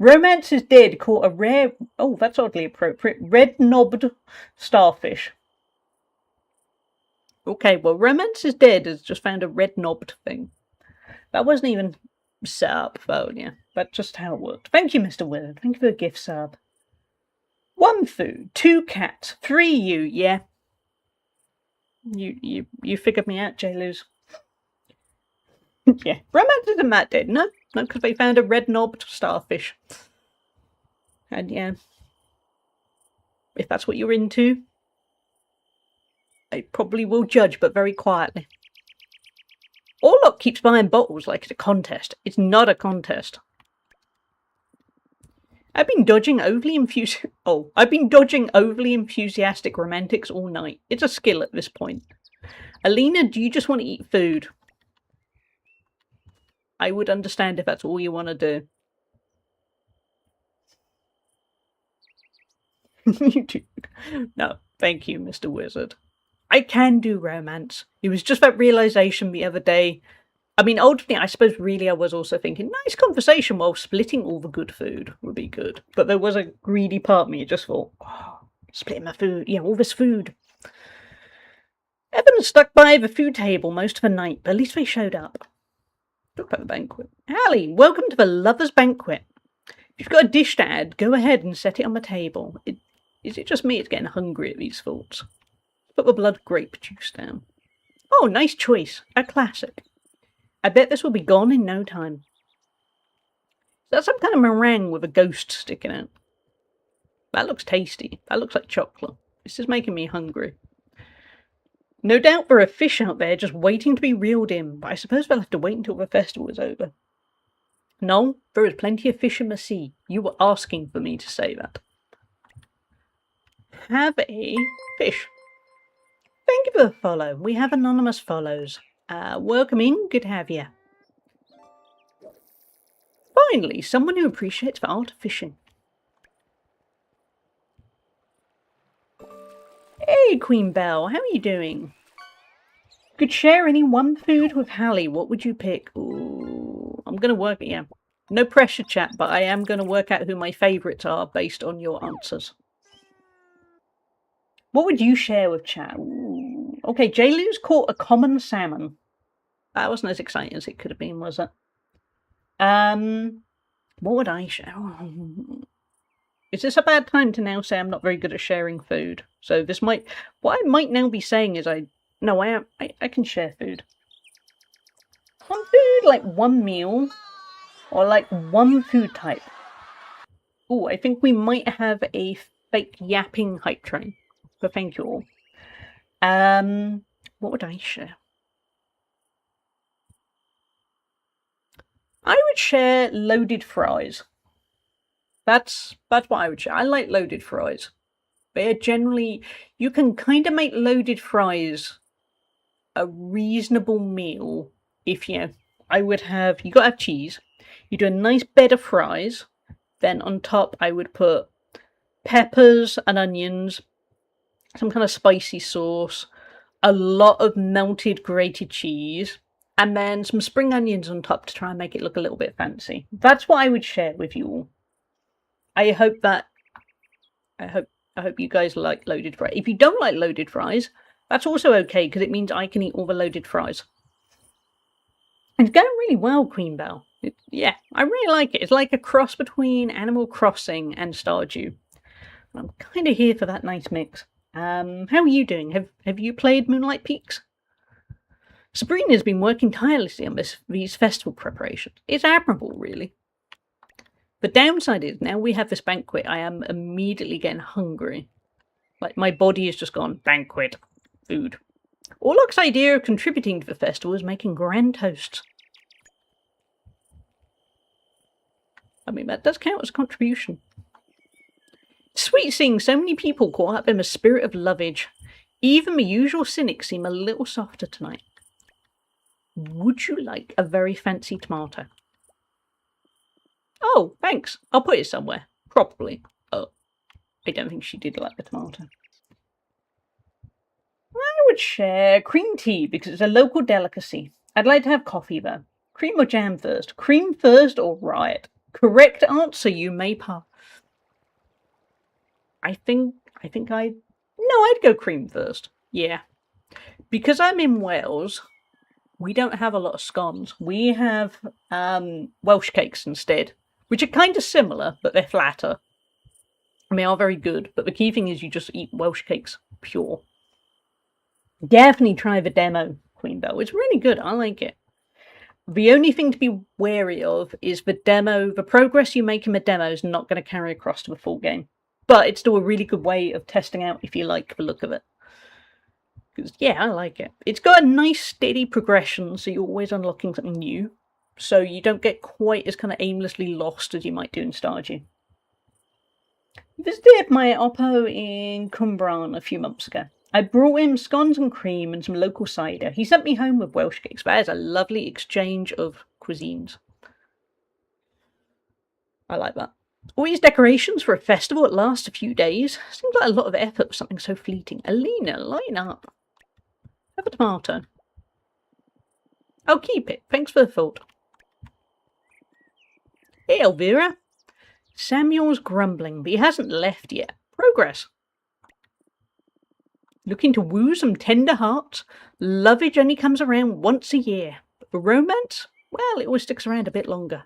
Romance is dead. Caught a rare, oh, that's oddly appropriate, red-knobbed starfish. Okay, well, romance is dead has just found a red-knobbed thing. That wasn't even set up, though, yeah. That's just how it worked. Thank you, Mr. Wizard. Thank you for the gift sub. 1 food, 2 cats, 3 you, yeah. You figured me out, J-Luz. Yeah, romance isn't that dead, no, because they found a red-knobbed starfish. And yeah, if that's what you're into, I probably will judge, but very quietly. Orlok keeps buying bottles like it's a contest. It's not a contest. I've been dodging overly enthusiastic romantics all night. It's a skill at this point. Alina, do you just want to eat food? I would understand if that's all you want to do. You do. No, thank you, Mr. Wizard. I can do romance. It was just that realisation the other day. I mean, ultimately, I suppose really I was also thinking, nice conversation while splitting all the good food would be good. But there was a greedy part of me that just thought, oh, splitting my food, all this food. Evan stuck by the food table most of the night, but at least they showed up. Talk about the banquet. Hallie, welcome to the Lover's Banquet. If you've got a dish to add, go ahead and set it on the table. Is it just me that's getting hungry at these thoughts? I Put the blood grape juice down. Oh, nice choice. A classic. I bet this will be gone in no time. Is that some kind of meringue with a ghost sticking out? That looks tasty. That looks like chocolate. This is making me hungry. No doubt there are fish out there just waiting to be reeled in, but I suppose they'll have to wait until the festival is over. No, there is plenty of fish in the sea. You were asking for me to say that. Have a fish. Thank you for the follow. We have anonymous follows. Welcome in. Good to have you. Finally, someone who appreciates the art of fishing. Hey, Queen Belle, how are you doing? Could share any one food with Hallie, what would you pick? Ooh, I'm going to work it, yeah. No pressure, chat, but I am going to work out who my favourites are based on your answers. What would you share with chat? Ooh. Okay, J-Lou's caught a common salmon. That wasn't as exciting as it could have been, was it? What would I share? Oh. Is this a bad time to now say I'm not very good at sharing food? So this might... What I might now be saying is No, I am. I can share food. One food, like one meal, or like one food type. Oh, I think we might have a fake yapping hype train. But thank you all. What would I share? I would share loaded fries. That's what I would share. I like loaded fries. They're generally... You can kind of make loaded fries a reasonable meal if you got to have cheese. You do a nice bed of fries, then on top I would put peppers and onions, some kind of spicy sauce, a lot of melted grated cheese, and then some spring onions on top to try and make it look a little bit fancy. That's what I would share with you all. I hope you guys like loaded fries. If you don't like loaded fries, that's also okay, because it means I can eat all the loaded fries. It's going really well, Queen Belle. Yeah, I really like it. It's like a cross between Animal Crossing and Stardew. I'm kind of here for that nice mix. How are you doing? Have you played Moonlight Peaks? Sabrina's been working tirelessly on these festival preparations. It's admirable, really. The downside is, now we have this banquet, I am immediately getting hungry. Like, my body has just gone, banquet, food. Orlok's idea of contributing to the festival is making grand toasts. I mean, that does count as a contribution. Sweet seeing so many people caught up in the spirit of lovage. Even the usual cynics seem a little softer tonight. Would you like a very fancy tomato? Oh, thanks. I'll put it somewhere. Probably. Oh, I don't think she did like the tomato. I would share cream tea because it's a local delicacy. I'd like to have coffee though. Cream or jam first? Cream first or riot? Correct answer, you may pass. I'd go cream first. Yeah. Because I'm in Wales, we don't have a lot of scones. We have Welsh cakes instead, which are kind of similar, but they're flatter. And they are very good, but the key thing is you just eat Welsh cakes pure. Definitely try the demo, Queen Belle. It's really good. I like it. The only thing to be wary of is the demo. The progress you make in the demo is not going to carry across to the full game. But it's still a really good way of testing out if you like the look of it. Because, yeah, I like it. It's got a nice steady progression, so you're always unlocking something new. So you don't get quite as kind of aimlessly lost as you might do in Stardew. Visited my oppo in Cwmbran a few months ago. I brought him scones and cream and some local cider. He sent me home with Welsh cakes. That is a lovely exchange of cuisines. I like that. All these decorations for a festival that lasts a few days. Seems like a lot of effort for something so fleeting. Alina, lighten up. Have a tomato. I'll keep it. Thanks for the thought. Hey, Elvira. Samuel's grumbling, but he hasn't left yet. Progress. Looking to woo some tender hearts. Lovage only comes around once a year. But for romance, well, it always sticks around a bit longer.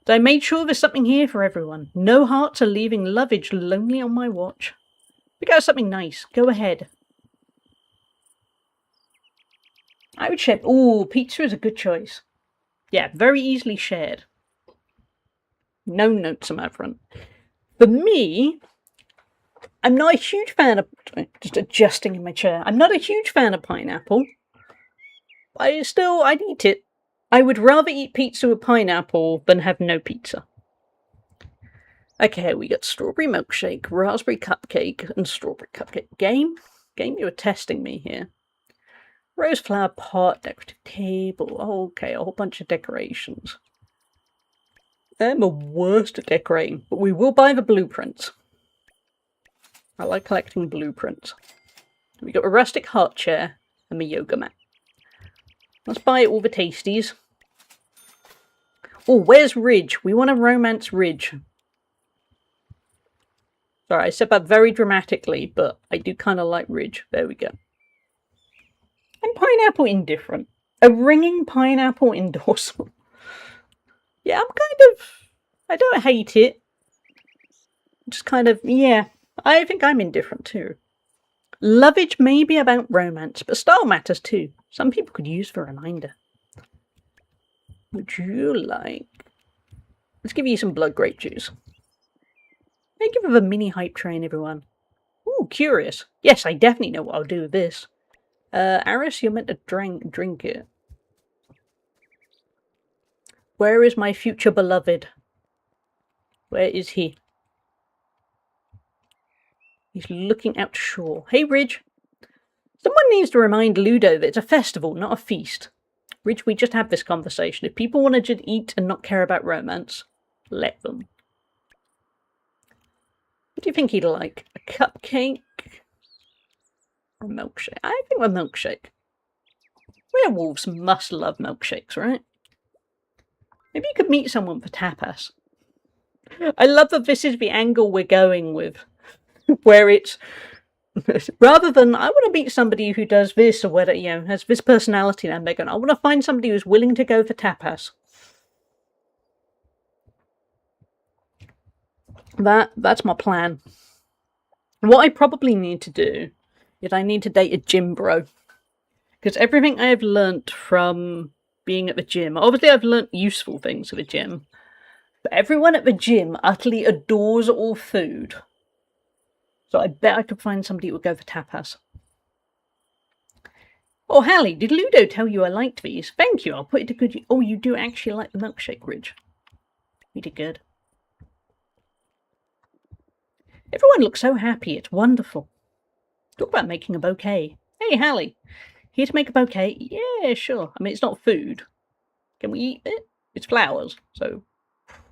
So I made sure there's something here for everyone. No hearts are leaving Lovage lonely on my watch. We got something nice. Go ahead. I would share... Ooh, pizza is a good choice. Yeah, very easily shared. No notes on that front. For me, I'm not a huge fan of... Just adjusting in my chair. I'm not a huge fan of pineapple. I'd eat it. I would rather eat pizza with pineapple than have no pizza. Okay, we got strawberry milkshake, raspberry cupcake, and strawberry cupcake. Game, you are testing me here. Rose flower pot, decorative table. Okay, a whole bunch of decorations. I'm the worst at decorating, but we will buy the blueprints. I like collecting blueprints. We got a rustic heart chair and the yoga mat. Let's buy all the tasties. Oh, where's Ridge? We want to romance Ridge. Sorry, I said that very dramatically, but I do kind of like Ridge. There we go. And pineapple indifferent. A ringing pineapple endorsement. Yeah, I don't hate it. Just kind of, yeah, I think I'm indifferent too. Lovage may be about romance, but style matters too. Some people could use for a reminder. Would you like... Let's give you some blood grape juice. Thank you for the mini hype train, everyone. Ooh, curious. Yes, I definitely know what I'll do with this. Aris, you're meant to drink it. Where is my future beloved? Where is he? He's looking out to shore. Hey, Ridge. Someone needs to remind Ludo that it's a festival, not a feast. Ridge, we just had this conversation. If people want to just eat and not care about romance, let them. What do you think he'd like? A cupcake? Or a milkshake? I think a milkshake. Werewolves must love milkshakes, right? Maybe you could meet someone for tapas. I love that this is the angle we're going with. Where it's... rather than, I want to meet somebody who does this or whether, you know, has this personality and they're going, I want to find somebody who's willing to go for tapas. That's my plan. What I probably need to do is I need to date a gym bro. Because everything I have learnt from being at the gym, obviously I've learnt useful things at the gym, but everyone at the gym utterly adores all food. So I bet I could find somebody who would go for tapas. Oh, Hallie, did Ludo tell you I liked these? Thank you, I'll put it to good use. Oh, you do actually like the milkshake, Ridge. You did good. Everyone looks so happy, it's wonderful. Talk about making a bouquet. Hey, Hallie, here to make a bouquet? Yeah, sure. I mean, it's not food. Can we eat it? It's flowers, so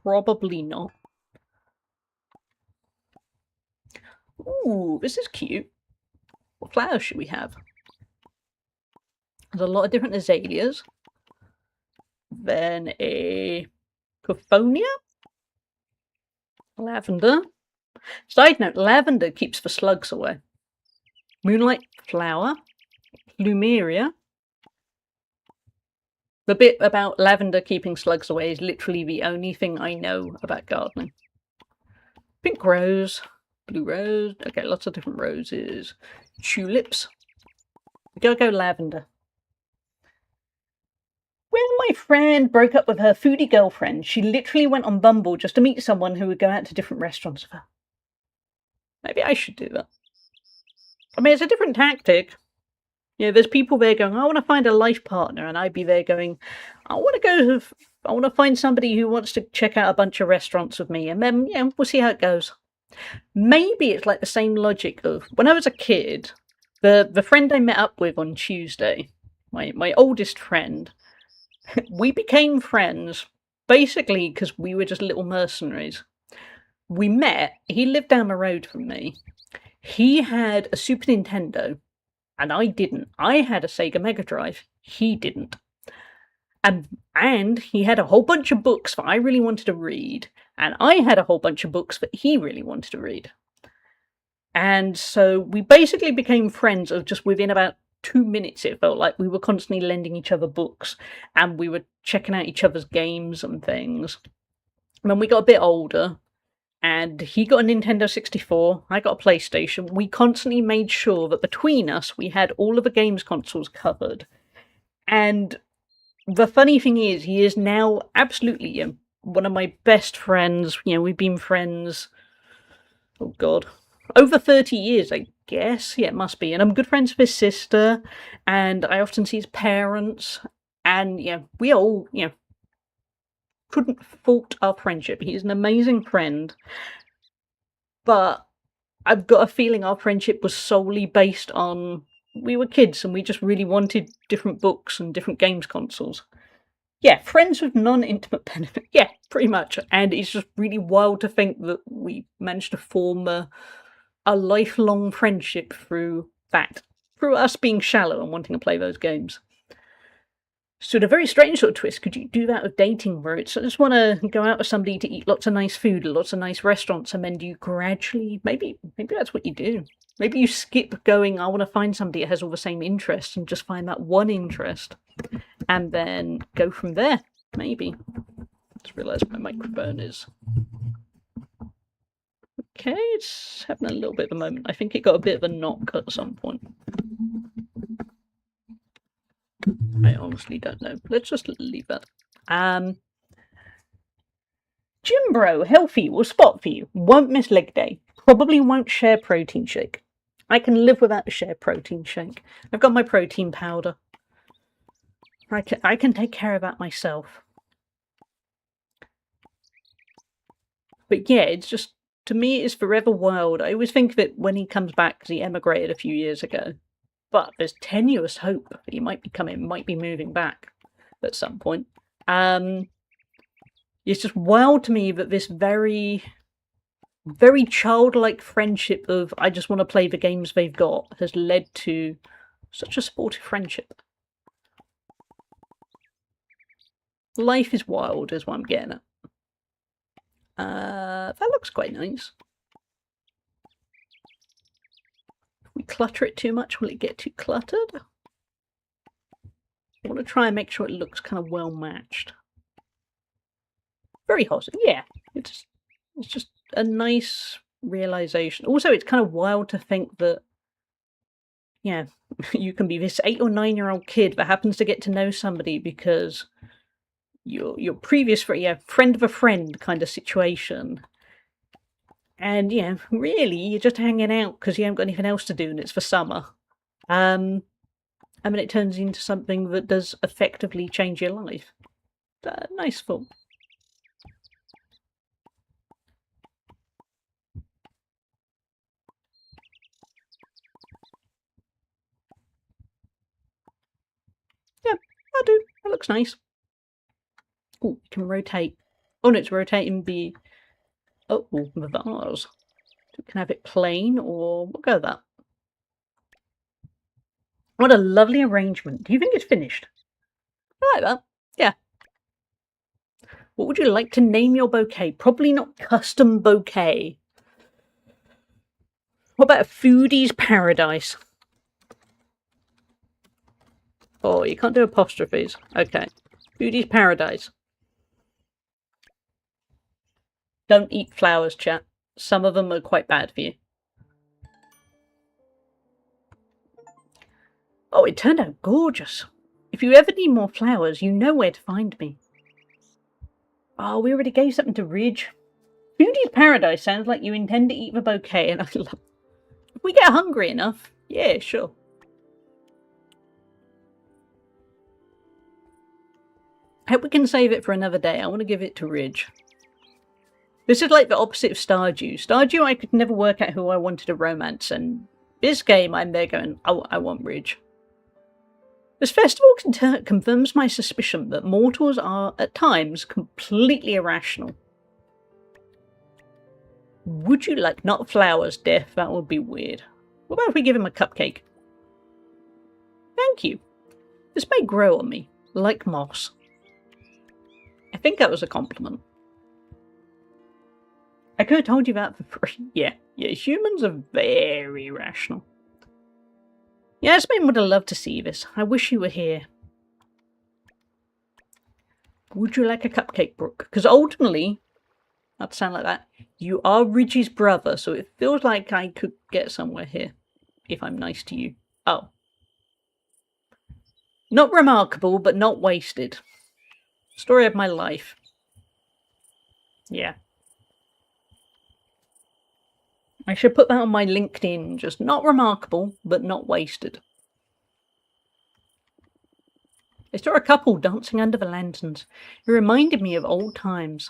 probably not. Ooh, this is cute. What flowers should we have? There's a lot of different azaleas. Then a cophonia. Lavender. Side note, lavender keeps the slugs away. Moonlight flower. Plumeria. The bit about lavender keeping slugs away is literally the only thing I know about gardening. Pink rose. Blue rose. Okay, lots of different roses. Tulips. We gotta go lavender. When my friend broke up with her foodie girlfriend, she literally went on Bumble just to meet someone who would go out to different restaurants with her. Maybe I should do that. I mean, it's a different tactic. You know, there's people there going, I want to find a life partner, and I'd be there going, I want to find somebody who wants to check out a bunch of restaurants with me, and then, yeah, we'll see how it goes. Maybe it's like the same logic of when I was a kid, the friend I met up with on Tuesday, my oldest friend, we became friends basically because we were just little mercenaries. We met, he lived down the road from me. He had a Super Nintendo, and I didn't. I had a Sega Mega Drive. He didn't. And he had a whole bunch of books that I really wanted to read, and I had a whole bunch of books that he really wanted to read. And so we basically became friends of just within about 2 minutes, it felt like. We were constantly lending each other books, and we were checking out each other's games and things. And then we got a bit older, and he got a Nintendo 64, I got a PlayStation. We constantly made sure that between us, we had all of the games consoles covered. And the funny thing is, he is now absolutely one of my best friends. We've been friends, oh God, over 30 years, I guess. Yeah, it must be. And I'm good friends with his sister, and I often see his parents. And we all, couldn't fault our friendship. He's an amazing friend. But I've got a feeling our friendship was solely based on we were kids and we just really wanted different books and different games consoles. Yeah, friends with non-intimate benefit. Yeah, pretty much. And it's just really wild to think that we managed to form a lifelong friendship through that. Through us being shallow and wanting to play those games. So a very strange sort of twist. Could you do that with dating, where it's I just want to go out with somebody to eat lots of nice food, lots of nice restaurants, and then do you gradually, maybe that's what you do. Maybe you skip going, I want to find somebody that has all the same interests and just find that one interest and then go from there. Maybe. Just realised my microphone is... Okay, it's having a little bit of a moment. I think it got a bit of a knock at some point. I honestly don't know. Let's just leave that. Gym bro, healthy, will spot for you. Won't miss leg day. Probably won't share protein shake. I can live without a share protein shake. I've got my protein powder. I can take care of that myself. But yeah, it's just, to me, it's forever wild. I always think of it when he comes back, because he emigrated a few years ago. But there's tenuous hope that he might be moving back at some point. It's just wild to me that this very, very childlike friendship of I just want to play the games they've got has led to such a sportive friendship. Life is wild, is what I'm getting at. That looks quite nice. If we clutter it too much, will it get too cluttered? I want to try and make sure it looks kind of well matched. Very wholesome. Yeah, it's just a nice realization. Also, it's kind of wild to think that, yeah, you can be this 8 or 9-year-old kid that happens to get to know somebody because your previous friend of a friend kind of situation. And yeah, really, you're just hanging out because you haven't got anything else to do and it's for summer. I mean, it turns into something that does effectively change your life. Nice thought. Yeah, I do. That looks nice. Oh, you can rotate. Oh no, it's rotating the... Oh, the vase. We can have it plain, or we'll go with that. What a lovely arrangement. Do you think it's finished? I like that. Yeah. What would you like to name your bouquet? Probably not custom bouquet. What about a foodie's paradise? Oh, you can't do apostrophes. Okay. Foodie's paradise. Don't eat flowers, chat. Some of them are quite bad for you. Oh, it turned out gorgeous. If you ever need more flowers, you know where to find me. Oh, we already gave something to Ridge. Foodie's paradise sounds like you intend to eat the bouquet, and I love... If we get hungry enough, yeah, sure. I hope we can save it for another day. I want to give it to Ridge. This is like the opposite of Stardew. Stardew, I could never work out who I wanted to romance, and this game, I'm there going, I want Ridge. This festival confirms my suspicion that mortals are, at times, completely irrational. Would you like not flowers, Death? That would be weird. What about if we give him a cupcake? Thank you. This may grow on me, like moss. I think that was a compliment. I could have told you that for free. Yeah, humans are very rational. Yasmin would have loved to see this. I wish you were here. Would you like a cupcake, Brooke? Because ultimately, not to sound like that, you are Ridge's brother, so it feels like I could get somewhere here if I'm nice to you. Oh. Not remarkable, but not wasted. Story of my life. Yeah. I should put that on my LinkedIn. Just not remarkable, but not wasted. I saw a couple dancing under the lanterns. It reminded me of old times.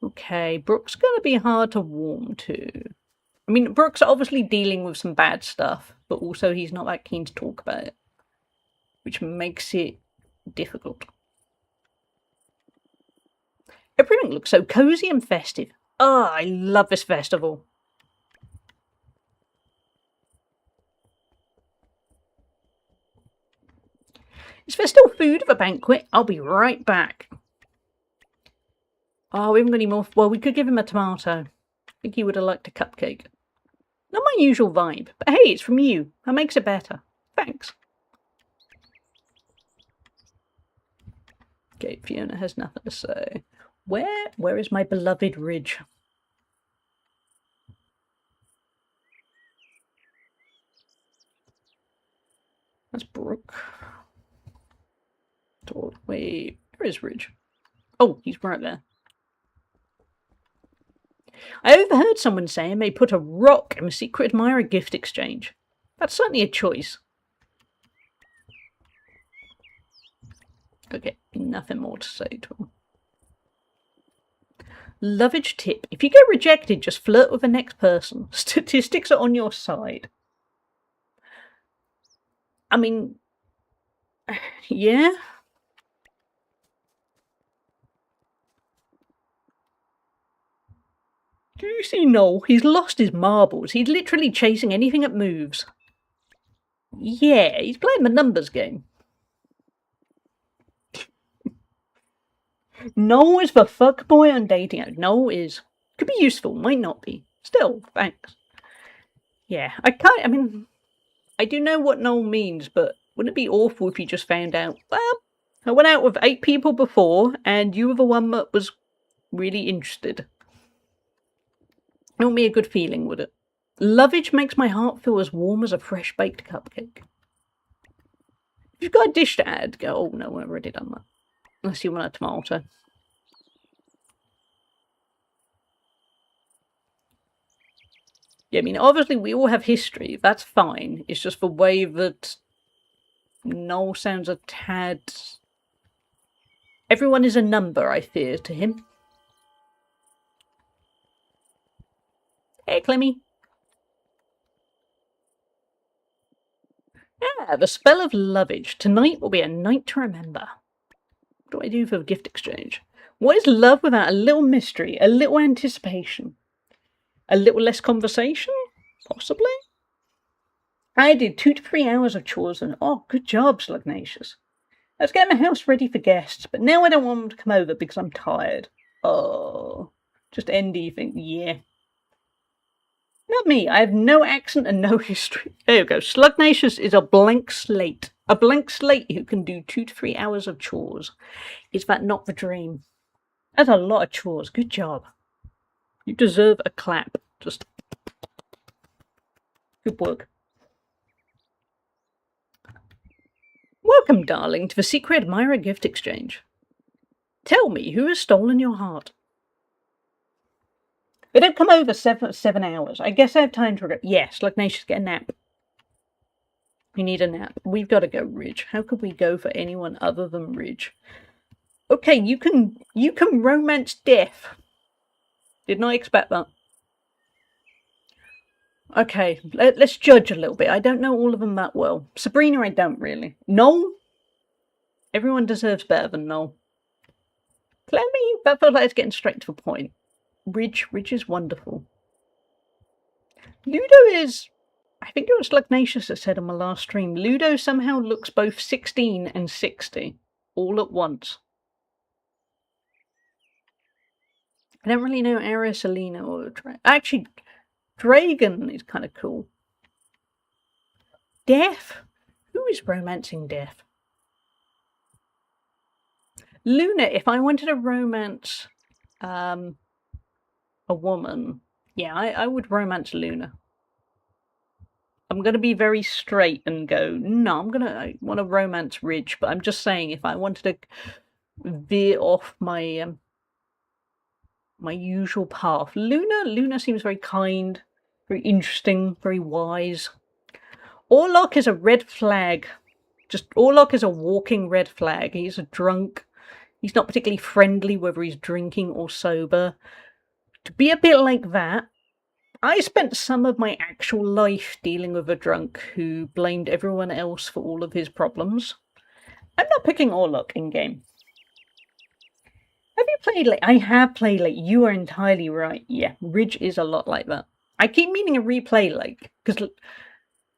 Okay, Brooke's going to be hard to warm to. I mean, Brooke's obviously dealing with some bad stuff, but also he's not that keen to talk about it, which makes it difficult. Everything looks so cozy and festive. Oh, I love this festival. Is there still food at the banquet? I'll be right back. Oh, we haven't got any more. Well, we could give him a tomato. I think he would have liked a cupcake. Not my usual vibe, but hey, it's from you. That makes it better. Thanks. Okay, Fiona has nothing to say. Where is my beloved Ridge? That's Brooke. Wait, where is Ridge? Oh, he's right there. I overheard someone saying they put a rock in a secret admirer gift exchange. That's certainly a choice. Okay, nothing more to say to him. Lovage tip. If you get rejected, just flirt with the next person. Statistics are on your side. I mean, yeah. Do you see Noel? He's lost his marbles. He's literally chasing anything that moves. Yeah, he's playing the numbers game. Noel is the fuckboy on dating app. Noel is. Could be useful, might not be. Still, thanks. Yeah, I mean, I do know what Noel means, but wouldn't it be awful if you just found out, well, I went out with 8 people before, and you were the one that was really interested. It wouldn't be a good feeling, would it? Lovage makes my heart feel as warm as a fresh-baked cupcake. If you've got a dish to add, go, oh no, I've already done that. Unless you want a tomato. Yeah, I mean, obviously we all have history. That's fine. It's just the way that Noel sounds a tad... Everyone is a number, I fear, to him. Hey, Clemmy. Yeah, the spell of lovage. Tonight will be a night to remember. What do I do for a gift exchange? What is love without a little mystery, a little anticipation? A little less conversation? Possibly? I did 2 to 3 hours of chores and oh, good job, Slugnacious. I was getting my house ready for guests, but now I don't want them to come over because I'm tired. Oh, just Andy, you think, yeah. Not me, I have no accent and no history. There you go, Slugnacious is a blank slate. A blank slate who can do 2 to 3 hours of chores. Is that not the dream? That's a lot of chores, good job. You deserve a clap. Just good work. Welcome, darling, to the Secret Admirer Gift Exchange. Tell me, who has stolen your heart? They don't come over 7 hours. I guess I have time to... Yes, Slugnacious, get a nap. We need a nap. We've got to go, Ridge. How could we go for anyone other than Ridge? Okay, you can romance death. Did not expect that. Okay, let's judge a little bit. I don't know all of them that well. Sabrina, I don't really. Noel? Everyone deserves better than Noel. Clemmy? That feels like it's getting straight to the point. Ridge is wonderful. Ludo is... I think it was Slugnacious that said on my last stream, Ludo somehow looks both 16 and 60. All at once. I don't really know Ariselina or... Actually... Dragon is kind of cool. Death? Who is romancing Death? Luna, if I wanted to romance a woman, yeah, I would romance Luna. I'm going to be very straight and go, no, I want to romance Ridge, but I'm just saying if I wanted to veer off my my usual path. Luna seems very kind, very interesting, very wise. Orlok is a red flag. Orlok is a walking red flag. He's a drunk. He's not particularly friendly, whether he's drinking or sober. To be a bit like that, I spent some of my actual life dealing with a drunk who blamed everyone else for all of his problems. I'm not picking Orlok in-game. Have you played late? I have played late. You are entirely right. Yeah, Ridge is a lot like that. I keep meaning a replay like, because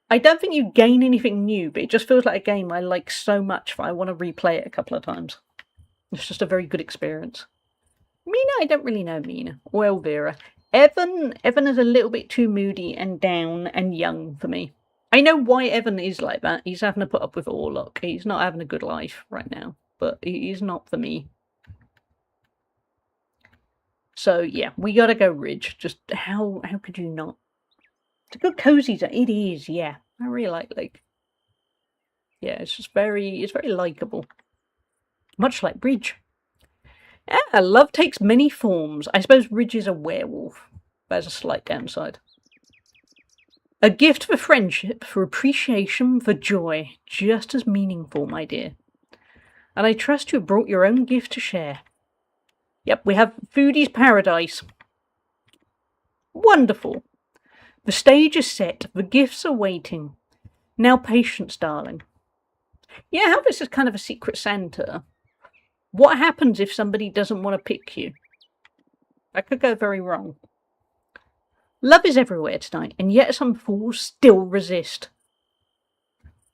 I don't think you gain anything new, but it just feels like a game I like so much that I want to replay it a couple of times. It's just a very good experience. Mina, I don't really know Mina. Or Elvira. Evan is a little bit too moody and down and young for me. I know why Evan is like that. He's having to put up with Orlok. He's not having a good life right now. But he's not for me. So yeah, we gotta go Ridge. Just how could you not? It's a good cozy zone. It is, yeah. I really like. Yeah, it's very likeable. Much like Ridge. Yeah, love takes many forms. I suppose Ridge is a werewolf. There's a slight downside. A gift for friendship, for appreciation, for joy. Just as meaningful, my dear. And I trust you have brought your own gift to share. Yep, we have Foodie's Paradise. Wonderful. The stage is set. The gifts are waiting. Now patience, darling. Yeah, how this is kind of a secret Santa. What happens if somebody doesn't want to pick you? That could go very wrong. Love is everywhere tonight, and yet some fools still resist.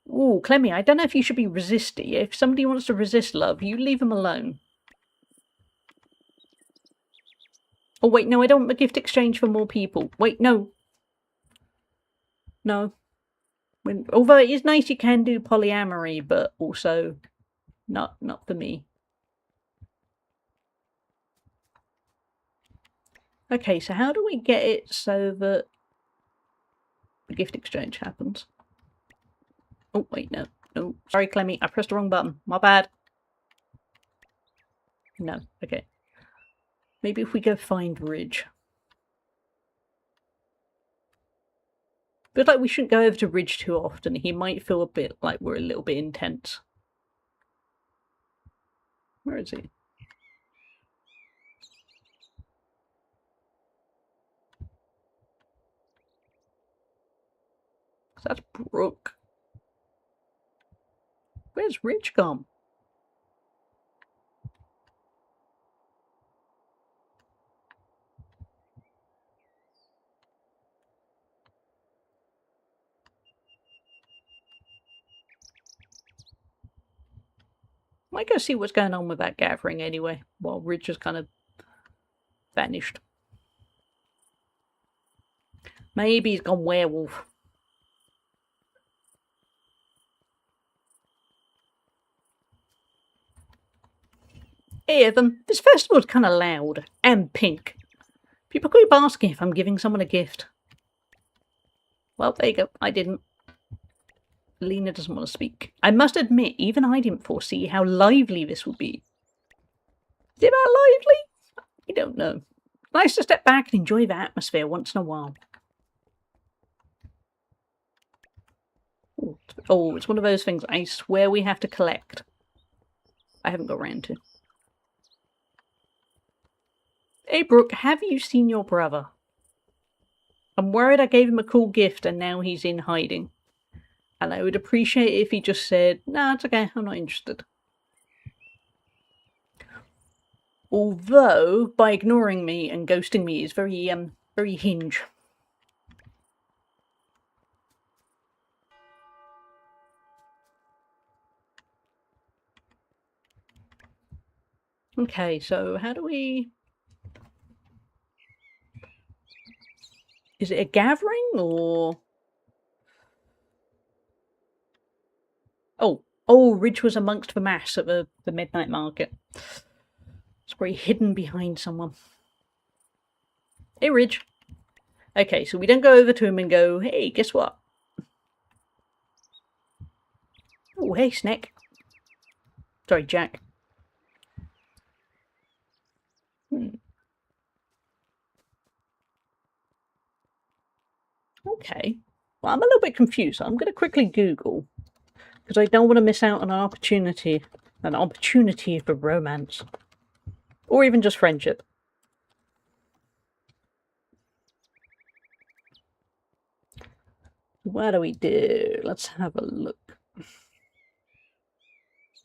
Ooh, Clemmy, I don't know if you should be resisty. If somebody wants to resist love, you leave them alone. Oh, wait, no, I don't want the gift exchange for more people. Wait, no. No. Although it is nice you can do polyamory, but also not for me. Okay, so how do we get it so that the gift exchange happens? Oh, wait, no. No. Sorry, Clemmy, I pressed the wrong button. My bad. No, okay. Maybe if we go find Ridge. Feels like we shouldn't go over to Ridge too often. He might feel a bit like we're a little bit intense. Where is he? That's Brooke. Where's Ridge gone? Might go see what's going on with that gathering anyway, while Ridge has kind of vanished. Maybe he's gone werewolf. Hey Evan, this festival's kind of loud and pink. People keep asking if I'm giving someone a gift. Well, there you go. I didn't. Lena doesn't want to speak. I must admit, even I didn't foresee how lively this would be. Is it about lively? I don't know. Nice to step back and enjoy the atmosphere once in a while. Oh, it's one of those things I swear we have to collect. I haven't got around to. Hey Brooke, have you seen your brother? I'm worried I gave him a cool gift and now he's in hiding. And I would appreciate it if he just said, nah, it's okay, I'm not interested. Although, by ignoring me and ghosting me is very Hinge. Okay, so how do we... Is it a gathering, or... Oh, Ridge was amongst the mass at the midnight market. It's very hidden behind someone. Hey, Ridge. Okay, so we don't go over to him and go, hey, guess what? Oh, hey, Snick. Sorry, Jack. Okay. Well, I'm a little bit confused. So I'm going to quickly Google, because I don't want to miss out on an opportunity for romance. Or even just friendship. What do we do? Let's have a look.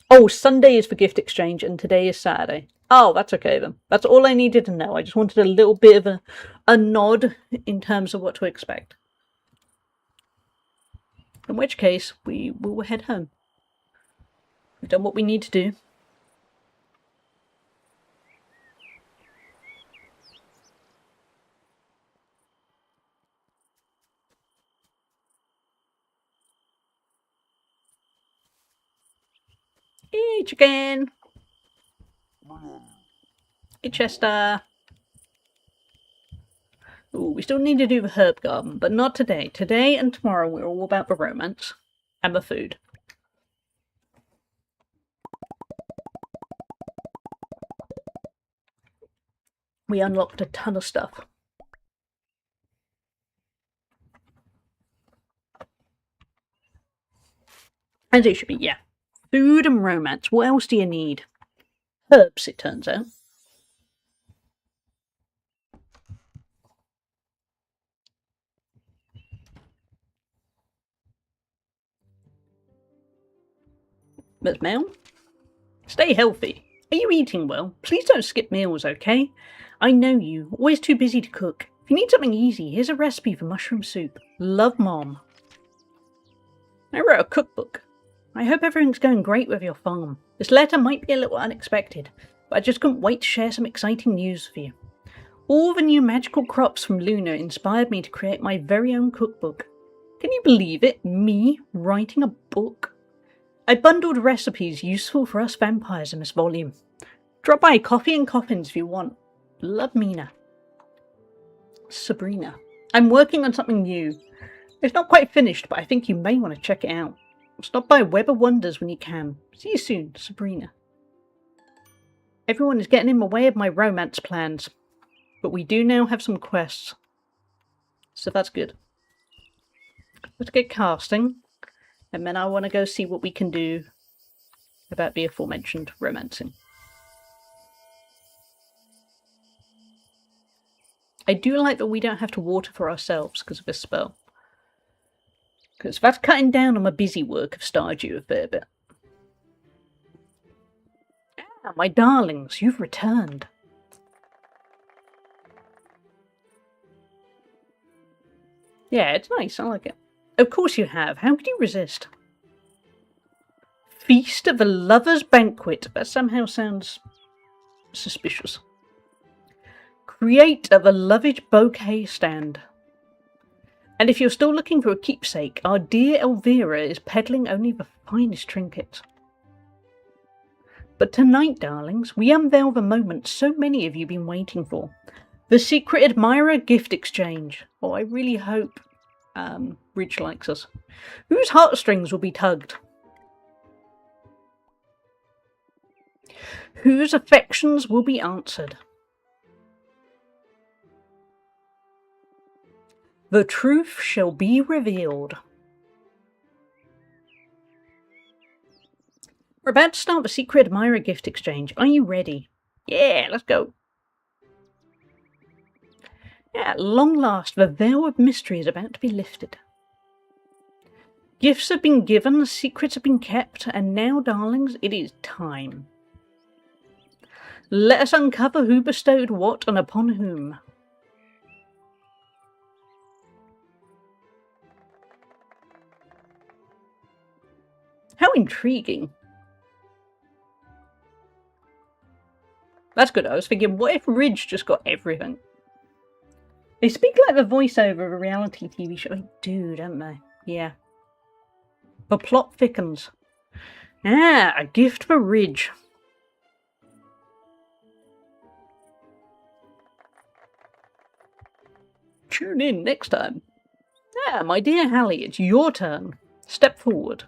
Oh, Sunday is for gift exchange and today is Saturday. Oh, that's okay then. That's all I needed to know. I just wanted a little bit of a nod in terms of what to expect. In which case, we will head home. We've done what we need to do. Hey, chicken! Hey, Chester! Ooh, we still need to do the herb garden, but not today. Today and tomorrow we're all about the romance and the food. We unlocked a ton of stuff. As it should be, yeah. Food and romance. What else do you need? Herbs, it turns out. Ms. Mel? Stay healthy. Are you eating well? Please don't skip meals, okay? I know you. Always too busy to cook. If you need something easy, here's a recipe for mushroom soup. Love, Mom. I wrote a cookbook. I hope everything's going great with your farm. This letter might be a little unexpected, but I just couldn't wait to share some exciting news with you. All the new magical crops from Luna inspired me to create my very own cookbook. Can you believe it? Me writing a book? I bundled recipes useful for us vampires in this volume. Drop by Coffee and Coffins if you want. Love, Mina. Sabrina. I'm working on something new. It's not quite finished, but I think you may want to check it out. Stop by Web of Wonders when you can. See you soon, Sabrina. Everyone is getting in the way of my romance plans, but we do now have some quests. So that's good. Let's get casting. And then I want to go see what we can do about the aforementioned romancing. I do like that we don't have to water for ourselves because of this spell. Because that's cutting down on my busy work of Stardew a fair bit. Ah, my darlings, you've returned. Yeah, it's nice, I like it. Of course you have. How could you resist? Feast of a lover's banquet. That somehow sounds suspicious. Create a beloved bouquet stand. And if you're still looking for a keepsake, our dear Elvira is peddling only the finest trinkets. But tonight, darlings, we unveil the moment so many of you have been waiting for. The secret admirer gift exchange. Oh, I really hope Ridge likes us. Whose heartstrings will be tugged? Whose affections will be answered? The truth shall be revealed. We're about to start the secret admirer gift exchange. Are you ready? Yeah, let's go. At long last, the veil of mystery is about to be lifted. Gifts have been given, secrets have been kept, and now, darlings, it is time. Let us uncover who bestowed what and upon whom. How intriguing. That's good. I was thinking, what if Ridge just got everything? They speak like the voiceover of a reality TV show. They do, don't they? Yeah. The plot thickens. Ah, a gift for Ridge. Tune in next time. Ah, my dear Hallie, it's your turn. Step forward.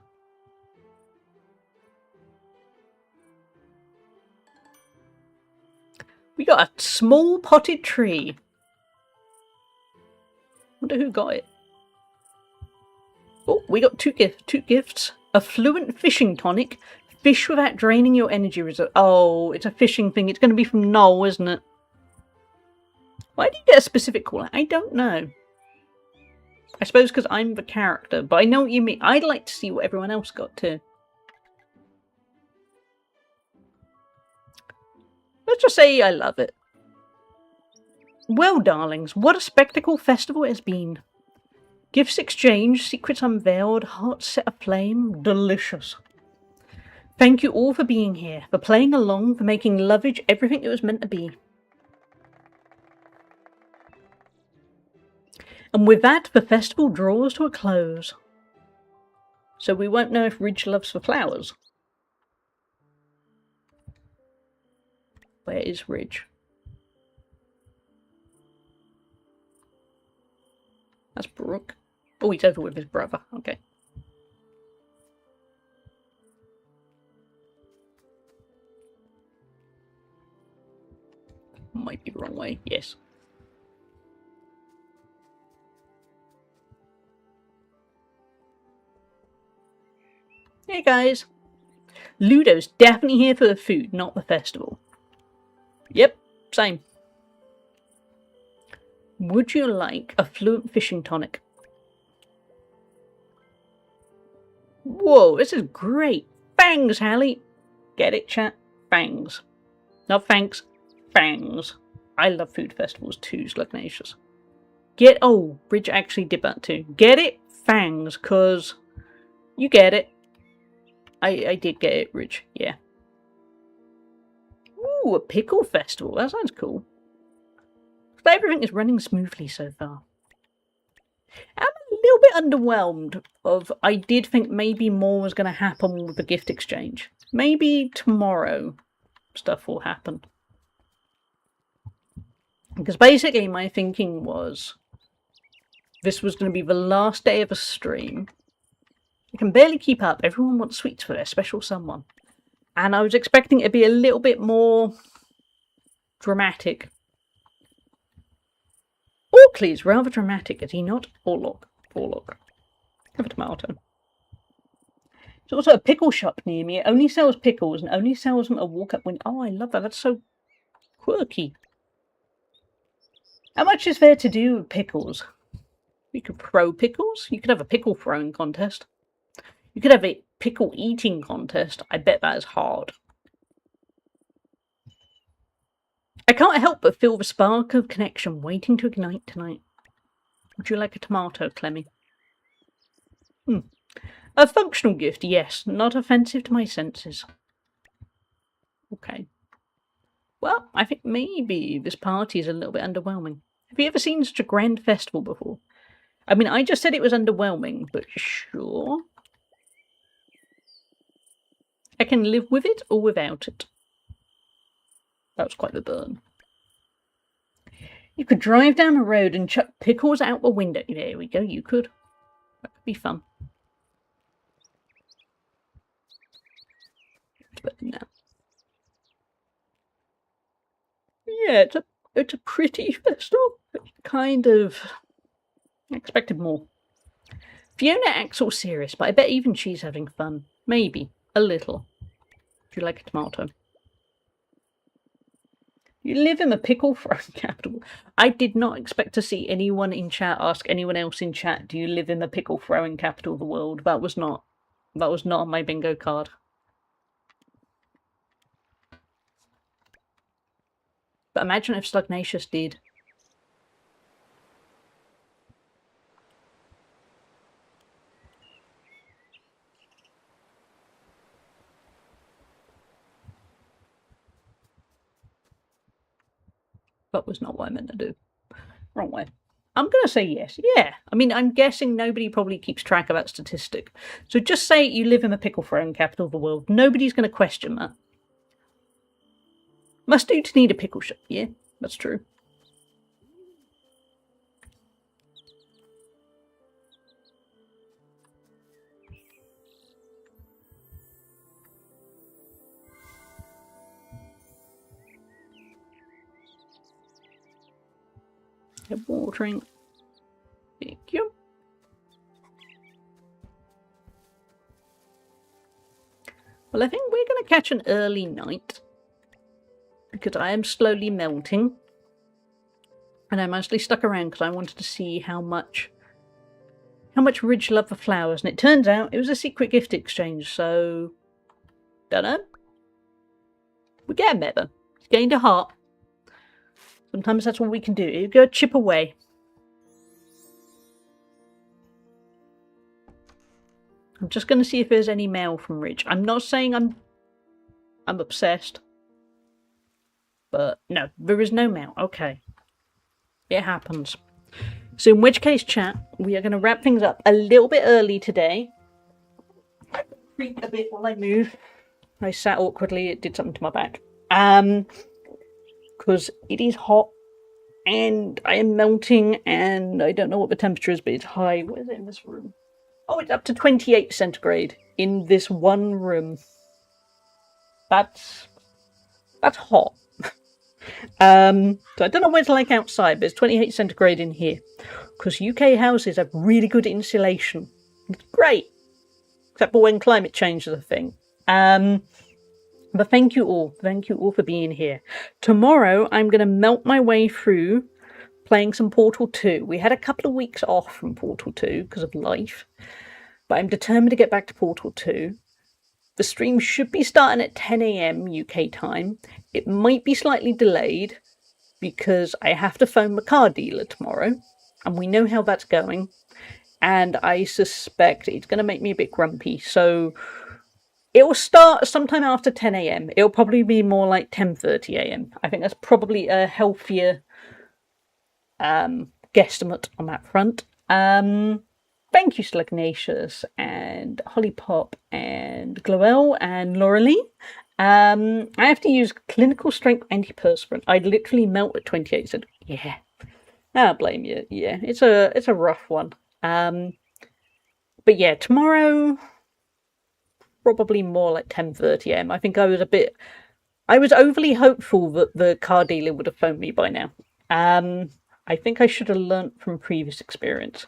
We got a small potted tree. Wonder who got it. Oh, we got two gifts. A fluent fishing tonic. Fish without draining your energy reserve. Oh, it's a fishing thing. It's going to be from Noel, isn't it? Why do you get a specific call? I don't know. I suppose because I'm the character, but I know what you mean. I'd like to see what everyone else got too. Let's just say I love it. Well, darlings, what a spectacle festival it has been. Gifts exchanged, secrets unveiled, hearts set aflame. Delicious. Thank you all for being here, for playing along, for making Lovage everything it was meant to be. And with that, the festival draws to a close. So we won't know if Ridge loves the flowers. Where is Ridge? That's Brooke. Oh, he's over with his brother. Okay. Might be the wrong way. Yes. Hey guys. Ludo's definitely here for the food, not the festival. Yep, same. Would you like a fluent fishing tonic? Whoa, this is great. Fangs, Hallie. Get it, chat? Fangs. Not thanks. Fangs. I love food festivals too, Slugnacious. Get... Oh, Bridge actually did that too. Get it? Fangs, cause... You get it. I did get it, Ridge. Yeah. Ooh, a pickle festival. That sounds cool. But everything is running smoothly so far. I'm a little bit underwhelmed of... I did think maybe more was going to happen with the gift exchange. Maybe tomorrow stuff will happen. Because basically my thinking was this was going to be the last day of a stream. I can barely keep up. Everyone wants sweets for their special someone. And I was expecting it to be a little bit more dramatic. Orkley is rather dramatic, is he not? Orlok. Have a tomato. There's also a pickle shop near me. It only sells pickles and only sells them a walk-up window. Oh, I love that. That's so quirky. How much is there to do with pickles? You could throw pickles. You could have a pickle throwing contest. You could have a pickle eating contest. I bet that is hard. I can't help but feel the spark of connection waiting to ignite tonight. Would you like a tomato, Clemmy? A functional gift, yes. Not offensive to my senses. Okay. Well, I think maybe this party is a little bit underwhelming. Have you ever seen such a grand festival before? I mean, I just said it was underwhelming, but sure. I can live with it or without it. That was quite the burn. You could drive down the road and chuck pickles out the window. There we go, you could. That could be fun. But no. Yeah, it's a pretty festival. Kind of... I expected more. Fiona acts all serious, but I bet even she's having fun. Maybe. A little. Do you like a tomato? You live in a pickle throwing capital. I did not expect to see anyone in chat ask anyone else in chat, do you live in the pickle throwing capital of the world? That was not on my bingo card. But imagine if Slugnacious did. That was not what I meant to do. Wrong way. I'm going to say yes. Yeah. I mean, I'm guessing nobody probably keeps track of that statistic. So just say you live in the pickle throwing capital of the world. Nobody's going to question that. Must do to need a pickle shop. Yeah, that's true. Watering. Thank you. Well, I think we're going to catch an early night because I am slowly melting. And I mostly stuck around because I wanted to see how much Ridge loved the flowers. And it turns out it was a secret gift exchange, so... Dunno. We get him better. He's gained a heart. Sometimes that's all we can do. You go chip away. I'm just going to see if there's any mail from Ridge. I'm not saying I'm obsessed. But no, there is no mail. Okay. It happens. So in which case, chat, we are going to wrap things up a little bit early today. Creak a bit while I move. I sat awkwardly. It did something to my back. Because it is hot. And I am melting. And I don't know what the temperature is, but it's high. What is it in this room? Oh, it's up to 28 centigrade in this one room. That's hot. So I don't know what it's like outside, but it's 28 centigrade in here. Because UK houses have really good insulation. It's great. Except for when climate change is a thing. But thank you all. Thank you all for being here. Tomorrow, I'm going to melt my way through playing some Portal 2. We had a couple of weeks off from Portal 2 because of life. But I'm determined to get back to Portal 2. The stream should be starting at 10 AM UK time. It might be slightly delayed because I have to phone my car dealer tomorrow. And we know how that's going. And I suspect it's going to make me a bit grumpy. So it will start sometime after 10 AM. It'll probably be more like 10:30 AM. I think that's probably a healthier guesstimate on that front. Thank you, Slugnacious, and Hollypop, and Gloel, and Lauralee. I have to use clinical strength antiperspirant. I literally melt at 28. So yeah, I don't blame you. Yeah, it's a rough one. But yeah, tomorrow probably more like 10:30 AM. I think I was overly hopeful that the car dealer would have phoned me by now. I think I should have learnt from previous experience.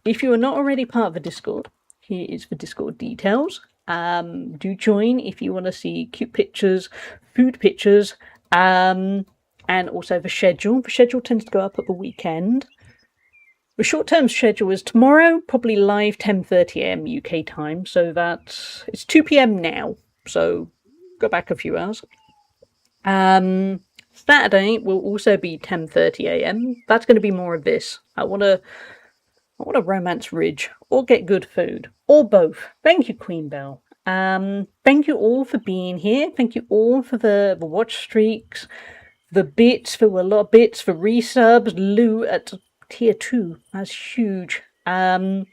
If you are not already part of the Discord, here is the Discord details. Do join if you want to see cute pictures, food pictures, and also the schedule. The schedule tends to go up at the weekend. The short-term schedule is tomorrow, probably live 10:30 AM UK time, so it's 2 PM now, so go back a few hours. Saturday will also be 10:30 AM. That's going to be more of this. I want to romance Ridge, or get good food, or both. Thank you, Queen Bell. Thank you all for being here. Thank you all for the watch streaks, the bits. There were a lot of bits for resubs. Lou at tier 2. That's huge. But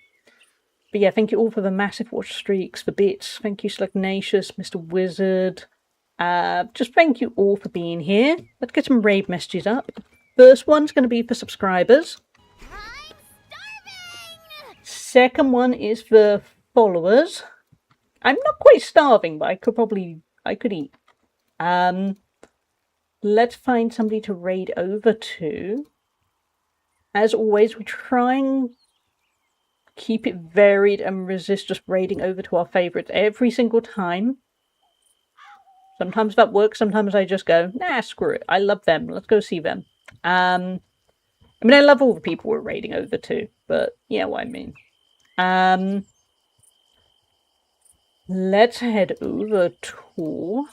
yeah, thank you all for the massive watch streaks, the bits. Thank you, Slugnacious, Mr. Wizard. Just thank you all for being here. Let's get some rave messages up. First one's going to be for subscribers. Second one is for followers. I'm not quite starving, but I could eat. Let's find somebody to raid over to. As always, we try and keep it varied and resist just raiding over to our favourites every single time. Sometimes that works, sometimes I just go, nah, screw it. I love them. Let's go see them. I love all the people we're raiding over to, but yeah, what I mean. Let's head over to...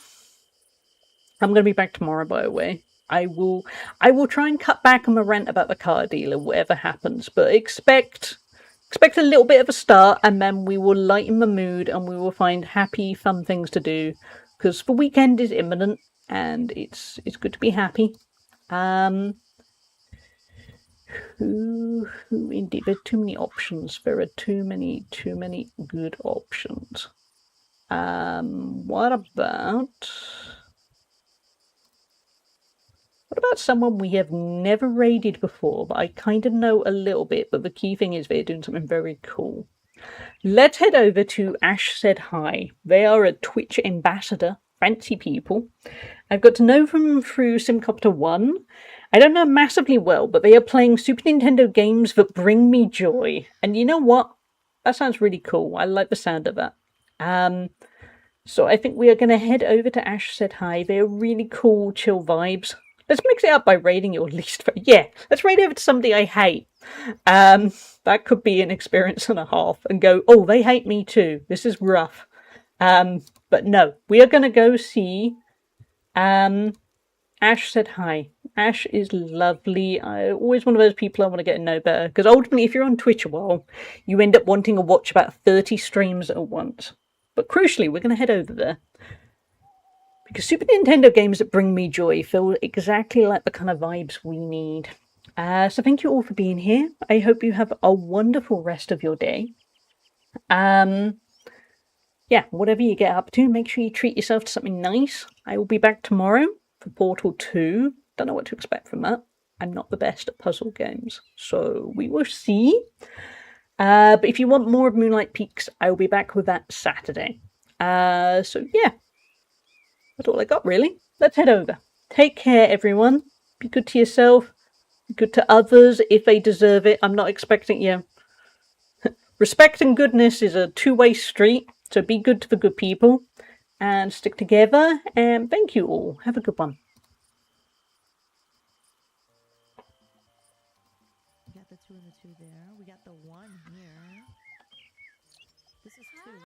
I'm going to be back tomorrow, by the way. I will try and cut back on the rant about the car dealer, whatever happens, but expect a little bit of a start, and then we will lighten the mood, and we will find happy, fun things to do, because the weekend is imminent, and it's good to be happy. Who indeed? There are too many options. There are too many good options. What about someone we have never raided before, but I kind of know a little bit, but the key thing is they're doing something very cool. Let's head over to Ash Said Hi. They are a Twitch ambassador. Fancy people. I've got to know them through Simcopter 1. I don't know massively well, but they are playing Super Nintendo games that bring me joy. And you know what? That sounds really cool. I like the sound of that. So I think we are going to head over to Ash Said Hi. They are really cool, chill vibes. Let's mix it up by rating your least favorite. Yeah, let's rate over to somebody I hate. That could be an experience and a half. And go, oh, they hate me too. This is rough. But no, we are going to go see Ash Said Hi. Ash is lovely. Always one of those people I want to get to know better. Because ultimately, if you're on Twitch a while, you end up wanting to watch about 30 streams at once. But crucially, we're going to head over there. Because Super Nintendo games that bring me joy feel exactly like the kind of vibes we need. So thank you all for being here. I hope you have a wonderful rest of your day. Yeah, whatever you get up to, make sure you treat yourself to something nice. I will be back tomorrow for Portal 2. Don't know what to expect from that. I'm not the best at puzzle games, so we will see. But if you want more of Moonlight Peaks, I will be back with that Saturday. So yeah, that's all I got really. Let's head over. Take care, everyone. Be good to yourself. Be good to others if they deserve it. I'm not expecting you. Respect and goodness is a two-way street, so be good to the good people and stick together. And thank you all. Have a good one. We got the 2 and the 2 there. We got the 1 here. This is 2.